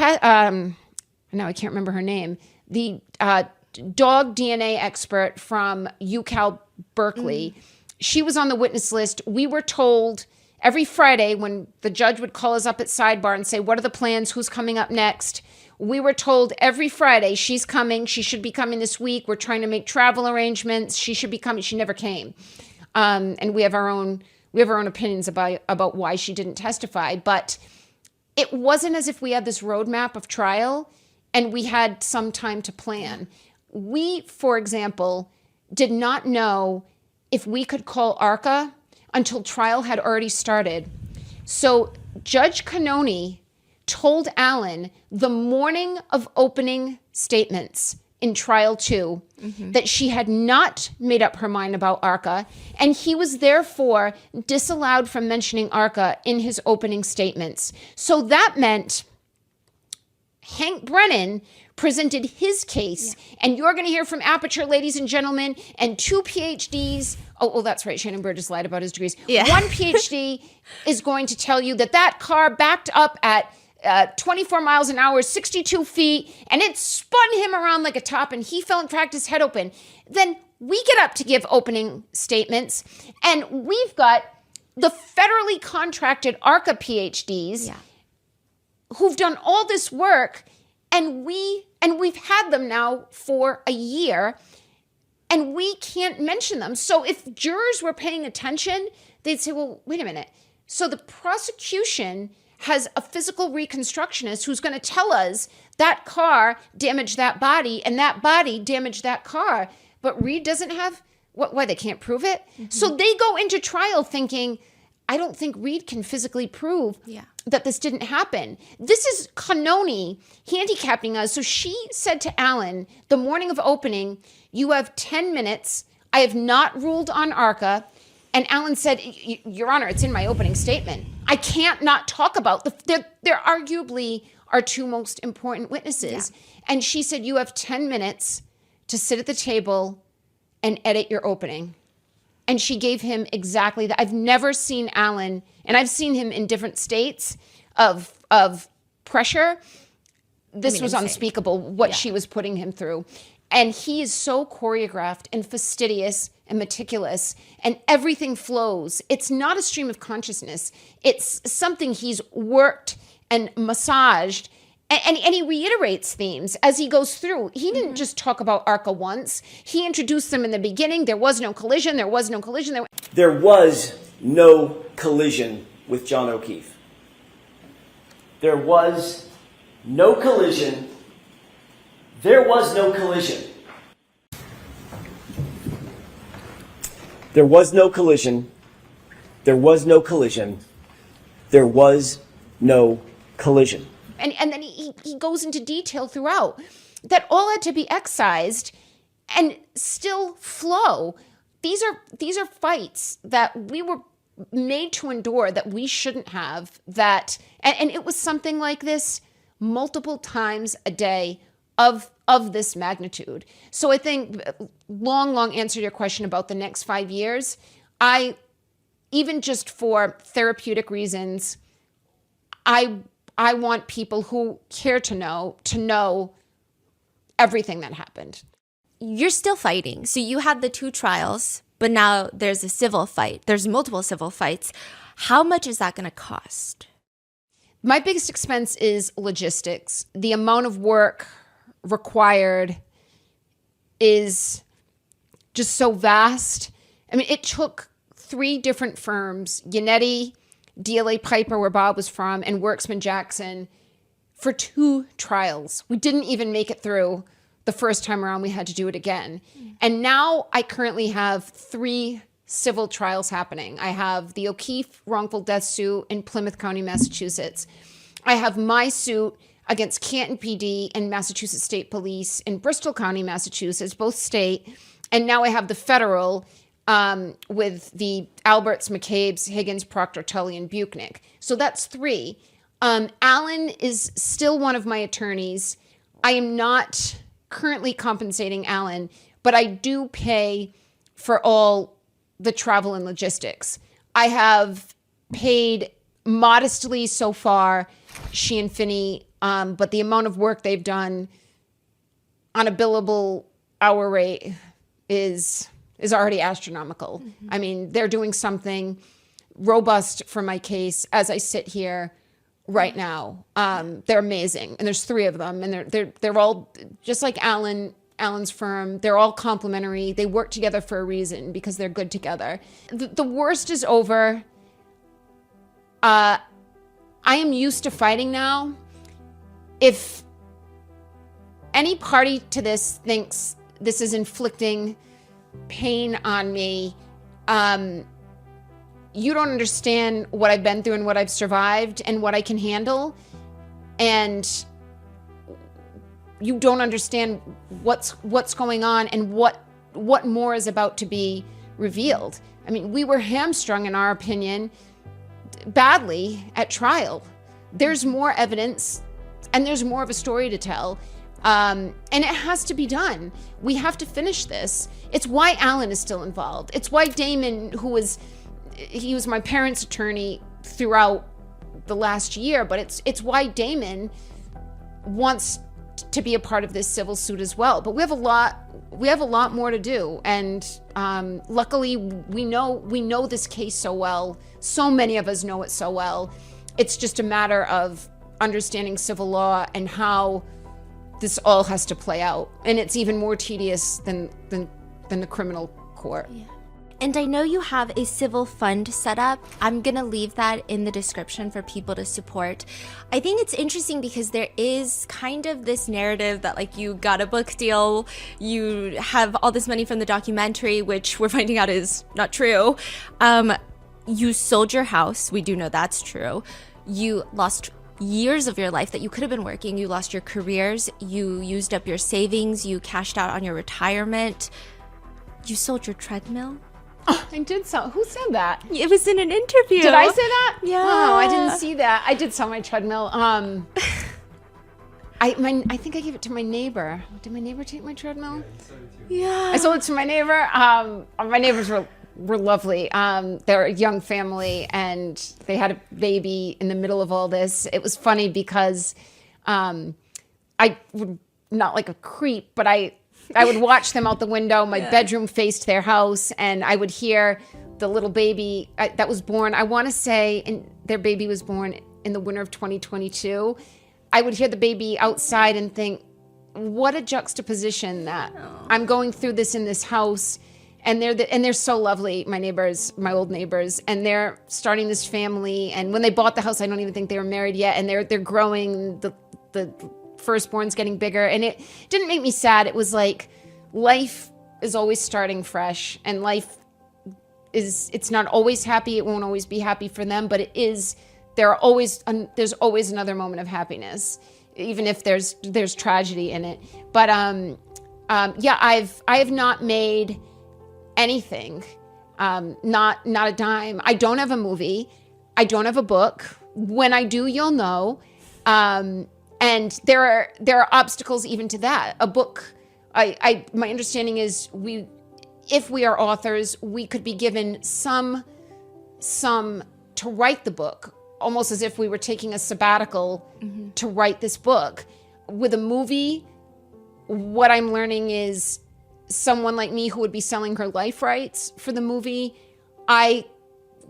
now I can't remember her name, the dog DNA expert from UCal Berkeley, she was on the witness list. We were told every Friday when the judge would call us up at sidebar and say, what are the plans? Who's coming up next? We were told every Friday, she's coming. She should be coming this week. We're trying to make travel arrangements. She should be coming. She never came. And we have our own opinions about why she didn't testify. But it wasn't as if we had this roadmap of trial and we had some time to plan. We, for example, did not know if we could call ARCA until trial had already started. So Judge Cannoni told Alan the morning of opening statements in trial 2 that she had not made up her mind about ARCA, and he was therefore disallowed from mentioning ARCA in his opening statements. So that meant Hank Brennan presented his case, and you're going to hear from Aperture, ladies and gentlemen, and 2 PhDs. Oh, that's right. Shannon Burgess lied about his degrees. One PhD is going to tell you that car backed up at 24 miles an hour, 62 feet, and it spun him around like a top, and he fell and cracked his head open. Then we get up to give opening statements, and we've got the federally contracted ARCA PhDs who've done all this work, and we've had them now for a year, and we can't mention them. So if jurors were paying attention, they'd say, well, wait a minute. So the prosecution has a physical reconstructionist who's going to tell us that car damaged that body and that body damaged that car. But Reed doesn't have, why they can't prove it? So they go into trial thinking, I don't think Reed can physically prove that this didn't happen. This is Cannoni handicapping us. So she said to Alan, the morning of opening, you have 10 minutes. I have not ruled on ARCA. And Alan said, Your Honor, it's in my opening statement. I can't not talk about they're arguably our 2 most important witnesses. And she said, you have 10 minutes to sit at the table and edit your opening. And she gave him exactly that. I've never seen Alan, and I've seen him in different states of pressure. This was unspeakable, what she was putting him through. And he is so choreographed and fastidious and meticulous, and everything flows. It's not a stream of consciousness. It's something he's worked and massaged, and he reiterates themes as he goes through. He didn't just talk about ARCA once. He introduced them in the beginning. There was no collision. There was no collision. There was no collision with John O'Keefe. There was no collision. There was no collision. There was no collision. There was no collision. There was no collision. And then he goes into detail throughout that all had to be excised and still flow. These are fights that we were made to endure, that we shouldn't have, and it was something like this multiple times a day of this magnitude. So I think, long answer to your question about the next 5 years, even just for therapeutic reasons, I want people who care to know everything that happened. You're still fighting. So you had the 2 trials, but now there's a civil fight. There's multiple civil fights. How much is that going to cost? My biggest expense is logistics. The amount of work required is just so vast. I mean, it took 3 different firms, Yannetti, DLA Piper, where Bob was from, and Worksman Jackson, for 2 trials. We didn't even make it through the first time around. We had to do it again. And now I currently have 3 civil trials happening. I have the O'Keefe wrongful death suit in Plymouth County, Massachusetts. I have my suit against Canton PD and Massachusetts State Police in Bristol County, Massachusetts, both state. And now I have the federal with the Alberts, McCabe's, Higgins, Proctor, Tully, and Buchnick. So that's 3. Alan is still one of my attorneys. I am not currently compensating Alan, but I do pay for all the travel and logistics. I have paid modestly so far, she and Finney, but the amount of work they've done on a billable hour rate is already astronomical. Mm-hmm. I mean, they're doing something robust for my case as I sit here right now. They're amazing, and there's 3 of them, and they're all just like Alan's firm. They're all complementary. They work together for a reason because they're good together. The worst is over. I am used to fighting now. If any party to this thinks this is inflicting pain on me, you don't understand what I've been through and what I've survived and what I can handle. And you don't understand what's going on and what more is about to be revealed. I mean, we were hamstrung, in our opinion, badly at trial. There's more evidence and there's more of a story to tell. And it has to be done. We have to finish this. It's why Alan is still involved. It's why Damon, he was my parents' attorney throughout the last year, but it's why Damon wants to be a part of this civil suit as well. But we have a lot more to do, and luckily we know this case so well. So many of us know it so well. It's just a matter of understanding civil law and how this all has to play out, and it's even more tedious than the criminal court. Yeah. And I know you have a civil fund set up. I'm going to leave that in the description for people to support. I think it's interesting because there is kind of this narrative that, like, you got a book deal, you have all this money from the documentary, which we're finding out is not true. You sold your house. We do know that's true. You lost years of your life that you could have been working. You lost your careers. You used up your savings. You cashed out on your retirement. You sold your treadmill. Oh, I did sell. Who said that? It was in an interview. Did I say that? Yeah. Oh, I didn't see that. I did sell my treadmill. I think I gave it to my neighbor. Did my neighbor take my treadmill? Yeah. I sold it to my neighbor. My neighbors were lovely. They're a young family, and they had a baby in the middle of all this. It was funny because I would, not like a creep, but I would watch them out the window. My bedroom faced their house, and I would hear the little baby that was born. I want to say, and their baby was born in the winter of 2022. I would hear the baby outside and think, what a juxtaposition that I'm going through this in this house. And they're so lovely, my neighbors, my old neighbors, and they're starting this family. And when they bought the house, I don't even think they were married yet, and they're growing. The firstborn's getting bigger, and it didn't make me sad. It was like life is always starting fresh, and life it's not always happy. It won't always be happy for them, but it is there's always another moment of happiness, even if there's tragedy in it. But yeah, I have not made anything, not a dime. I don't have a movie. I don't have a book. When I do, you'll know. And there are obstacles even to that. A book, my understanding is if we are authors, we could be given some to write the book, almost as if we were taking a sabbatical to write this book. With a movie, what I'm learning is someone like me who would be selling her life rights for the movie, I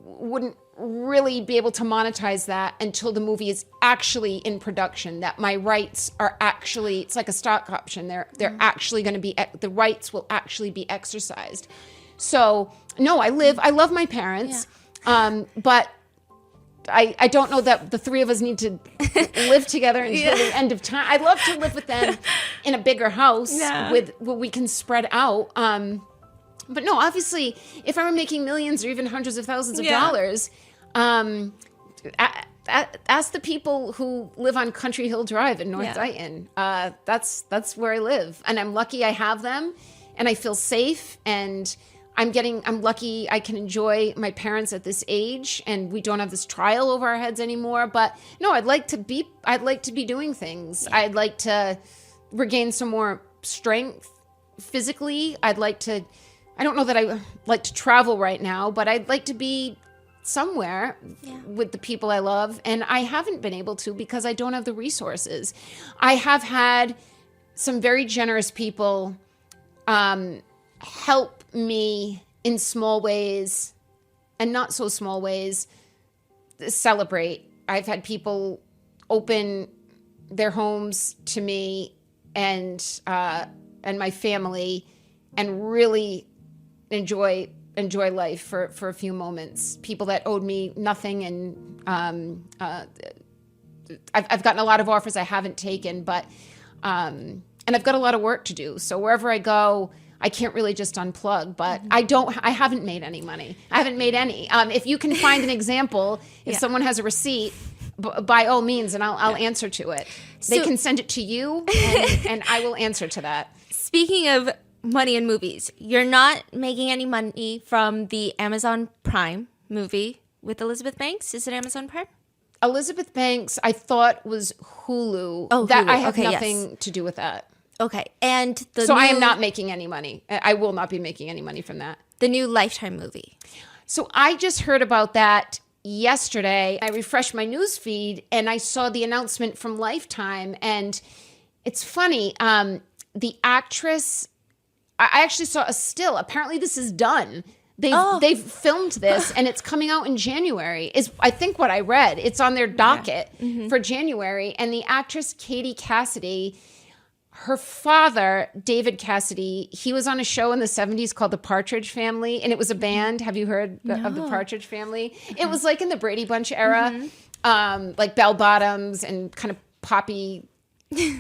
wouldn't really be able to monetize that until the movie is actually in production, that my rights are actually, it's like a stock option. They're actually going to be, the rights will actually be exercised. So no, I love my parents, but I don't know that the three of us need to live together until the end of time. I'd love to live with them in a bigger house where we can spread out. But no, obviously, if I were making millions or even hundreds of thousands of dollars, ask the people who live on Country Hill Drive in North Dighton. That's where I live, and I'm lucky I have them, and I feel safe, and I'm lucky I can enjoy my parents at this age, and we don't have this trial over our heads anymore. But no, I'd like to be doing things. I'd like to regain some more strength physically. I don't know that I like to travel right now, but I'd like to be somewhere with the people I love. And I haven't been able to because I don't have the resources. I have had some very generous people help me in small ways and not so small ways celebrate. I've had people open their homes to me and my family and really enjoy life for a few moments. People that owed me nothing, and I've gotten a lot of offers I haven't taken, but and I've got a lot of work to do. So wherever I go, I can't really just unplug. But I haven't made any money. I haven't made any. If you can find an example, if someone has a receipt, by all means, and I'll answer to it. They can send it to you, and I will answer to that. Speaking of money in movies, you're not making any money from the Amazon Prime movie with Elizabeth Banks. Is it Amazon Prime? Elizabeth Banks, I thought was Hulu. Oh, that Hulu. I have Okay, nothing to do with that. Okay, and I am not making any money. I will not be making any money from that. The new Lifetime movie. So I just heard about that yesterday. I refreshed my news feed and I saw the announcement from Lifetime, and it's funny. The actress, I actually saw a still. Apparently, this is done. They've filmed this, and it's coming out in January. Is I think what I read. It's on their docket for January. And the actress Katie Cassidy, her father David Cassidy, he was on a show in the 70s called The Partridge Family, and it was a band. Have you heard of The Partridge Family? It was like in the Brady Bunch era, like bell bottoms and kind of poppy,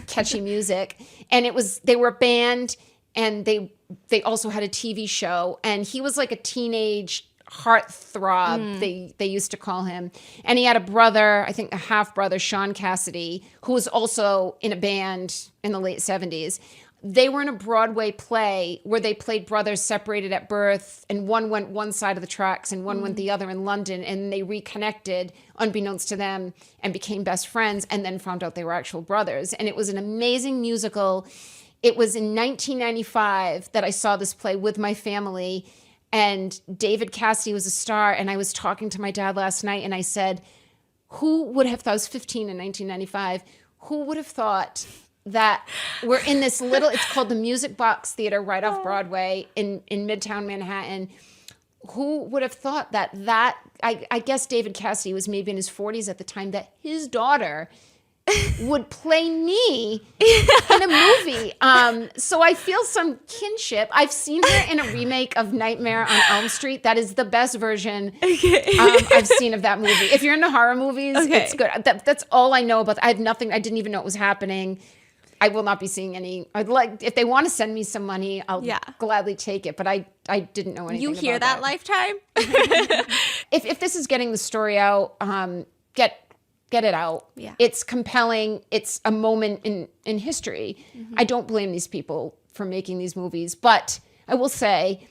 catchy music. And they were a band. And they also had a TV show, and he was like a teenage heartthrob, they used to call him. And he had a brother, I think a half brother, Sean Cassidy, who was also in a band in the late 70s. They were in a Broadway play where they played brothers separated at birth, and one went one side of the tracks and one went the other in London, and they reconnected unbeknownst to them and became best friends, and then found out they were actual brothers. And it was an amazing musical. It was in 1995 that I saw this play with my family, and David Cassidy was a star. And I was talking to my dad last night, and I said, who would have thought, I was 15 in 1995, who would have thought that we're in this little, it's called the Music Box Theater right off Broadway in Midtown Manhattan. Who would have thought that I guess David Cassidy was maybe in his 40s at the time, that his daughter would play me in a movie. So I feel some kinship. I've seen her in a remake of Nightmare on Elm Street. That is the best version I've seen of that movie. If you're into horror movies, it's good. That's all I know about. I have nothing. I didn't even know it was happening. I will not be seeing any. I'd like, if they want to send me some money, I'll gladly take it. But I didn't know anything. You hear about that, Lifetime? If this is getting the story out, get it out. Yeah. It's compelling. It's a moment in history. I don't blame these people for making these movies, but I will say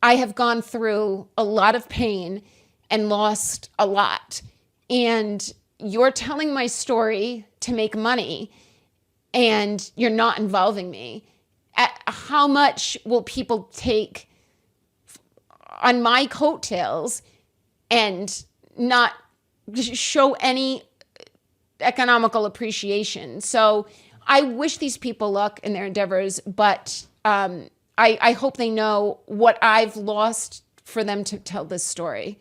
I have gone through a lot of pain and lost a lot. And you're telling my story to make money and you're not involving me. How much will people take on my coattails and not show any economical appreciation? So I wish these people luck in their endeavors, but I hope they know what I've lost for them to tell this story.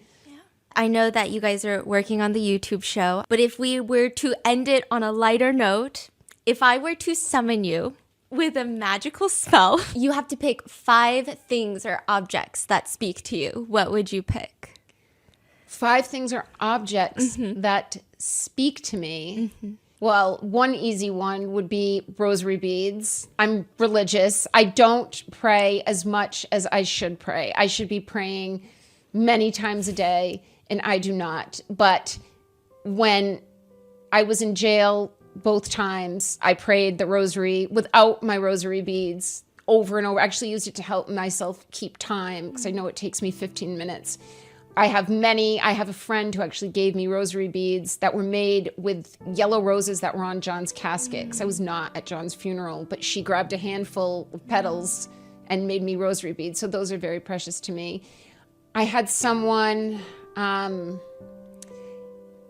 I know that you guys are working on the YouTube show, but if we were to end it on a lighter note, if I were to summon you with a magical spell, you have to pick 5 things or objects that speak to you. What would you pick? 5 things or objects that speak to me. Well, one easy one would be rosary beads. I'm religious. I don't pray as much as I should pray. I should be praying many times a day, and I do not. But when I was in jail both times, I prayed the rosary without my rosary beads over and over. I actually used it to help myself keep time because I know it takes me 15 minutes. I have a friend who actually gave me rosary beads that were made with yellow roses that were on John's casket, because I was not at John's funeral, but she grabbed a handful of petals and made me rosary beads. So those are very precious to me. I had someone,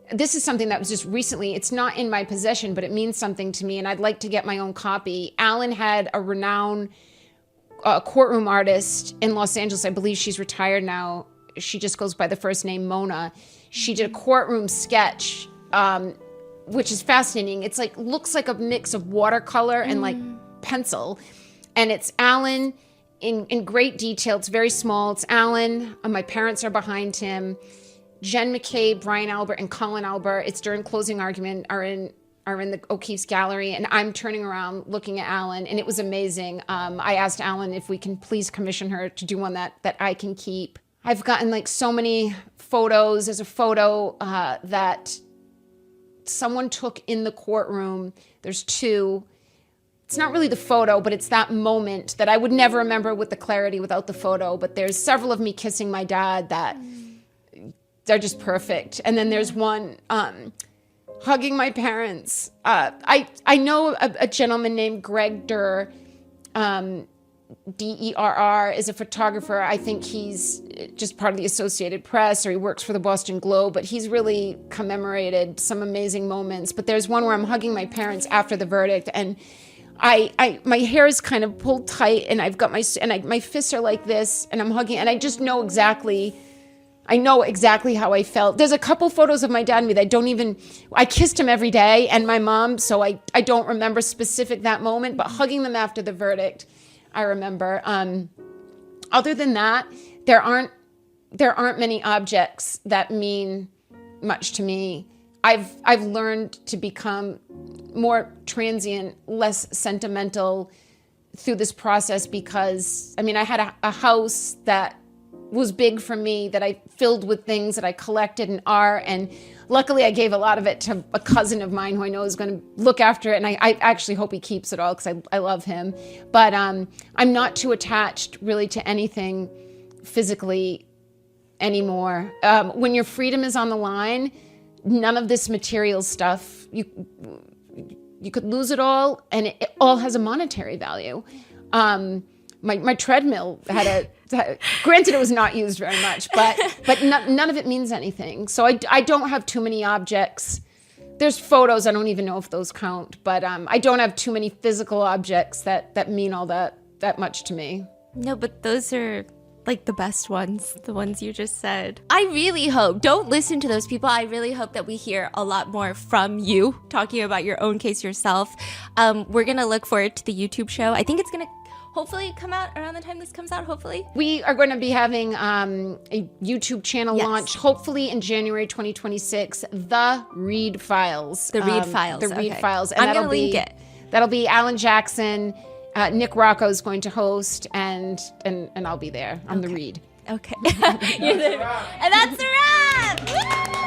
this is something that was just recently, it's not in my possession, but it means something to me, and I'd like to get my own copy. Alan had a renowned courtroom artist in Los Angeles. I believe she's retired now. She just goes by the first name Mona. She did a courtroom sketch, which is fascinating. It's like, looks like a mix of watercolor and like pencil. And it's Alan in great detail. It's very small. It's Alan. My parents are behind him. Jen McCabe, Brian Albert, and Colin Albert. It's during closing argument are in the O'Keefe's gallery, and I'm turning around looking at Alan, and it was amazing. I asked Alan if we can please commission her to do one that I can keep. I've gotten like so many photos. There's a photo that someone took in the courtroom. There's 2. It's not really the photo, but it's that moment that I would never remember with the clarity without the photo. But there's several of me kissing my dad that they're just perfect. And then there's one hugging my parents. I know a gentleman named Greg Durr, D-E-R-R, is a photographer. I think he's just part of the Associated Press, or he works for the Boston Globe, but he's really commemorated some amazing moments. But there's one where I'm hugging my parents after the verdict, and my hair is kind of pulled tight, and I've got my fists are like this, and I'm hugging, and I just know exactly how I felt. There's a couple photos of my dad and me that I kissed him every day, and my mom, so I don't remember specific that moment, but hugging them after the verdict, I remember. Other than that, there aren't many objects that mean much to me. I've learned to become more transient, less sentimental through this process, because I had a house that was big for me, that I filled with things that I collected and art, and luckily I gave a lot of it to a cousin of mine who I know is going to look after it, and I actually hope he keeps it all because I love him. But I'm not too attached really to anything physically anymore. When your freedom is on the line, none of this material stuff, you could lose it all, and it all has a monetary value. My treadmill had granted it was not used very much, but none of it means anything. So I don't have too many objects. There's photos, I don't even know if those count, but I don't have too many physical objects that mean all that much to me. No, but those are like the best ones, the ones you just said. I really hope, don't listen to those people. I really hope that we hear a lot more from you talking about your own case yourself. We're going to look forward to the YouTube show. I think it's going to hopefully come out around the time this comes out, hopefully. We are going to be having a YouTube channel launch, hopefully in January 2026, The Reed Files. The Reed Files. The Reed Okay. Files. And I'm going to link it. That'll be Alan Jackson, Nick Rocco is going to host, and I'll be there. I'm the Reed. Okay. And that's a wrap! Woo!